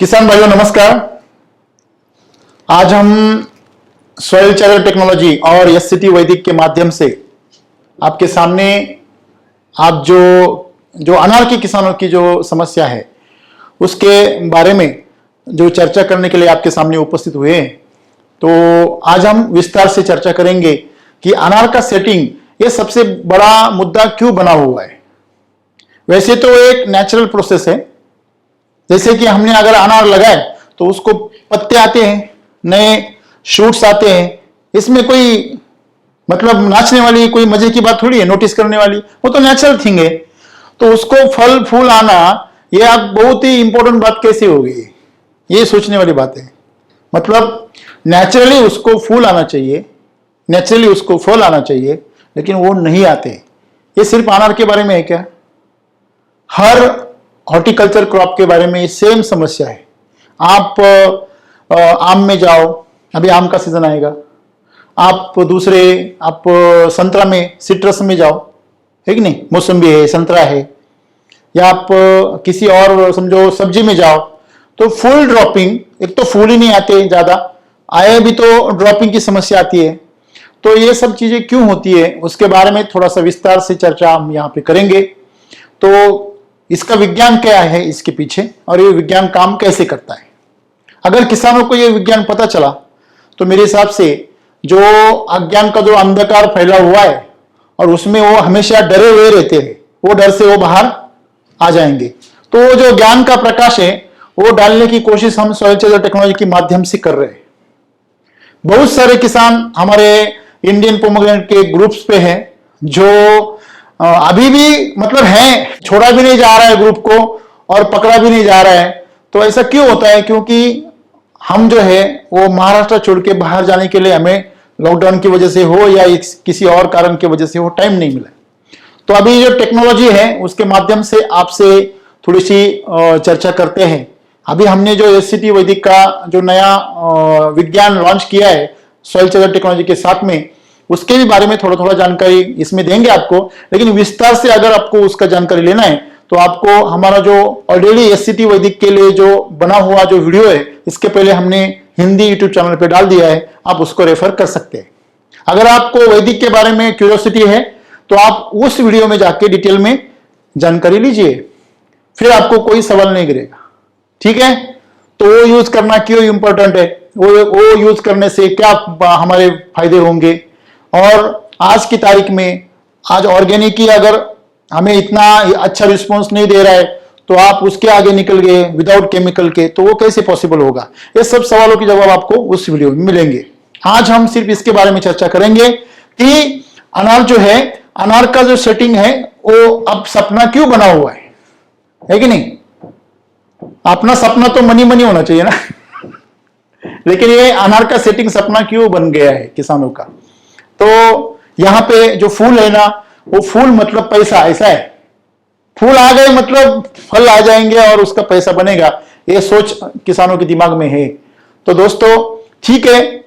किसान भाइयों नमस्कार। आज हम सॉइल चार्जर टेक्नोलॉजी और एससीटी वैदिक के माध्यम से आपके सामने आप जो अनार के किसानों की जो समस्या है उसके बारे में जो चर्चा करने के लिए आपके सामने उपस्थित हुए हैं। तो आज हम विस्तार से चर्चा करेंगे कि अनार का सेटिंग ये सबसे बड़ा मुद्दा क्यों बना हुआ है। वैसे तो एक नेचुरल प्रोसेस है, जैसे कि हमने अगर अनार लगाए तो उसको पत्ते आते हैं, नए शूट्स आते हैं। इसमें कोई मतलब नाचने वाली कोई मजे की बात थोड़ी है, नोटिस करने वाली, वो तो नेचुरल थिंग है। तो उसको फल फूल आना ये आप बहुत ही इंपॉर्टेंट बात कैसे हो गई, ये सोचने वाली बात है। मतलब नेचुरली उसको फूल आना चाहिए, नेचुरली उसको फल आना चाहिए, लेकिन वो नहीं आते। ये सिर्फ अनार के बारे में है क्या? हर हॉर्टिकल्चर क्रॉप के बारे में सेम समस्या है। आप आम में जाओ, अभी आम का सीजन आएगा। आप संतरा में, सिट्रस में जाओ, है कि नहीं, मौसम्बी है, संतरा है, या आप किसी और समझो सब्जी में जाओ तो फुल ड्रॉपिंग, एक तो फूल ही नहीं आते, ज्यादा आए भी तो ड्रॉपिंग की समस्या आती है। तो ये सब चीजें क्यों होती है उसके बारे में थोड़ा सा विस्तार से चर्चा हम यहाँ पे करेंगे। तो इसका विज्ञान क्या है इसके पीछे, और ये विज्ञान काम कैसे करता है। अगर किसानों को ये विज्ञान पता चला तो मेरे हिसाब से जो अज्ञान का जो अंधकार फैला हुआ है और उसमें वो हमेशा डरे हुए रहते हैं, वो डर से वो बाहर आ जाएंगे। तो जो ज्ञान का प्रकाश है वो डालने की कोशिश हम सॉइल चार्जर टेक्नोलॉजी के माध्यम से कर रहे हैं। बहुत सारे किसान हमारे इंडियन पोमोग्रेनेट के ग्रुप्स पे हैं जो अभी भी मतलब है, छोड़ा भी नहीं जा रहा है ग्रुप को और पकड़ा भी नहीं जा रहा है। तो ऐसा क्यों होता है? क्योंकि हम जो है वो महाराष्ट्र छोड़ के बाहर जाने के लिए हमें लॉकडाउन की वजह से हो या किसी और कारण की वजह से वो टाइम नहीं मिला। तो अभी जो टेक्नोलॉजी है उसके माध्यम से आपसे थोड़ी सी चर्चा करते हैं। अभी हमने जो एससीटी वैदिक का जो नया विज्ञान लॉन्च किया है सॉइल चार्जर टेक्नोलॉजी के साथ में, उसके भी बारे में थोड़ा थोड़ा जानकारी इसमें देंगे आपको। लेकिन विस्तार से अगर आपको उसका जानकारी लेना है तो आपको हमारा जो ऑलरेडी एससीटी वैदिक के लिए जो बना हुआ जो वीडियो है, इसके पहले हमने हिंदी यूट्यूब चैनल पे डाल दिया है, आप उसको रेफर कर सकते हैं। अगर आपको वैदिक के बारे में क्यूरियोसिटी है तो आप उस वीडियो में जाके डिटेल में जानकारी लीजिए, फिर आपको कोई सवाल नहीं गिरेगा। ठीक है? तो वो यूज करना क्यों इंपॉर्टेंट है, वो यूज करने से क्या हमारे फायदे होंगे। और आज की तारीख में आज ऑर्गेनिक ही अगर हमें इतना अच्छा रिस्पॉन्स नहीं दे रहा है तो आप उसके आगे निकल गए विदाउट केमिकल के, तो वो कैसे पॉसिबल होगा। ये सब सवालों के जवाब आपको उस वीडियो में मिलेंगे। आज हम सिर्फ इसके बारे में चर्चा करेंगे कि अनार जो है, अनार का जो सेटिंग है वो अब सपना क्यों बना हुआ है कि नहीं। अपना सपना तो मनी मनी होना चाहिए ना लेकिन ये अनार का सेटिंग सपना क्यों बन गया है किसानों का। तो यहां पे जो फूल है ना, वो फूल मतलब पैसा, ऐसा है। फूल आ गए मतलब फल आ जाएंगे और उसका पैसा बनेगा, ये सोच किसानों के दिमाग में है। तो दोस्तों ठीक है,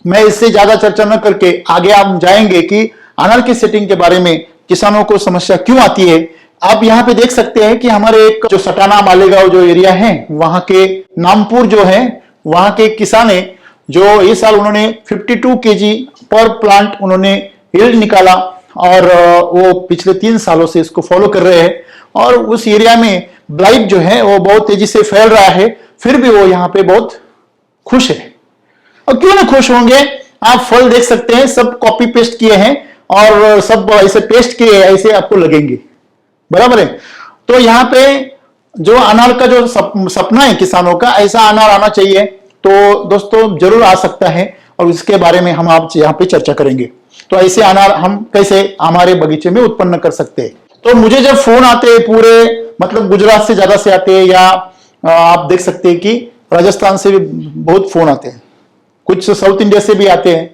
मैं इससे ज्यादा चर्चा न करके आगे हम जाएंगे कि अनार की सेटिंग के बारे में किसानों को समस्या क्यों आती है। आप यहाँ पे देख सकते हैं कि हमारे एक जो सटाना मालेगांव जो एरिया है, वहां के नामपुर जो है, वहां के किसान है जो इस साल उन्होंने 52 kg पर प्लांट उन्होंने यील्ड निकाला, और वो पिछले 3 सालों से इसको फॉलो कर रहे हैं। और उस एरिया में ब्लाइट जो है वो बहुत तेजी से फैल रहा है, फिर भी वो यहाँ पे बहुत खुश है। और क्यों ना खुश होंगे, आप फल देख सकते हैं, सब कॉपी पेस्ट किए हैं और सब ऐसे पेस्ट किए ऐसे आपको लगेंगे, बराबर है। तो यहाँ पे जो अनार का जो सपना है किसानों का, ऐसा अनार आना चाहिए। तो दोस्तों जरूर आ सकता है और इसके बारे में हम आप यहाँ पे चर्चा करेंगे। तो ऐसे अनार हम कैसे हमारे बगीचे में उत्पन्न कर सकते हैं। तो मुझे जब फोन आते हैं पूरे मतलब गुजरात से ज्यादा से आते हैं, या आप देख सकते हैं कि राजस्थान से भी बहुत फोन आते हैं, कुछ साउथ इंडिया से भी आते हैं।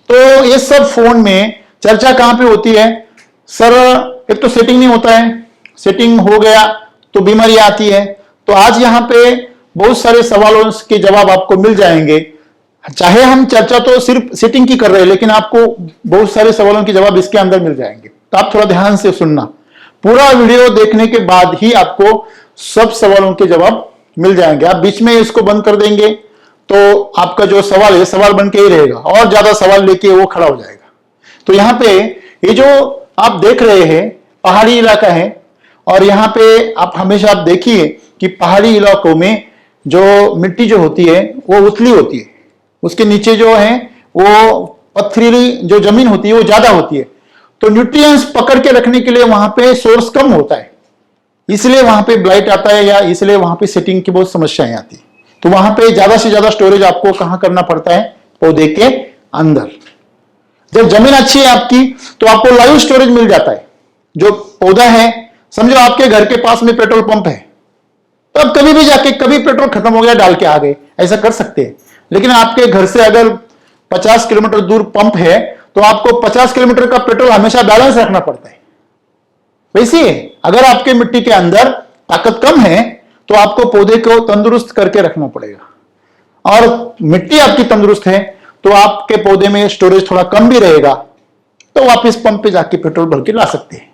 तो ये सब फोन में चर्चा कहां पे होती है? सर एक तो सेटिंग नहीं होता है, सेटिंग हो गया तो बीमारी आती है। तो आज यहाँ पे बहुत सारे सवालों के जवाब आपको मिल जाएंगे। चाहे हम चर्चा तो सिर्फ सेटिंग की कर रहे हैं, लेकिन आपको बहुत सारे सवालों के जवाब इसके अंदर मिल जाएंगे। तो आप थोड़ा ध्यान से सुनना, पूरा वीडियो देखने के बाद ही आपको सब सवालों के जवाब मिल जाएंगे। आप बीच में इसको बंद कर देंगे तो आपका जो सवाल है सवाल बन के ही रहेगा, और ज्यादा सवाल लेके वो खड़ा हो जाएगा। तो यहाँ पे ये जो आप देख रहे हैं पहाड़ी इलाका है, और यहाँ पे आप हमेशा आप देखिए कि पहाड़ी इलाकों में जो मिट्टी जो होती है वो उथली होती है, उसके नीचे जो है वो पथरीली जो जमीन होती है वो ज्यादा होती है। तो न्यूट्रिएंट्स पकड़ के रखने के लिए वहां पे सोर्स कम होता है, इसलिए वहां पे ब्लाइट आता है, या इसलिए वहां पे सेटिंग की बहुत समस्याएं आती है। तो वहां पे ज्यादा से ज्यादा स्टोरेज आपको कहां करना पड़ता है? पौधे के अंदर। जब जमीन अच्छी है आपकी तो आपको लाइव स्टोरेज मिल जाता है। जो पौधा है, समझो आपके घर के पास में पेट्रोल पंप है, तो अब कभी भी जाके कभी पेट्रोल खत्म हो गया डाल के आ गए, ऐसा कर सकते हैं। लेकिन आपके घर से अगर 50 किलोमीटर दूर पंप है तो आपको 50 किलोमीटर का पेट्रोल हमेशा बैलेंस रखना पड़ता है। वैसे अगर आपके मिट्टी के अंदर ताकत कम है तो आपको पौधे को तंदुरुस्त करके रखना पड़ेगा, और मिट्टी आपकी तंदुरुस्त है तो आपके पौधे में स्टोरेज थोड़ा कम भी रहेगा, तो वापस पंप पे जाके पेट्रोल भर के ला सकते हैं।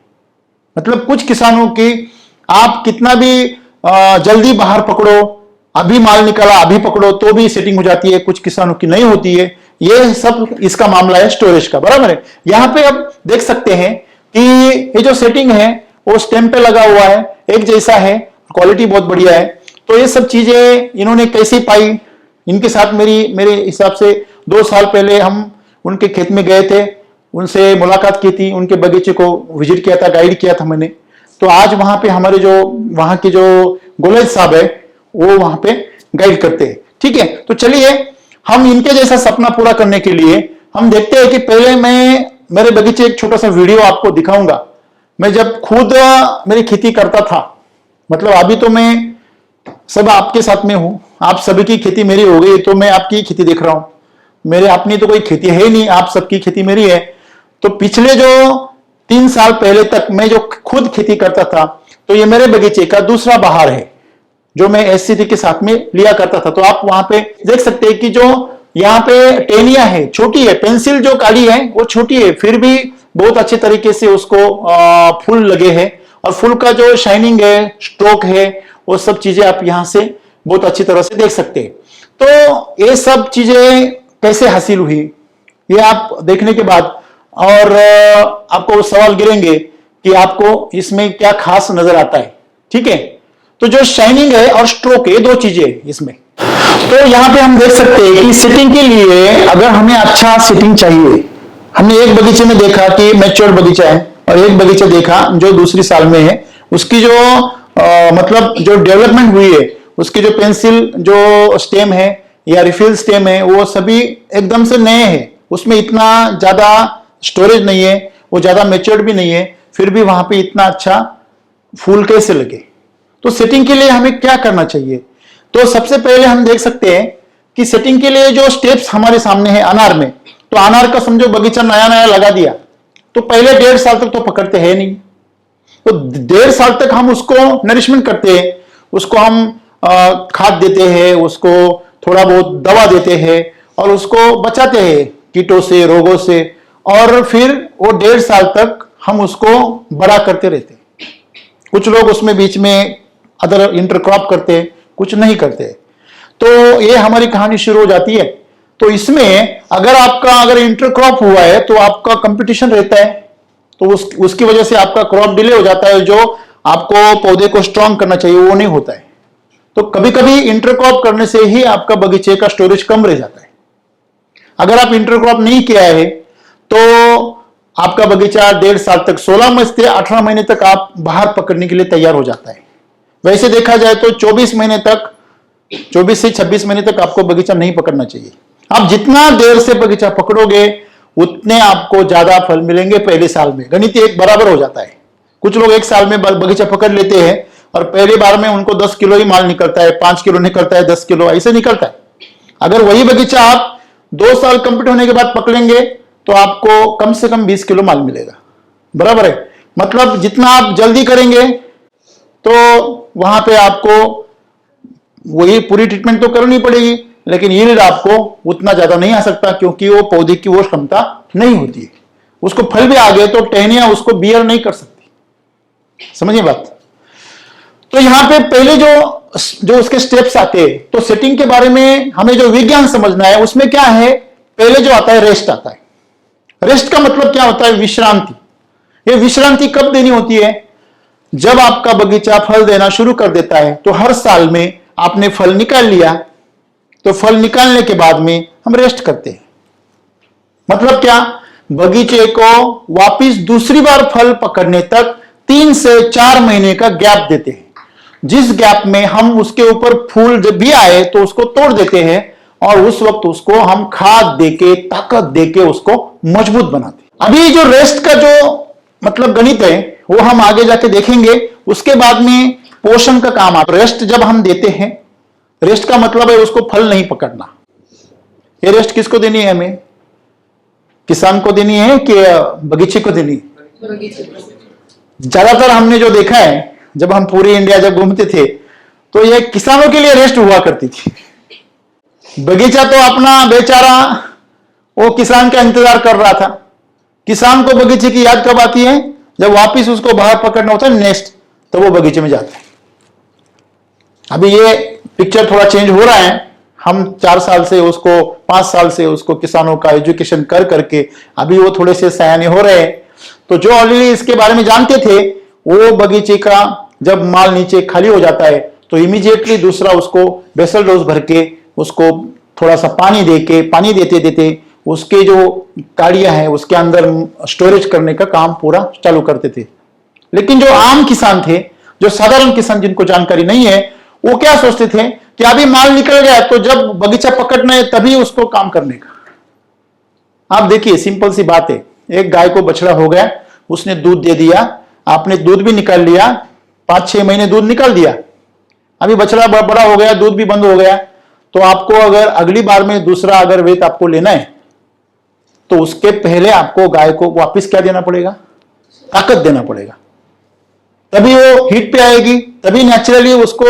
मतलब कुछ किसानों की आप कितना भी जल्दी बाहर पकड़ो, अभी माल निकाला अभी पकड़ो तो भी सेटिंग हो जाती है, कुछ किसानों की नहीं होती है। ये सब इसका मामला है स्टोरेज का, बराबर है। यहां पे अब देख सकते हैं कि ये जो सेटिंग है वो स्टेम पे लगा हुआ है, एक जैसा है, क्वालिटी बहुत बढ़िया है। तो ये सब चीजें इन्होंने कैसे पाई? इनके साथ मेरे हिसाब से 2 साल पहले हम उनके खेत में गए थे, उनसे मुलाकात की थी, उनके बगीचे को विजिट किया था, गाइड किया था मैंने। तो आज वहां पे हमारे जो वहां के जो गोलेज साहब है वो वहां पे गाइड करते हैं, ठीक है। तो चलिए हम इनके जैसा सपना पूरा करने के लिए हम देखते हैं कि पहले मैं मेरे बगीचे एक छोटा सा वीडियो आपको दिखाऊंगा। मैं जब खुद मेरी खेती करता था, मतलब अभी तो मैं सब आपके साथ में हूं, आप सभी की खेती मेरी हो गई तो मैं आपकी खेती देख रहा हूं। मेरे अपनी तो कोई खेती है ही नहीं, आप सबकी खेती मेरी है। तो पिछले जो 3 साल पहले तक मैं जो खुद खेती करता था, तो ये मेरे बगीचे का दूसरा बहार है जो मैं एससीटी के साथ में लिया करता था। तो आप वहां पे देख सकते हैं कि जो यहाँ पे टेनिया है, छोटी है, पेंसिल जो काली है वो छोटी है, फिर भी बहुत अच्छे तरीके से उसको फूल लगे हैं, और फूल का जो शाइनिंग है, स्ट्रोक है, वो सब चीजें आप यहां से बहुत अच्छी तरह से देख सकते हैं। तो ये सब चीजें कैसे हासिल हुई ये आप देखने के बाद, और आपको सवाल गिरेंगे कि आपको इसमें क्या खास नजर आता है, ठीक है। तो जो शाइनिंग है और स्ट्रोक है, 2 चीजें इसमें। तो यहां पे हम देख सकते हैं कि सेटिंग के लिए अगर हमें अच्छा सेटिंग चाहिए, हमने एक बगीचे में देखा कि मैच्योर बगीचा है, और एक बगीचा देखा जो दूसरी साल में है, उसकी जो मतलब जो डेवलपमेंट हुई है, उसकी जो पेंसिल जो स्टेम है या रिफिल स्टेम है वो सभी एकदम से नए हैं, उसमें इतना ज्यादा स्टोरेज नहीं है, वो ज्यादा मैच्योर्ड भी नहीं है, फिर भी वहां पे इतना अच्छा फूल कैसे लगे। तो सेटिंग के लिए हमें क्या करना चाहिए? तो सबसे पहले हम देख सकते हैं कि सेटिंग के लिए जो स्टेप्स हमारे सामने है अनार में, तो अनार का समझो बगीचा नया नया लगा दिया, तो पहले 1.5 साल तक तो पकड़ते हैं नहीं, तो 1.5 साल तक हम उसको नरिशमेंट करते हैं, उसको हम खाद देते हैं, उसको थोड़ा बहुत दवा देते हैं, और उसको बचाते हैं कीटों से, रोगों से, और फिर वो 1.5 साल तक हम उसको बड़ा करते रहते हैं। कुछ लोग उसमें बीच में अदर इंटरक्रॉप करते हैं, कुछ नहीं करते। तो ये हमारी कहानी शुरू हो जाती है। तो इसमें अगर इंटरक्रॉप हुआ है तो आपका कंपटीशन रहता है, तो उसकी वजह से आपका क्रॉप डिले हो जाता है, जो आपको पौधे को स्ट्रांग करना चाहिए वो नहीं होता है। तो कभी कभी इंटरक्रॉप करने से ही आपका बगीचे का स्टोरेज कम रह जाता है। अगर आप इंटरक्रॉप नहीं किया है तो आपका बगीचा 1.5 साल तक, 16 महीने से 18 महीने तक आप बाहर पकड़ने के लिए तैयार हो जाता है। वैसे देखा जाए तो 24 महीने तक, 24 से 26 महीने तक आपको बगीचा नहीं पकड़ना चाहिए। आप जितना देर से बगीचा पकड़ोगे उतने आपको ज्यादा फल मिलेंगे पहले साल में। गणित एक बराबर हो जाता है। कुछ लोग 1 साल में बगीचा पकड़ लेते हैं और पहली बार में उनको 10 किलो ही माल निकलता है, 5 किलो निकलता है, 10 किलो ऐसे निकलता है। अगर वही बगीचा आप 2 साल कंप्लीट होने के बाद पकड़ेंगे तो आपको कम से कम 20 किलो माल मिलेगा, बराबर है। मतलब जितना आप जल्दी करेंगे तो वहां पे आपको वही पूरी ट्रीटमेंट तो करनी पड़ेगी, लेकिन यील्ड आपको उतना ज्यादा नहीं आ सकता, क्योंकि वो पौधे की वो क्षमता नहीं होती है। उसको फल भी आ गए तो टहनियां उसको बियर नहीं कर सकती, समझिए बात। तो यहां पे पहले जो जो उसके स्टेप्स आते हैं, तो सेटिंग के बारे में हमें जो विज्ञान समझना है उसमें क्या है, पहले जो आता है रेस्ट आता है। रेस्ट का मतलब क्या होता है, विश्रांति। ये विश्रांति कब देनी होती है, जब आपका बगीचा फल देना शुरू कर देता है। तो हर साल में आपने फल निकाल लिया, तो फल निकालने के बाद में हम रेस्ट करते हैं। मतलब क्या, बगीचे को वापिस दूसरी बार फल पकड़ने तक 3 से 4 महीने का गैप देते हैं, जिस गैप में हम उसके ऊपर फूल जब भी आए तो उसको तोड़ देते हैं और उस वक्त उसको हम खाद देके, ताकत देके उसको मजबूत बनाते हैं। अभी जो रेस्ट का जो मतलब गणित है वो हम आगे जाके देखेंगे। उसके बाद में पोषण का काम आता है। रेस्ट जब हम देते हैं, रेस्ट का मतलब है उसको फल नहीं पकड़ना। ये रेस्ट किसको देनी है, हमें किसान को देनी है कि बगीचे को देनी है? ज्यादातर हमने जो देखा है, जब हम पूरी इंडिया जब घूमते थे, तो ये किसानों के लिए रेस्ट हुआ करती थी। बगीचा तो अपना बेचारा वो किसान का इंतजार कर रहा था। किसान को बगीचे की याद कब आती है, जब वापिस उसको बाहर पकड़ना होता है नेक्स्ट, तो वो बगीचे में जाता है। अभी ये पिक्चर थोड़ा चेंज हो रहा है। हम 4 साल से उसको, 5 साल से उसको किसानों का एजुकेशन कर करके अभी वो थोड़े से सयाने हो रहे हैं। तो जो ऑलरेडी इसके बारे में जानते थे, वो बगीचे का जब माल नीचे खाली हो जाता है तो इमीडिएटली दूसरा उसको बेसल डोज भर के उसको थोड़ा सा पानी देते देते उसके जो काड़ियां हैं उसके अंदर स्टोरेज करने का काम पूरा चालू करते थे। लेकिन जो आम किसान थे, जो साधारण किसान जिनको जानकारी नहीं है, वो क्या सोचते थे कि अभी माल निकल गया तो जब बगीचा पकड़ना है तभी उसको काम करने का। आप देखिए, सिंपल सी बात है, एक गाय को बछड़ा हो गया, उसने दूध दे दिया, आपने दूध भी निकाल लिया, 5-6 महीने दूध निकाल दिया, अभी बछड़ा बड़ा हो गया, दूध भी बंद हो गया, तो आपको अगर अगली बार में दूसरा अगर वेट आपको लेना है तो उसके पहले आपको गाय को वापस क्या देना पड़ेगा, ताकत देना पड़ेगा। तभी वो हीट पे आएगी, तभी नेचुरली उसको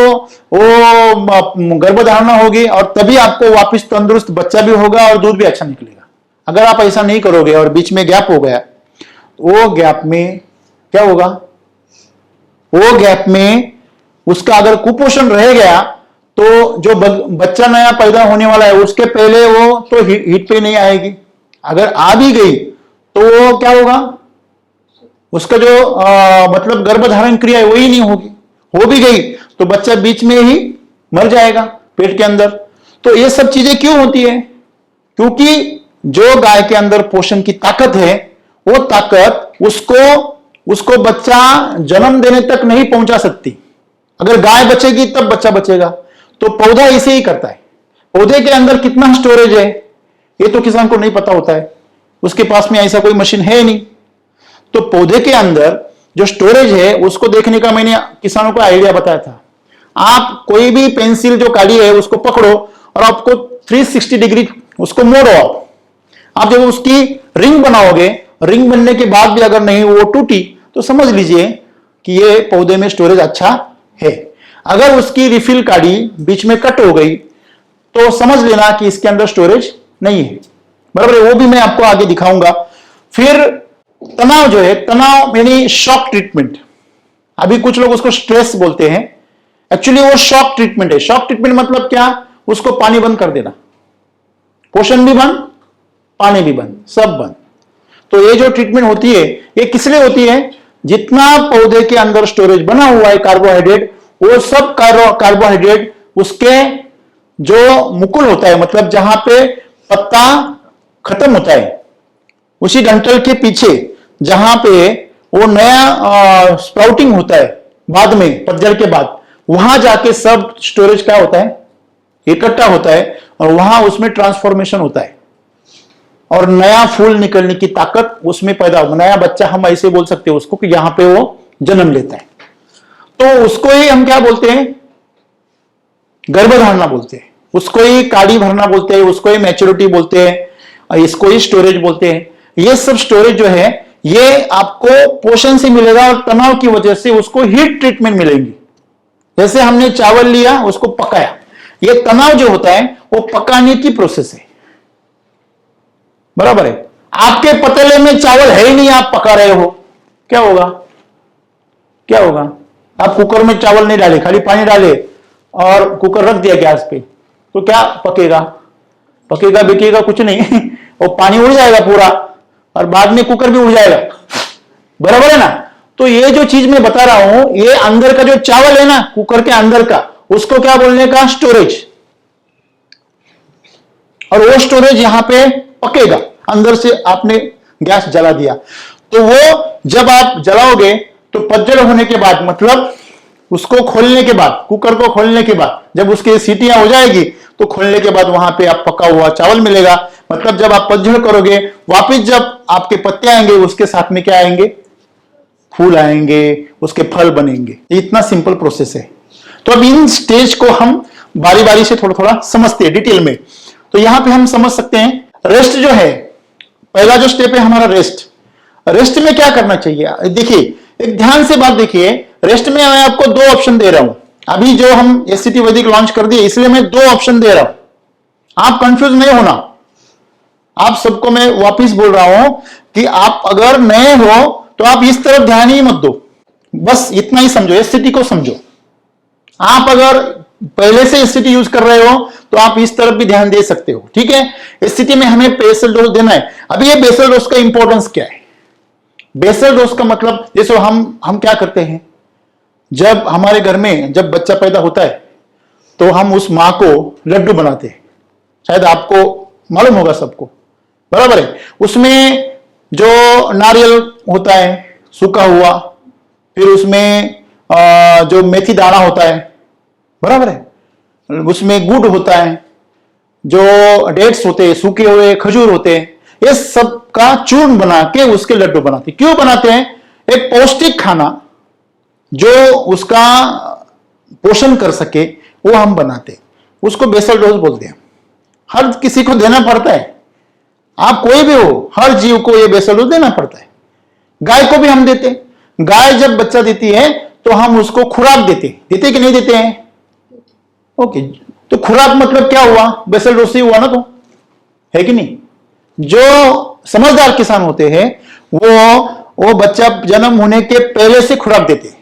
वो गर्भधारणा होगी और तभी आपको वापस तंदुरुस्त बच्चा भी होगा और दूध भी अच्छा निकलेगा। अगर आप ऐसा नहीं करोगे और बीच में गैप हो गया, वो गैप में क्या होगा, वो गैप में उसका अगर कुपोषण रह गया तो जो बच्चा नया पैदा होने वाला है उसके पहले वो तो हीट पे नहीं आएगी। अगर आ भी गई तो वो क्या होगा, उसका जो मतलब गर्भधारण क्रिया है वही नहीं होगी। हो भी गई तो बच्चा बीच में ही मर जाएगा पेट के अंदर। तो ये सब चीजें क्यों होती है, क्योंकि जो गाय के अंदर पोषण की ताकत है, वो ताकत उसको बच्चा जन्म देने तक नहीं पहुंचा सकती। अगर गाय बचेगी तब बच्चा बचेगा। तो पौधा इसे ही करता है। पौधे के अंदर कितना स्टोरेज है ये तो किसान को नहीं पता होता है, उसके पास में ऐसा कोई मशीन है नहीं। तो पौधे के अंदर जो स्टोरेज है उसको देखने का मैंने किसानों को आइडिया बताया था। आप कोई भी पेंसिल जो काली है उसको पकड़ो और आपको 360 डिग्री उसको मोड़ो। आप जब उसकी रिंग बनाओगे, रिंग बनने के बाद भी अगर नहीं वो टूटी तो समझ लीजिए कि ये पौधे में स्टोरेज अच्छा है। अगर उसकी रिफिल काड़ी बीच में कट हो गई तो समझ लेना कि इसके अंदर स्टोरेज नहीं है। बराबर है, वो भी मैं आपको आगे दिखाऊंगा। फिर तनाव जो है, तनाव यानी शॉक ट्रीटमेंट। अभी कुछ लोग उसको स्ट्रेस बोलते हैं, एक्चुअली वो शॉक ट्रीटमेंट है। शॉक ट्रीटमेंट मतलब क्या, उसको पानी बंद कर देना, पोषण भी बंद, पानी भी बंद, सब बंद। तो ये जो ट्रीटमेंट होती है ये किस लिए होती है, जितना पौधे के अंदर स्टोरेज बना हुआ है कार्बोहाइड्रेट, वो सब कार्बोहाइड्रेट उसके जो मुकुल होता है, मतलब जहां पे पत्ता खत्म होता है, उसी डंठल के पीछे जहां पे वो नया स्प्राउटिंग होता है बाद में, पतझड़ के बाद, वहां जाके सब स्टोरेज क्या होता है, इकट्ठा होता है और वहां उसमें ट्रांसफॉर्मेशन होता है और नया फूल निकलने की ताकत उसमें पैदा हो, नया बच्चा हम ऐसे बोल सकते हैं उसको कि यहां पे वो जन्म लेता है। तो उसको ही हम क्या बोलते हैं, गर्भधारणा बोलते हैं, उसको ही काड़ी भरना बोलते हैं, उसको ही मैच्योरिटी बोलते हैं, इसको ही स्टोरेज बोलते हैं। ये सब स्टोरेज जो है ये आपको पोषण से मिलेगा और तनाव की वजह से उसको हीट ट्रीटमेंट मिलेगी। जैसे हमने चावल लिया, उसको पकाया, ये तनाव जो होता है वो पकाने की प्रोसेस है। बराबर है, आपके पतीले में चावल है ही नहीं, आप पका रहे हो, क्या होगा, क्या होगा? आप कुकर में चावल नहीं डाले, खाली पानी डाले और कुकर रख दिया गैस पे, तो क्या पकेगा? पकेगा बिकेगा कुछ नहीं और पानी उड़ जाएगा पूरा और बाद में कुकर भी उड़ जाएगा, बराबर है ना? तो ये जो चीज मैं बता रहा हूं, ये अंदर का जो चावल है ना कुकर के अंदर का, उसको क्या बोलने का? स्टोरेज। और वो स्टोरेज यहां पे पकेगा, अंदर से आपने गैस जला दिया, तो वो जब आप जलाओगे तो पतझड़ होने के बाद, मतलब उसको खोलने के बाद, कुकर को खोलने के बाद जब उसकी सीटियां हो जाएगी तो खोलने के बाद वहां पे आप पका हुआ चावल मिलेगा। मतलब जब आप पतझड़ करोगे, वापस जब आपके पत्ते आएंगे, उसके साथ में क्या आएंगे? फूल आएंगे, उसके फल बनेंगे। इतना सिंपल प्रोसेस है। तो अब इन स्टेज को हम बारी बारी से थोड़ा थोड़ा समझते हैं डिटेल में। तो यहां पे हम समझ सकते हैं, रेस्ट जो है, पहला जो स्टेप है हमारा रेस्ट। रेस्ट में क्या करना चाहिए? देखिए, एक ध्यान से बात देखिए, रेस्ट में मैं आपको दो ऑप्शन दे रहा हूं। अभी जो हम एससीटी वैदिक लॉन्च कर दिए, इसलिए मैं दो ऑप्शन दे रहा हूं। आप कंफ्यूज नहीं होना। आप सबको मैं वापिस बोल रहा हूं कि आप अगर नए हो तो आप इस तरफ ध्यान ही मत दो, बस इतना ही समझो, एससीटी को समझो। आप अगर पहले से एससीटी यूज कर रहे हो तो आप इस तरफ भी ध्यान दे सकते हो, ठीक है? एससीटी में हमें बेसल डोज देना है। अभी ये बेसल डोज का इंपॉर्टेंस क्या है? बेसल डोज का मतलब, जैसे हम क्या करते हैं, जब हमारे घर में जब बच्चा पैदा होता है तो हम उस मां को लड्डू बनाते हैं, शायद आपको मालूम होगा सबको, बराबर है? उसमें जो नारियल होता है सूखा हुआ, फिर उसमें जो मेथी दाना होता है, बराबर है, उसमें गुड़ होता है, जो डेट्स होते हैं, सूखे हुए खजूर होते हैं, ये सब का चूर्ण बना के उसके लड्डू बनाते हैं। क्यों बनाते हैं? एक पौष्टिक खाना जो उसका पोषण कर सके वो हम बनाते हैं, उसको बेसल डोज बोलते हैं। हर किसी को देना पड़ता है, आप कोई भी हो, हर जीव को ये बेसल डोज देना पड़ता है। गाय को भी हम देते हैं। गाय जब बच्चा देती है तो हम उसको खुराक देते कि नहीं देते हैं? ओके, तो खुराक मतलब क्या हुआ? बेसल डोज से हुआ ना, तो है कि नहीं? जो समझदार किसान होते हैं वो बच्चा जन्म होने के पहले से खुराक देते हैं,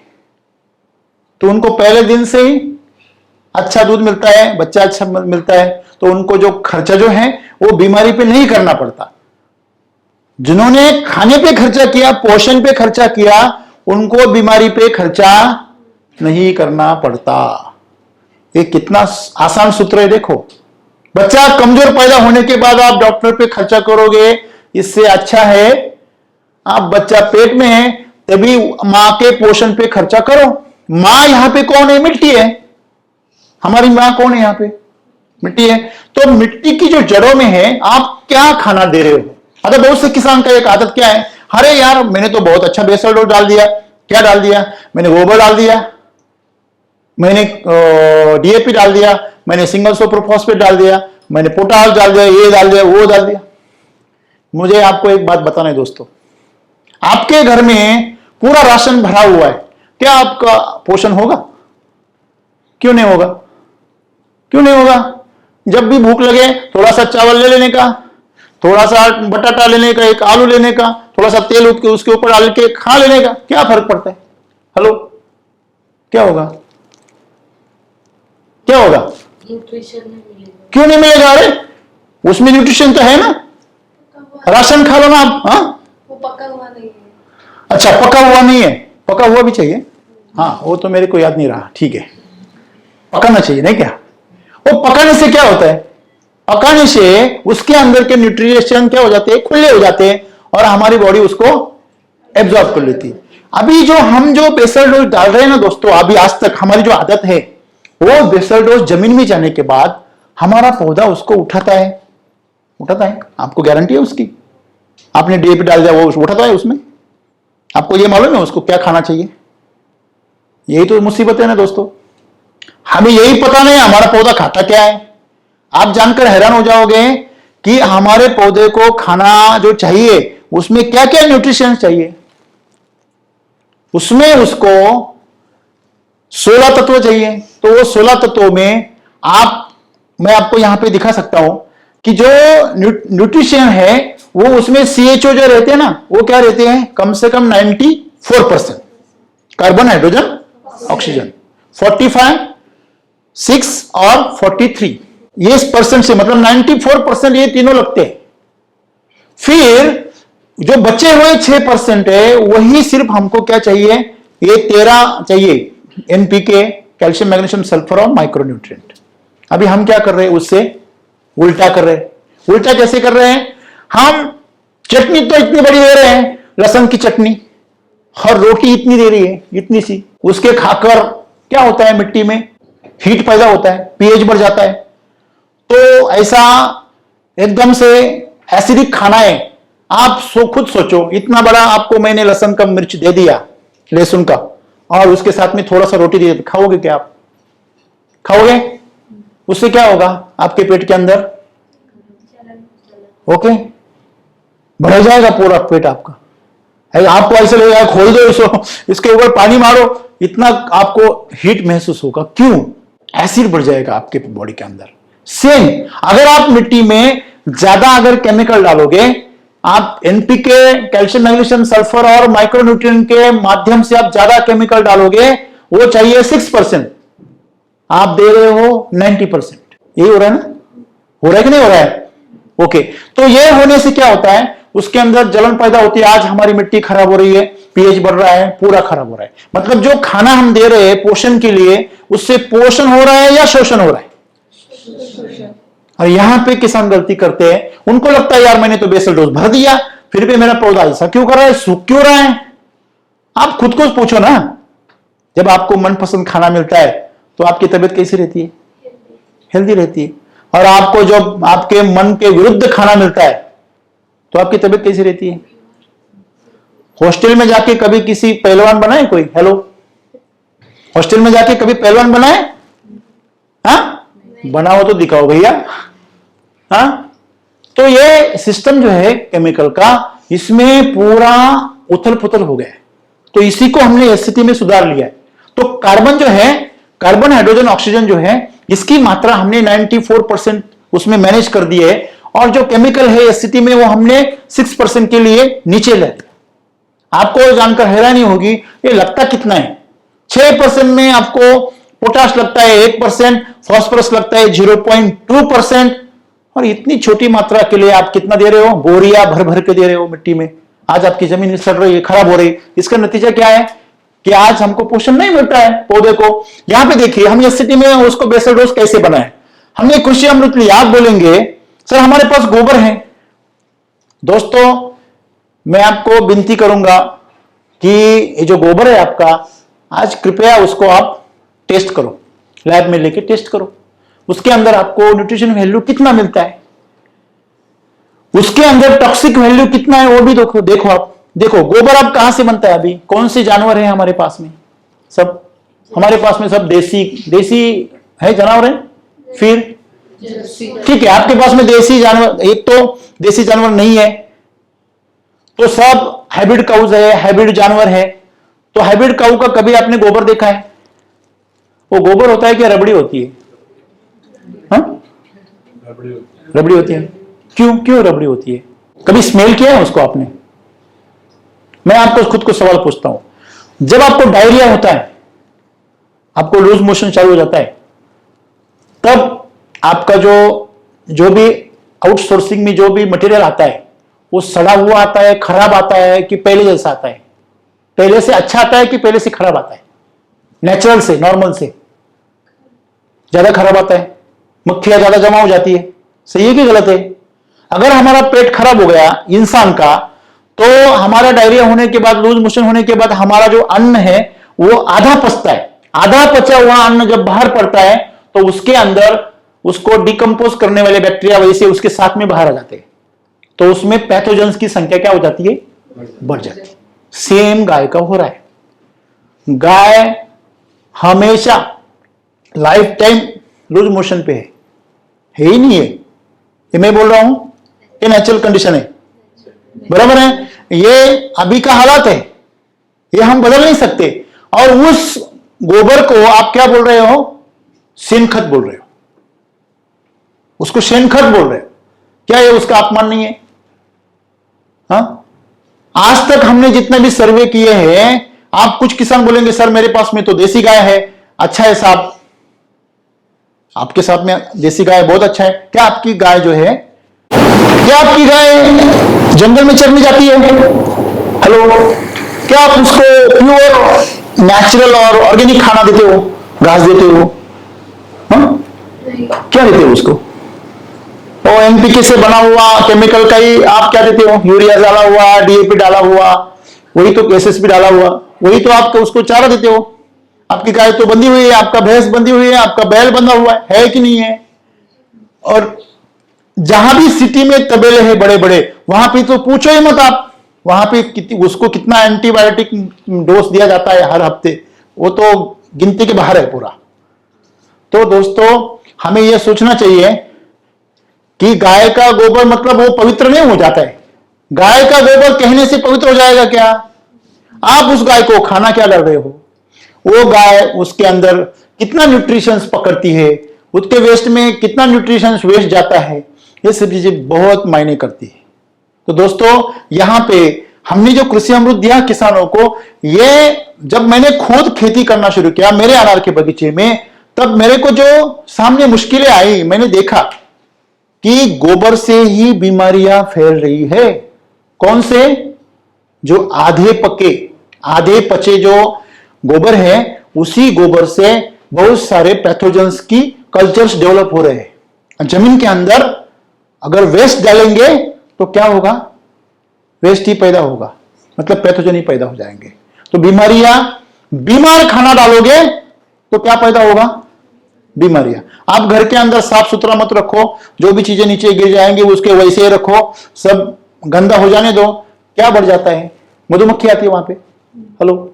तो उनको पहले दिन से ही अच्छा दूध मिलता है, बच्चा अच्छा मिलता है, तो उनको जो खर्चा जो है वो बीमारी पे नहीं करना पड़ता। जिन्होंने खाने पे खर्चा किया, पोषण पे खर्चा किया, उनको बीमारी पे खर्चा नहीं करना पड़ता। ये कितना आसान सूत्र है, देखो। बच्चा कमजोर पैदा होने के बाद आप डॉक्टर पे खर्चा करोगे, इससे अच्छा है आप बच्चा पेट में है तभी मां के पोषण पे खर्चा करो। मां यहां पे कौन है? मिट्टी है। हमारी मां कौन है? यहां पे मिट्टी है। तो मिट्टी की जो जड़ों में है, आप क्या खाना दे रहे हो? अगर बहुत से किसान का एक आदत क्या है, अरे यार मैंने तो बहुत अच्छा बेसल डोज डाल दिया। क्या डाल दिया? मैंने गोबर डाल दिया, मैंने डीएपी डाल दिया, मैंने सिंगल सुपर फॉस्फेट डाल दिया, मैंने पोटाश डाल दिया, ये डाल दिया, वो डाल दिया। मुझे आपको एक बात बताना है दोस्तों, आपके घर में पूरा राशन भरा हुआ है, क्या आपका पोषण होगा? क्यों नहीं होगा? क्यों नहीं होगा? जब भी भूख लगे थोड़ा सा चावल ले लेने का, थोड़ा सा बटाटा लेने का, एक आलू लेने का, थोड़ा सा तेल उसके ऊपर डाल के खा लेने का, क्या फर्क पड़ता है? हेलो, क्या होगा? क्या होगा? न्यूट्रिशन नहीं मिलेगा। क्यों नहीं मिलेगा? अरे उसमें न्यूट्रिशन तो है ना, राशन खा लो ना आप। हाँ, वो पका हुआ नहीं है। अच्छा, पका हुआ नहीं है, पका हुआ भी चाहिए। हाँ, वो तो मेरे को याद नहीं रहा, ठीक है, पकाना चाहिए नहीं क्या? वो पकाने से क्या होता है? पकाने से उसके अंदर के न्यूट्रिशन क्या हो जाते हैं? खुले हो जाते हैं और हमारी बॉडी उसको एब्जॉर्ब कर लेती है। अभी जो हम जो बेसल डोज डाल रहे हैं ना दोस्तों, अभी आज तक हमारी जो आदत है, वो बेसल डोज जमीन में जाने के बाद हमारा पौधा उसको उठाता है। आपको गारंटी है उसकी? आपने डीएपी डाल दिया, वो उठाता है उसमें? आपको ये मालूम है उसको क्या खाना चाहिए? यही तो मुसीबत है ना दोस्तों, हमें यही पता नहीं हमारा पौधा खाता क्या है। आप जानकर हैरान हो जाओगे कि हमारे पौधे को खाना जो चाहिए उसमें क्या क्या न्यूट्रिशन चाहिए। उसमें उसको 16 तत्व चाहिए। तो वो 16 तत्वों में मैं आपको यहां पे दिखा सकता हूं कि जो न्यूट्रिशन है वो उसमें CHO जो रहते हैं ना, वो क्या रहते हैं? कम से कम 94%। कार्बन, हाइड्रोजन, ऑक्सीजन 45, 6 और 43, ये इस परसेंट से मतलब 94% ये तीनों लगते हैं। फिर जो बचे हुए 6% है वही सिर्फ हमको क्या चाहिए, ये 13 चाहिए, एनपीके, कैल्शियम मैग्नीशियम सल्फर और माइक्रोन्यूट्रिएंट। अभी हम क्या कर रहे हैं, उससे उल्टा कर रहे हैं। उल्टा कैसे कर रहे हैं, हम चटनी तो इतनी बड़ी दे रहे हैं, लहसुन की चटनी, और रोटी इतनी दे रही है, इतनी सी, उसके खाकर क्या होता है, मिट्टी में हीट पैदा होता है, पीएच बढ़ जाता है। तो ऐसा एकदम से एसिडिक खाना है। आप खुद सोचो, इतना बड़ा आपको मैंने लहसुन का मिर्च दे दिया, लहसुन का, और उसके साथ में थोड़ा सा रोटी दे दिया, खाओगे क्या आप? खाओगे? उससे क्या होगा आपके पेट के अंदर? ओके, बढ़ जाएगा पूरा पेट आपका। आपको ऐसे लगेगा खोल दो इसको, इसके ऊपर पानी मारो, इतना आपको हीट महसूस होगा। क्यों? एसिड बढ़ जाएगा आपके बॉडी के अंदर। सेम अगर आप मिट्टी में ज्यादा अगर केमिकल डालोगे, आप एनपीके, कैल्शियम मैग्नीशियम सल्फर और माइक्रोन्यूट्रिएंट के माध्यम से आप ज्यादा केमिकल डालोगे, वो चाहिए 6%, आप दे रहे हो 90%। यही हो रहा है ना? हो रहा है कि नहीं हो रहा है? ओके, तो ये होने से क्या होता है, उसके अंदर जलन पैदा होती है। आज हमारी मिट्टी खराब हो रही है, पीएच बढ़ रहा है, पूरा खराब हो रहा है। मतलब जो खाना हम दे रहे हैं पोषण के लिए, उससे पोषण हो रहा है या शोषण हो रहा है? और यहां पे किसान गलती करते हैं, उनको लगता है यार मैंने तो बेसल डोज भर दिया, फिर भी मेरा पौधा ऐसा क्यों कर रहा है, सूख क्यों रहा है? आप खुद को पूछो ना, जब आपको मनपसंद खाना मिलता है तो आपकी तबीयत कैसी रहती है? हेल्दी रहती है। और आपको जब आपके मन के विरुद्ध खाना मिलता है तो आपकी तबीयत कैसी रहती है? हॉस्टल में जाके कभी किसी पहलवान बनाए कोई? हेलो, हॉस्टल में जाके कभी पहलवान बनाए? हाँ, बनाओ तो दिखाओ भैया। हाँ, तो ये सिस्टम जो है केमिकल का, इसमें पूरा उथल पुथल हो गया है। तो इसी को हमने एससीटी में सुधार लिया है। तो कार्बन जो है, कार्बन, हाइड्रोजन, ऑक्सीजन जो है, इसकी मात्रा हमने 94% उसमें मैनेज कर दी है। और जो केमिकल है एससीटी में, वो हमने 6% के लिए नीचे ले दिया। आपको जानकर हैरानी होगी, ये लगता कितना है? 6% में आपको पोटाश लगता है 1%, फास्फोरस लगता है 0.2%, और इतनी छोटी मात्रा के लिए आप कितना दे रहे हो? बोरिया भर भर के दे रहे हो मिट्टी में। आज आपकी जमीन सड़ रही है, खराब हो रही है। इसका नतीजा क्या है कि आज हमको पोषण नहीं मिलता है पौधे को। यहां पे देखिए, हम एससीटी में उसको बेसल डोज कैसे बनाए। हमने कृषि अमृत लिया। आप बोलेंगे सर हमारे पास गोबर है। दोस्तों, मैं आपको विनती करूंगा कि ये जो गोबर है आपका, आज कृपया उसको आप टेस्ट करो, लैब में लेके टेस्ट करो। उसके अंदर आपको न्यूट्रिशन वैल्यू कितना मिलता है, उसके अंदर टॉक्सिक वैल्यू कितना है, वो भी देखो आप। देखो गोबर अब कहां से बनता है? अभी कौन से जानवर है हमारे पास में? सब हमारे पास में सब देसी है जानवर है। फिर ठीक है, आपके पास में देसी जानवर, एक तो देसी जानवर नहीं है, तो सब हाइब्रिड काउज है, हाइब्रिड जानवर है। तो हाइब्रिड काऊ का कभी आपने गोबर देखा है? वो गोबर होता है क्या रबड़ी होती है? हाँ, रबड़ी होती है। क्यों रबड़ी होती है? कभी स्मेल किया है उसको आपने? मैं आपको खुद को सवाल पूछता हूं, जब आपको डायरिया होता है, आपको लूज मोशन चालू हो जाता है, तब आपका जो भी आउटसोर्सिंग में जो भी मटेरियल आता है, वो सड़ा हुआ आता है, खराब आता है कि पहले जैसा आता है? पहले से अच्छा आता है कि पहले से खराब आता है? नेचुरल से, नॉर्मल से ज्यादा खराब आता है। मक्खियां ज्यादा जमा हो जाती है। सही है कि गलत है? अगर हमारा पेट खराब हो गया इंसान का, तो हमारा डायरिया होने के बाद, लूज मोशन होने के बाद, हमारा जो अन्न है वो आधा पचता है। आधा पचा हुआ अन्न जब बाहर पड़ता है तो उसके अंदर उसको डिकम्पोज करने वाले बैक्टीरिया वैसे उसके साथ में बाहर आ जाते हैं। तो उसमें पैथोजेंस की संख्या क्या हो जाती है? बढ़ जाती है। सेम गाय का हो रहा है। गाय हमेशा लाइफ टाइम लूज मोशन पे है ही नहीं है। ये मैं बोल रहा हूं कि नेचुरल कंडीशन है, बराबर है? ये अभी का हालात है, ये हम बदल नहीं सकते। और उस गोबर को आप क्या बोल रहे हो? शेनखत बोल रहे हो। उसको शेनखत बोल रहे हो। क्या ये उसका अपमान नहीं है? हाँ, आज तक हमने जितने भी सर्वे किए हैं, आप कुछ किसान बोलेंगे सर मेरे पास में तो देसी गाय है। अच्छा है साहब, आपके साथ में देसी गाय बहुत अच्छा है। क्या आपकी गाय जो है, क्या आपकी गाय जंगल में चरने जाती है? हेलो, क्या आप उसको प्योर नेचुरल और ऑर्गेनिक खाना देते हो, घास देते हो? नहीं। क्या देते हो उसको? वो एनपीके से बना हुआ केमिकल का ही आप क्या देते हो? यूरिया डाला हुआ, डीएपी डाला हुआ, वही तो एसएसपी डाला हुआ, वही तो आप उसको चारा देते हो। आपकी गाय तो बंधी हुई है, आपका भैंस बंधी हुई है, आपका बैल बंधा हुआ है कि नहीं है? और जहां भी सिटी में तबेले हैं बड़े बड़े, वहां पे तो पूछो ही मत आप, वहां पे उसको कितना एंटीबायोटिक डोज दिया जाता है हर हफ्ते, वो तो गिनती के बाहर है पूरा। तो दोस्तों, हमें यह सोचना चाहिए कि गाय का गोबर मतलब वो पवित्र नहीं हो जाता है। गाय का गोबर कहने से पवित्र हो जाएगा क्या? आप उस गाय को खाना क्या कर रहे हो? वो गाय, उसके अंदर कितना न्यूट्रिशंस पकड़ती है, उसके वेस्ट में कितना न्यूट्रिशंस वेस्ट जाता है, ये सब चीजें बहुत मायने करती है। तो दोस्तों, यहां पे हमने जो कृषि अमृत दिया किसानों को, ये जब मैंने खुद खेती करना शुरू किया मेरे अनार के बगीचे में, तब मेरे को जो सामने मुश्किलें आई, मैंने देखा कि गोबर से ही बीमारियां फैल रही है। कौन से? जो आधे पके आधे पचे जो गोबर है, उसी गोबर से बहुत सारे पैथोजेंस की कल्चर्स डेवलप हो रहे हैं। जमीन के अंदर अगर वेस्ट डालेंगे तो क्या होगा? वेस्ट ही पैदा होगा, मतलब पैथोजन ही पैदा हो जाएंगे। तो बीमारियां, बीमार खाना डालोगे तो क्या पैदा होगा? बीमारियां। आप घर के अंदर साफ सुथरा मत रखो, जो भी चीजें नीचे गिर जाएंगे उसके वैसे ही रखो, सब गंदा हो जाने दो, क्या बढ़ जाता है? मधुमक्खी आती है वहां पे, हेलो,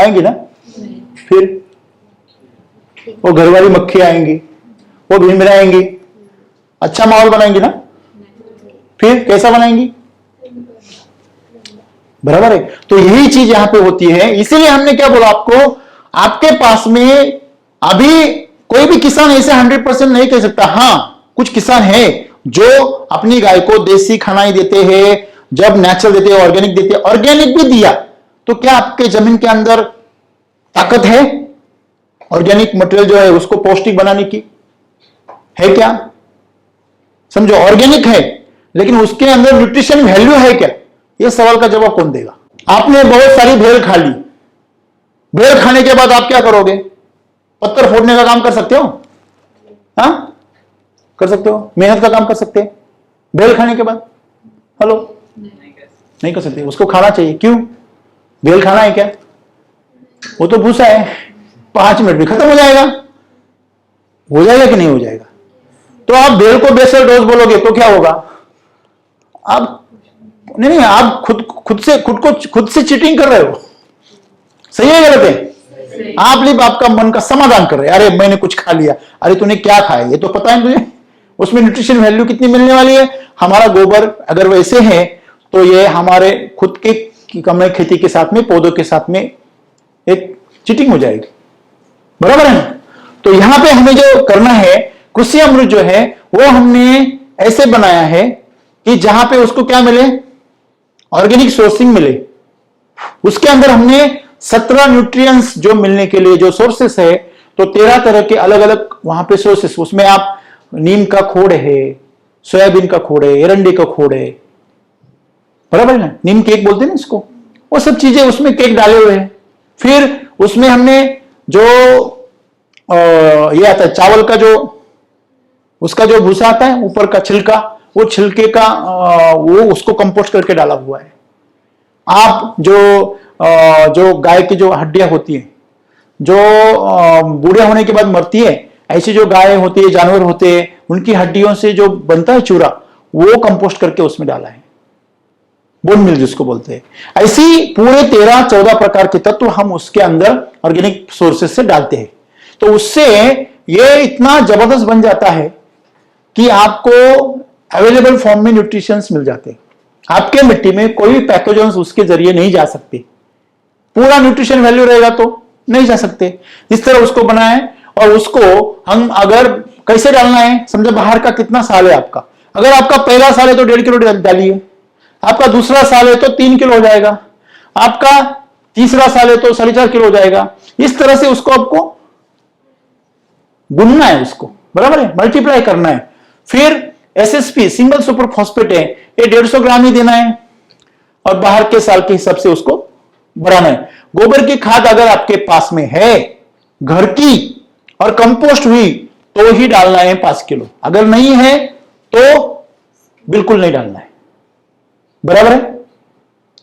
आएंगी ना? फिर वो घर वाली मक्खी आएंगी, वो भिनभिनाएंगी, अच्छा माहौल बनाएंगी ना? फिर कैसा बनाएंगी? बराबर है। तो यही चीज यहां पे होती है। इसीलिए हमने क्या बोला आपको, आपके पास में अभी कोई भी किसान ऐसे 100% नहीं कह सकता। हां, कुछ किसान है जो अपनी गाय को देसी खाना ही देते हैं, जब नेचुरल देते हैं, ऑर्गेनिक देते हैं। ऑर्गेनिक भी दिया तो क्या आपके जमीन के अंदर ताकत है ऑर्गेनिक मटेरियल जो है उसको पौष्टिक बनाने की? है क्या? समझो, ऑर्गेनिक है लेकिन उसके अंदर न्यूट्रिशन वैल्यू है क्या? यह सवाल का जवाब कौन देगा? आपने बहुत सारी भेल खा ली, भेल खाने के बाद आप क्या करोगे? पत्थर फोड़ने का काम कर सकते हो? हाँ, कर सकते हो, मेहनत का काम कर सकते हैं। भेल खाने के बाद हेलो, नहीं कर सकते। उसको खाना चाहिए। क्यों? भेल खाना है क्या? वो तो भूसा है, 5 मिनट में खत्म हो जाएगा। हो जाएगा कि नहीं हो जाएगा? तो आप भेल को बेसल डोज बोलोगे तो क्या होगा? आप नहीं, आप खुद से चीटिंग कर रहे हो। सही है गलत है? आप लिप आपका मन का समाधान कर रहे हैं, अरे मैंने कुछ खा लिया। अरे तूने क्या खाया ये तो पता है तुझे? उसमें न्यूट्रिशन वैल्यू कितनी मिलने वाली है? हमारा गोबर अगर वैसे है तो ये हमारे खुद के कम खेती के साथ में, पौधों के साथ में एक चीटिंग हो जाएगी। बराबर है ना? तो यहां पे हमें जो करना है, कृषि अमृत जो है वो हमने ऐसे बनाया है कि जहां पे उसको क्या मिले? ऑर्गेनिक सोर्सिंग मिले। उसके अंदर हमने 17 न्यूट्रिएंट्स जो मिलने के लिए जो सोर्सेस है, तो 13 तरह के अलग अलग वहां पे सोर्सेस। उसमें आप नीम का खोड़ है, सोयाबीन का खोड़ है, एरंडी का खोड़ है, बराबर है ना? नीम केक बोलते हैं ना इसको। वो सब चीजें उसमें केक डाले हुए हैं। फिर उसमें हमने जो ये आता है चावल का, जो उसका जो भूसा आता है ऊपर का छिलका, वो छिलके का वो उसको कंपोस्ट करके डाला हुआ है। आप जो गाय की जो हड्डियां होती हैं, जो बूढ़े होने के बाद मरती है, ऐसी जो गाय होती है, जानवर होते हैं, उनकी हड्डियों से जो बनता है चूरा, वो कंपोस्ट करके उसमें डाला है, बोन मिल जिसको बोलते हैं। ऐसी पूरे 13-14 प्रकार के तत्व हम उसके अंदर ऑर्गेनिक सोर्सेस से डालते हैं। तो उससे ये इतना जबरदस्त बन जाता है कि आपको अवेलेबल फॉर्म में न्यूट्रिशंस मिल जाते हैं। आपके मिट्टी में कोई पैथोजेंस उसके जरिए नहीं जा सकते। पूरा न्यूट्रिशन वैल्यू रहेगा तो नहीं जा सकते। इस तरह उसको बनाए। और उसको हम अगर कैसे डालना है, समझो बाहर का कितना साल है आपका। अगर आपका पहला साल है तो 1.5 किलो डालिए, आपका दूसरा साल है तो 3 किलो हो जाएगा, आपका तीसरा साल है तो 4.5 किलो हो जाएगा। इस तरह से उसको आपको गुनना है उसको, बराबर है, मल्टीप्लाई करना है। फिर एसएसपी सिंगल सुपर फॉस्फेट है, ये 150 ग्राम ही देना है और बाहर के साल के हिसाब से उसको बढ़ाना है। गोबर की खाद अगर आपके पास में है घर की और कंपोस्ट हुई तो ही डालना है 5 किलो, अगर नहीं है तो बिल्कुल नहीं डालना है, बराबर है।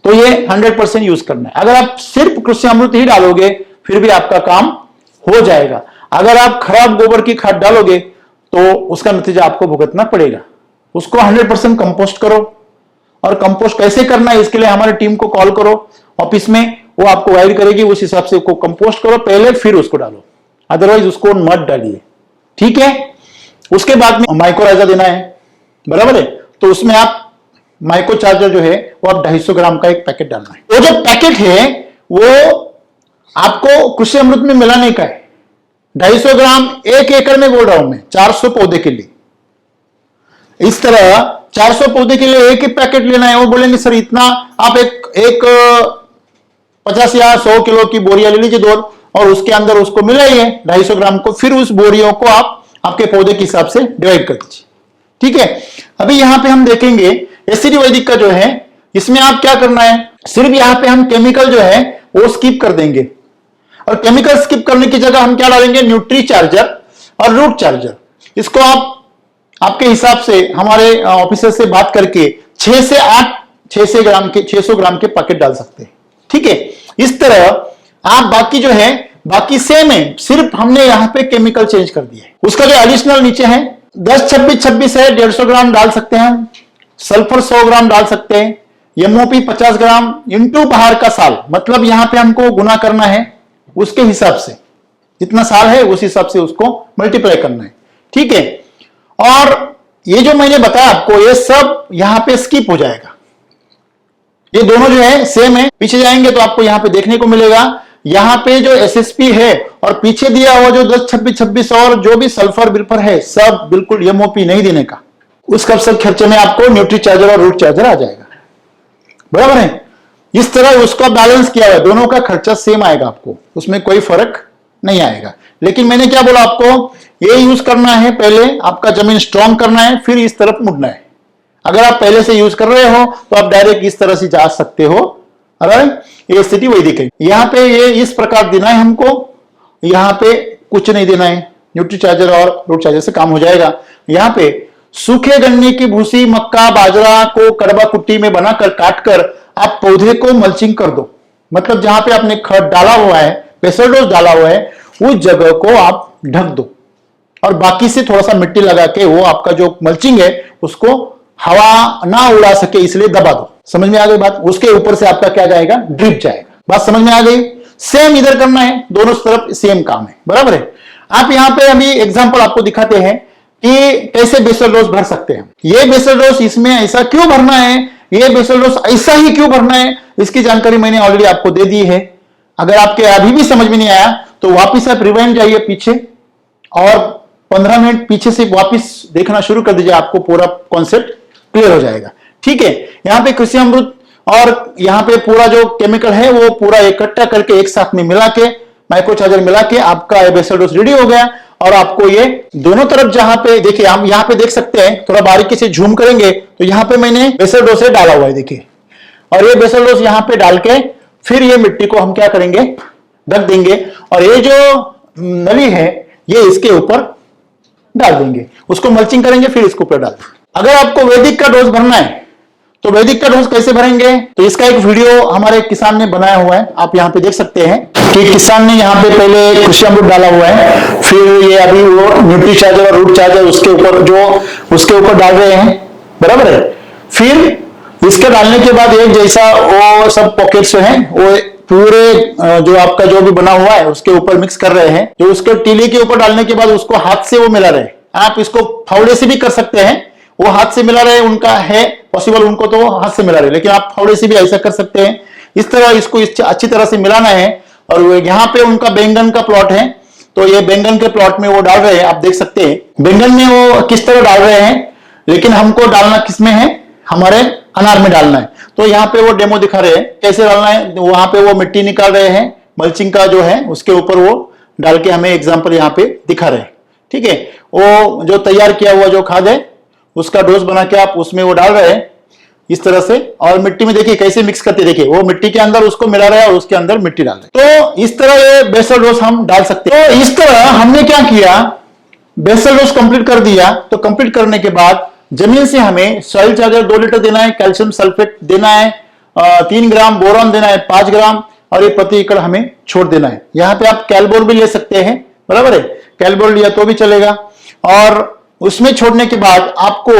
तो ये 100% यूज करना है। अगर आप सिर्फ कृषि अमृत ही डालोगे फिर भी आपका काम हो जाएगा। अगर आप खराब गोबर की खाद डालोगे तो उसका नतीजा आपको भुगतना पड़ेगा। उसको 100% कंपोस्ट करो, और कंपोस्ट कैसे करना है इसके लिए हमारी टीम को कॉल करो ऑफिस में, वो आपको गाइड करेगी, उस हिसाब से उसको कंपोस्ट करो पहले, फिर उसको डालो, अदरवाइज उसको मत डालिए, ठीक है। उसके बाद में माइक्रोराइजा देना है, बराबर है। तो उसमें आप माइक्रो चार्जर जो है वो आप 250 ग्राम का एक पैकेट डालना है। वो जो पैकेट है वो आपको कृषि अमृत में मिलाने का है। 250 ग्राम 1 एकड़ में बोल रहा हूं मैं, 400 पौधे के लिए। इस तरह 400 पौधे के लिए एक ही पैकेट लेना है। वो बोलेंगे सर इतना, आप एक 50 या 100 किलो की बोरियां ले लीजिए 2, और उसके अंदर उसको मिलाइए 250 ग्राम को, फिर उस बोरियों को आप आपके पौधे के हिसाब से डिवाइड कर दीजिए, ठीक है। अभी यहां पे हम देखेंगे एससीटी वैदिक का जो है, इसमें आप क्या करना है, सिर्फ यहां पे हम केमिकल जो है वो स्किप कर देंगे, और केमिकल स्किप करने की जगह हम क्या डालेंगे, न्यूट्री चार्जर और रूट चार्जर। इसको आप आपके हिसाब से हमारे ऑफिसर से बात करके 600 ग्राम के पैकेट डाल सकते हैं, ठीक है। इस तरह आप बाकी जो है बाकी सेम है, सिर्फ हमने यहां पे केमिकल चेंज कर दिया है। उसका जो एडिशनल नीचे है 10-26-26 है, 150 ग्राम डाल सकते हैं हम, सल्फर 100 ग्राम डाल सकते हैं, एमओपी 50 ग्राम इंटू बाहर का साल, मतलब यहां पे हमको गुना करना है उसके हिसाब से, जितना साल है उस हिसाब से उसको मल्टीप्लाई करना है, ठीक है। और ये जो मैंने बताया आपको ये सब यहां पे स्किप हो जाएगा, ये दोनों जो है सेम है। पीछे जाएंगे तो आपको यहां पे देखने को मिलेगा, यहां पे जो एसएसपी है और पीछे दिया हुआ जो 10-26-26 और जो भी सल्फर बिल्फर है सब बिल्कुल एमओपी नहीं देने का, उसका सब खर्चे में आपको न्यूट्री चार्जर और रूट चार्जर आ जाएगा, बराबर है। इस तरह उसका बैलेंस किया हुआ है, दोनों का खर्चा सेम आएगा आपको, उसमें कोई फर्क नहीं आएगा। लेकिन मैंने क्या बोला आपको, ये यूज करना है पहले, आपका जमीन स्ट्रांग करना है, फिर इस तरफ मुड़ना है। अगर आप पहले से यूज कर रहे हो तो आप डायरेक्ट इस तरह से जा सकते हो, अगर ये स्थिति वैदिक है। यहां पे ये इस प्रकार देना है हमको, यहां पे कुछ नहीं देना है, न्यूट्री चार्जर और रूट चार्जर से काम हो जाएगा। यहां पे सूखे गन्ने की भूसी, मक्का, बाजरा को कड़वा कुट्टी में बनाकर काटकर आप पौधे को मल्चिंग कर दो, मतलब जहां पे आपने खत डाला हुआ है, पेसर डोज डाला हुआ है, उस जगह को आप ढक दो, और बाकी से थोड़ा सा मिट्टी लगा के वो आपका जो मल्चिंग है उसको हवा ना उड़ा सके इसलिए दबा दो। समझ में आ गई बात। उसके ऊपर से आपका क्या जाएगा, ड्रिप जाएगा। बात समझ में आ गई। सेम इधर करना है, दोनों तरफ सेम काम है, बराबर है। आप यहां पे अभी एग्जांपल आपको दिखाते हैं कि कैसे बेसल डोज भर सकते हैं। ये बेसल डोज इसमें ऐसा क्यों भरना है, ये बेसल डोज ऐसा ही क्यों भरना है, इसकी जानकारी मैंने ऑलरेडी आपको दे दी है। अगर आपके अभी भी समझ में नहीं आया तो वापिस आप रिवाइंड जाइए पीछे और 15 मिनट पीछे से वापिस देखना शुरू कर दीजिए, आपको पूरा कॉन्सेप्ट क्लियर हो जाएगा, ठीक है। यहां पे कृषि अमृत और यहां पे पूरा जो केमिकल है वो पूरा इकट्ठा करके एक साथ में मिला के, माइक्रो चार्जर मिला के आपका बेसल डोज रेडी हो गया। और आपको ये दोनों तरफ जहां पे देखिए, हम यहां पे देख सकते हैं, थोड़ा बारीकी से झूम करेंगे तो यहां पे मैंने बेसल डोज से डाला हुआ है, देखिए। और ये बेसल डोज यहां पे डाल के फिर ये मिट्टी को हम क्या करेंगे, ढक देंगे, और ये जो नली है ये इसके ऊपर डाल देंगे, उसको मल्चिंग करेंगे, फिर इसके ऊपर डाल देंगे। अगर आपको वैदिक का डोज भरना है तो वैदिक का डोज कैसे भरेंगे, तो इसका एक वीडियो हमारे किसान ने बनाया हुआ है, आप यहां पे देख सकते हैं कि किसान ने यहां पे पहले कृषि अमृत डाला हुआ है, फिर ये अभी वो न्यूट्री चार्जर और रूट चार्जर उसके ऊपर डाल रहे हैं, बराबर है। फिर इसके डालने के बाद एक जैसा वो सब पॉकेट्स हैं वो पूरे जो आपका जो भी बना हुआ है उसके ऊपर मिक्स कर रहे हैं। जो उसके टीले के ऊपर डालने के बाद उसको हाथ से वो मिला रहे, आप इसको फावड़े से भी कर सकते हैं, वो हाथ से मिला रहे, उनका है पॉसिबल, उनको तो हाथ से मिला रहे, लेकिन आप फावड़े से भी ऐसा कर सकते हैं। इस तरह इसको अच्छी तरह से मिलाना है। और यहाँ पे उनका बैंगन का प्लॉट है, तो ये बैंगन के प्लॉट में वो डाल रहे हैं, आप देख सकते हैं बैंगन में वो किस तरह डाल रहे हैं, लेकिन हमको डालना किस में है, हमारे अनार में डालना है। तो यहाँ पे वो डेमो दिखा रहे हैं कैसे डालना है। वहां पे वो मिट्टी निकाल रहे हैं, मल्चिंग का जो है उसके ऊपर वो डाल के हमें एग्जाम्पल यहाँ पे दिखा रहे हैं। ठीक है, वो जो तैयार किया हुआ जो खाद है उसका डोज बना के आप उसमें वो डाल रहे हैं इस तरह से, और मिट्टी में देखिए कैसे मिक्स करते, देखिए वो मिट्टी के अंदर उसको मिला रहा है और उसके अंदर मिट्टी डाल रहे हैं। तो इस तरह ये बेसल डोज हम डाल सकते हैं। तो इस तरह हमने क्या किया, बेसल डोज कंप्लीट कर दिया। तो कंप्लीट करने के बाद जमीन से हमें सॉइल चार्जर 2 लीटर देना है, कैल्शियम सल्फेट देना है 3 ग्राम, बोरॉन देना है 5 ग्राम, और ये प्रति एकड़ हमें छोड़ देना है। यहां पे आप कैलबोर भी ले सकते हैं, बराबर है, कैलबोर लिया तो भी चलेगा। और उसमें छोड़ने के बाद आपको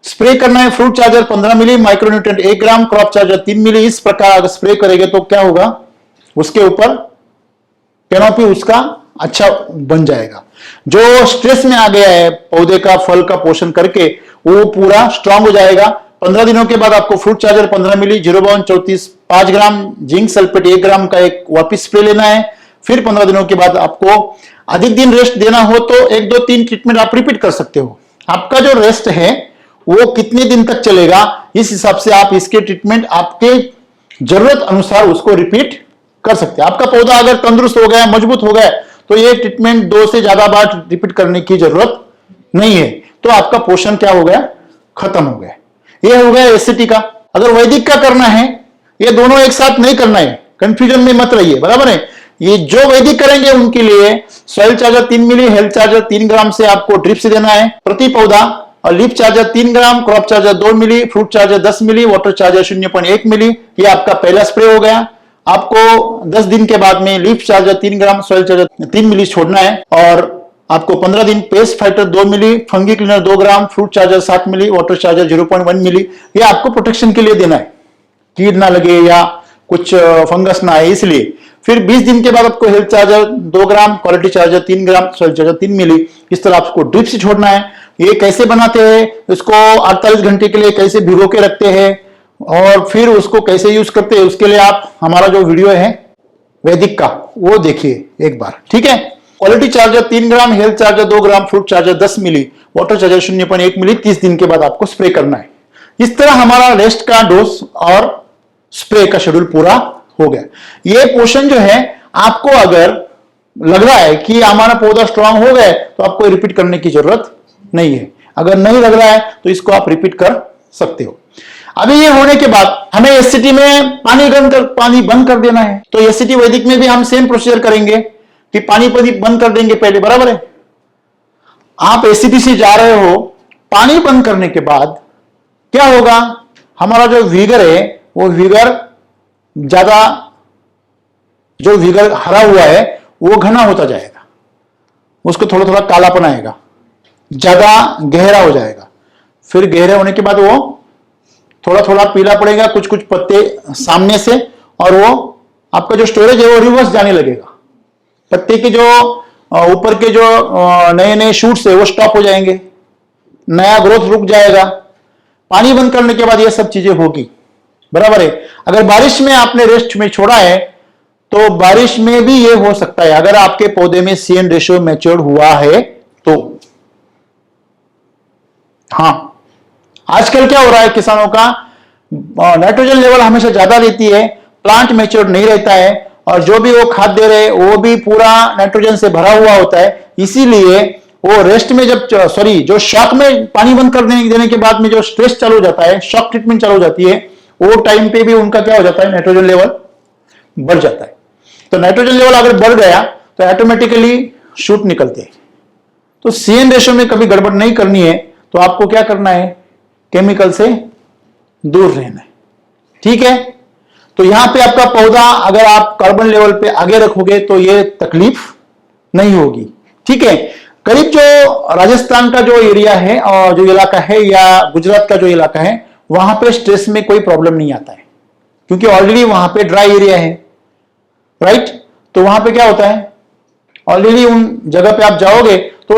स्प्रे करना है फ्रूट चार्जर 15 मिली, माइक्रोन्यूट्रिएंट 1 ग्राम, क्रॉप चार्जर 3 मिली। इस प्रकार अगर स्प्रे करेंगे तो क्या होगा, उसके ऊपर कैनोपी उसका अच्छा बन जाएगा। जो स्ट्रेस में आ गया है पौधे का फल का पोषण करके, वो पूरा स्ट्रांग हो जाएगा। 15 दिनों के बाद आपको फ्रूट चार्जर 15 मिली, 0.34 5 ग्राम, जिंक सल्फेट 1 ग्राम का एक वापिस स्प्रे लेना है। फिर 15 दिनों के बाद आपको अधिक दिन रेस्ट देना हो तो 1 2 3 ट्रीटमेंट आप रिपीट कर सकते हो। आपका जो रेस्ट है वो कितने दिन तक चलेगा, इस हिसाब से आप इसके ट्रीटमेंट आपके जरूरत अनुसार उसको रिपीट कर सकते हैं। आपका पौधा अगर तंदुरुस्त हो गया, मजबूत हो गया, तो ये ट्रीटमेंट 2 से ज्यादा बार रिपीट करने की जरूरत नहीं है। तो आपका पोषण क्या हो गया, खत्म हो गया। ये हो गया एससीटी का। अगर वैदिक का करना है, ये दोनों एक साथ नहीं करना है, कंफ्यूजन में मत रहिए, बराबर है। ये जो वैदिक करेंगे उनके लिए सॉइल चार्जर 3 मिली, हेल्थ चार्जर 3 ग्राम से आपको ड्रिप से देना है प्रति पौधा, और लीफ चार्जर 3 ग्राम, क्रॉप चार्जर 2 मिली, फ्रूट चार्जर 10 मिली, वाटर चार्जर 0.1 मिली। ये आपका पहला स्प्रे हो गया। आपको 10 दिन के बाद में लीफ चार्जर 3 ग्राम, सॉइल चार्जर 3 मिली छोड़ना है, और आपको 15 दिन पेस्ट फाइटर 2 मिली, फंगी क्लीनर 2 ग्राम, फ्रूट चार्जर 7 मिली, वाटर चार्जर 0.1 मिली। ये आपको प्रोटेक्शन के लिए देना है, कीड़ ना लगे या कुछ फंगस ना आए इसलिए। फिर 20 दिन के बाद आपको हेल्थ चार्जर 2 ग्राम, क्वालिटी चार्जर 3 ग्राम, सॉइल चार्जर 3 मिली। इस तरह आपको ड्रिप से छोड़ना है। ये कैसे बनाते हैं, इसको 48 घंटे के लिए कैसे भिगो के रखते हैं और फिर उसको कैसे यूज करते हैं, उसके लिए आप हमारा जो वीडियो है वैदिक का वो देखिए एक बार, ठीक है। क्वालिटी चार्जर 3 ग्राम, हेल्थ चार्जर 2 ग्राम, फ्रूट चार्जर 10 मिली, वाटर चार्जर 0.1 मिली। 30 दिन के बाद आपको स्प्रे करना है। इस तरह हमारा रेस्ट का डोज और स्प्रे का शेड्यूल पूरा हो गया। ये पोषण जो है आपको अगर लग रहा है कि हमारा पौधा स्ट्रांग हो गया तो आपको रिपीट करने की जरूरत नहीं है। अगर नहीं लग रहा है तो इसको आप रिपीट कर सकते हो। अभी ये होने के बाद हमें एससीटी में पानी बंद कर देना है। तो एससीटी वैदिक में भी हम सेम प्रोसीजर करेंगे कि पानी बंद कर देंगे पहले, बराबर है। आप एससीटी से जा रहे हो, पानी बंद करने के बाद क्या होगा, हमारा जो विगर है वो विगर ज्यादा, जो विगर हरा हुआ है वो घना होता जाएगा, उसको थोड़ा थोड़ा कालापन आएगा, ज्यादा गहरा हो जाएगा। फिर गहरे होने के बाद वो थोड़ा थोड़ा पीला पड़ेगा, कुछ कुछ पत्ते सामने से, और वो आपका जो स्टोरेज है वो रिवर्स जाने लगेगा। पत्ते के जो ऊपर के जो नए नए शूट्स है वो स्टॉप हो जाएंगे, नया ग्रोथ रुक जाएगा। पानी बंद करने के बाद ये सब चीजें होगी, बराबर है। अगर बारिश में आपने रेस्ट में छोड़ा है तो बारिश में भी ये हो सकता है, अगर आपके पौधे में CN रेशियो मैच्योर हुआ है तो। हाँ, आजकल क्या हो रहा है, किसानों का नाइट्रोजन लेवल हमेशा ज्यादा रहती है, प्लांट मैच्योर नहीं रहता है, और जो भी वो खाद दे रहे वो भी पूरा नाइट्रोजन से भरा हुआ होता है। इसीलिए वो रेस्ट में जो शॉक में पानी बंद कर देने के बाद में जो स्ट्रेस चालू हो जाता है, शॉक ट्रीटमेंट चालू हो जाती है, वो टाइम पे भी उनका क्या हो जाता है, नाइट्रोजन लेवल बढ़ जाता है। तो नाइट्रोजन लेवल अगर बढ़ गया तो ऑटोमेटिकली शूट निकलते हैं। तो CN रेशियो में कभी गड़बड़ नहीं करनी है, तो आपको क्या करना है, केमिकल से दूर रहना है, ठीक है। तो यहां पे आपका पौधा अगर आप कार्बन लेवल पे आगे रखोगे तो ये तकलीफ नहीं होगी, ठीक है। करीब जो राजस्थान का जो एरिया है और जो इलाका है, या गुजरात का जो इलाका है, वहां पे स्ट्रेस में कोई प्रॉब्लम नहीं आता है, क्योंकि ऑलरेडी वहां पे ड्राई एरिया है, राइट। तो वहां पे क्या होता है, ऑलरेडी उन जगह पे आप जाओगे तो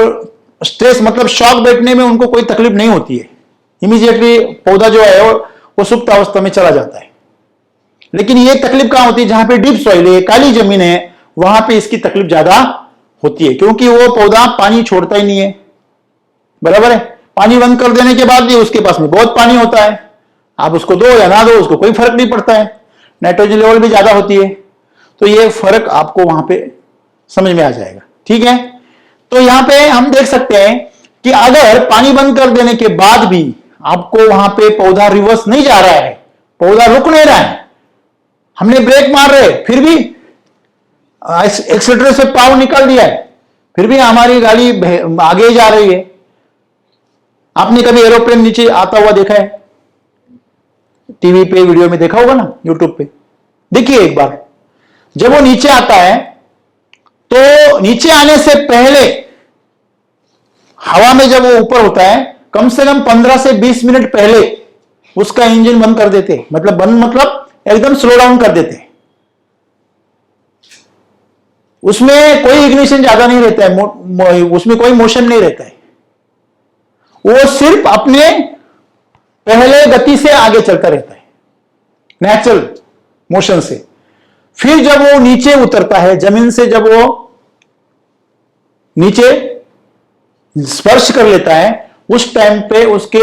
स्ट्रेस मतलब शॉक बैठने में उनको कोई तकलीफ नहीं होती है, इमीडिएटली पौधा जो है वो सुप्त अवस्था में चला जाता है। लेकिन ये तकलीफ कहां होती है, जहां पे डीप सॉइल है, काली जमीन है, वहां पे इसकी तकलीफ ज्यादा होती है, क्योंकि वो पौधा पानी छोड़ता ही नहीं है, बराबर है। पानी बंद कर देने के बाद भी उसके पास में बहुत पानी होता है, आप उसको दो या ना दो उसको कोई फर्क नहीं पड़ता है, नाइट्रोजन लेवल भी ज्यादा होती है। तो ये फर्क आपको वहां पे समझ में आ जाएगा, ठीक है। तो यहां पे हम देख सकते हैं कि अगर पानी बंद कर देने के बाद भी आपको वहां पे पौधा रिवर्स नहीं जा रहा है, पौधा रुक नहीं रहा है, हमने ब्रेक मार रहे फिर भी एक्सीलरेटर से पावर निकाल दिया है, फिर भी हमारी गाड़ी आगे जा रही है। आपने कभी एरोप्लेन नीचे आता हुआ देखा है? टीवी पे वीडियो में देखा होगा ना, यूट्यूब पे देखिए एक बार। जब वो नीचे आता है तो नीचे आने से पहले हवा में जब वो ऊपर होता है कम से कम 15 से 20 मिनट पहले उसका इंजन बंद कर देते, मतलब बंद मतलब एकदम स्लो डाउन कर देते। उसमें कोई इग्निशन ज्यादा नहीं रहता है, उसमें कोई मोशन नहीं रहता है, वो सिर्फ अपने पहले गति से आगे चलता रहता है, नेचुरल मोशन से। फिर जब वो नीचे उतरता है, जमीन से जब वो नीचे स्पर्श कर लेता है, उस टाइम पे उसके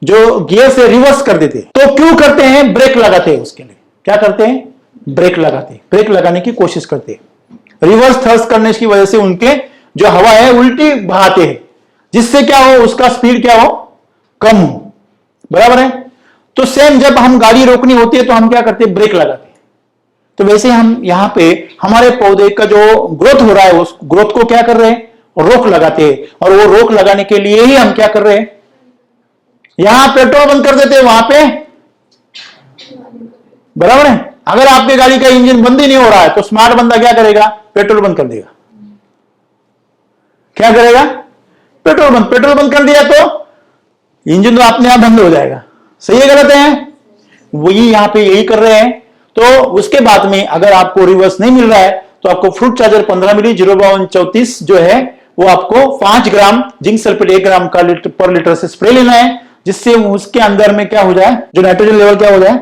जो गियर से रिवर्स कर देते। तो क्यों करते हैं? ब्रेक लगाते हैं। उसके लिए क्या करते हैं? ब्रेक लगाते हैं, ब्रेक लगाने की कोशिश करते हैं। रिवर्स थ्रस्ट करने की वजह से उनके जो हवा है उल्टी बहाते हैं, जिससे क्या हो, उसका स्पीड क्या हो, कम हो। बराबर है? तो सेम जब हम गाड़ी रोकनी होती है तो हम क्या करते हैं? ब्रेक लगाते हैं। तो वैसे हम यहां पे हमारे पौधे का जो ग्रोथ हो रहा है उस ग्रोथ को क्या कर रहे हैं? रोक लगाते हैं। और वो रोक लगाने के लिए ही हम क्या कर रहे हैं? यहां पेट्रोल बंद कर देते हैं, वहां पे बराबर है। अगर आपके गाड़ी का इंजन बंद ही नहीं हो रहा है तो स्मार्ट बंदा क्या करेगा? पेट्रोल बंद कर देगा। क्या करेगा? पेट्रोल बंद कर दिया तो इंजन तो अपने आप बंद हो जाएगा। सही है गलत है? वही यहां पे यही कर रहे हैं। तो उसके बाद में अगर आपको रिवर्स नहीं मिल रहा है तो आपको फ्रूट चार्जर 15 मिली 05234 जो है वो आपको 5 ग्राम जिंक सल्फेट 1 ग्राम का पर लीटर से स्प्रे लेना है, जिससे उसके अंदर में क्या हो जाए, जो नाइट्रोजन लेवल क्या हो जाए,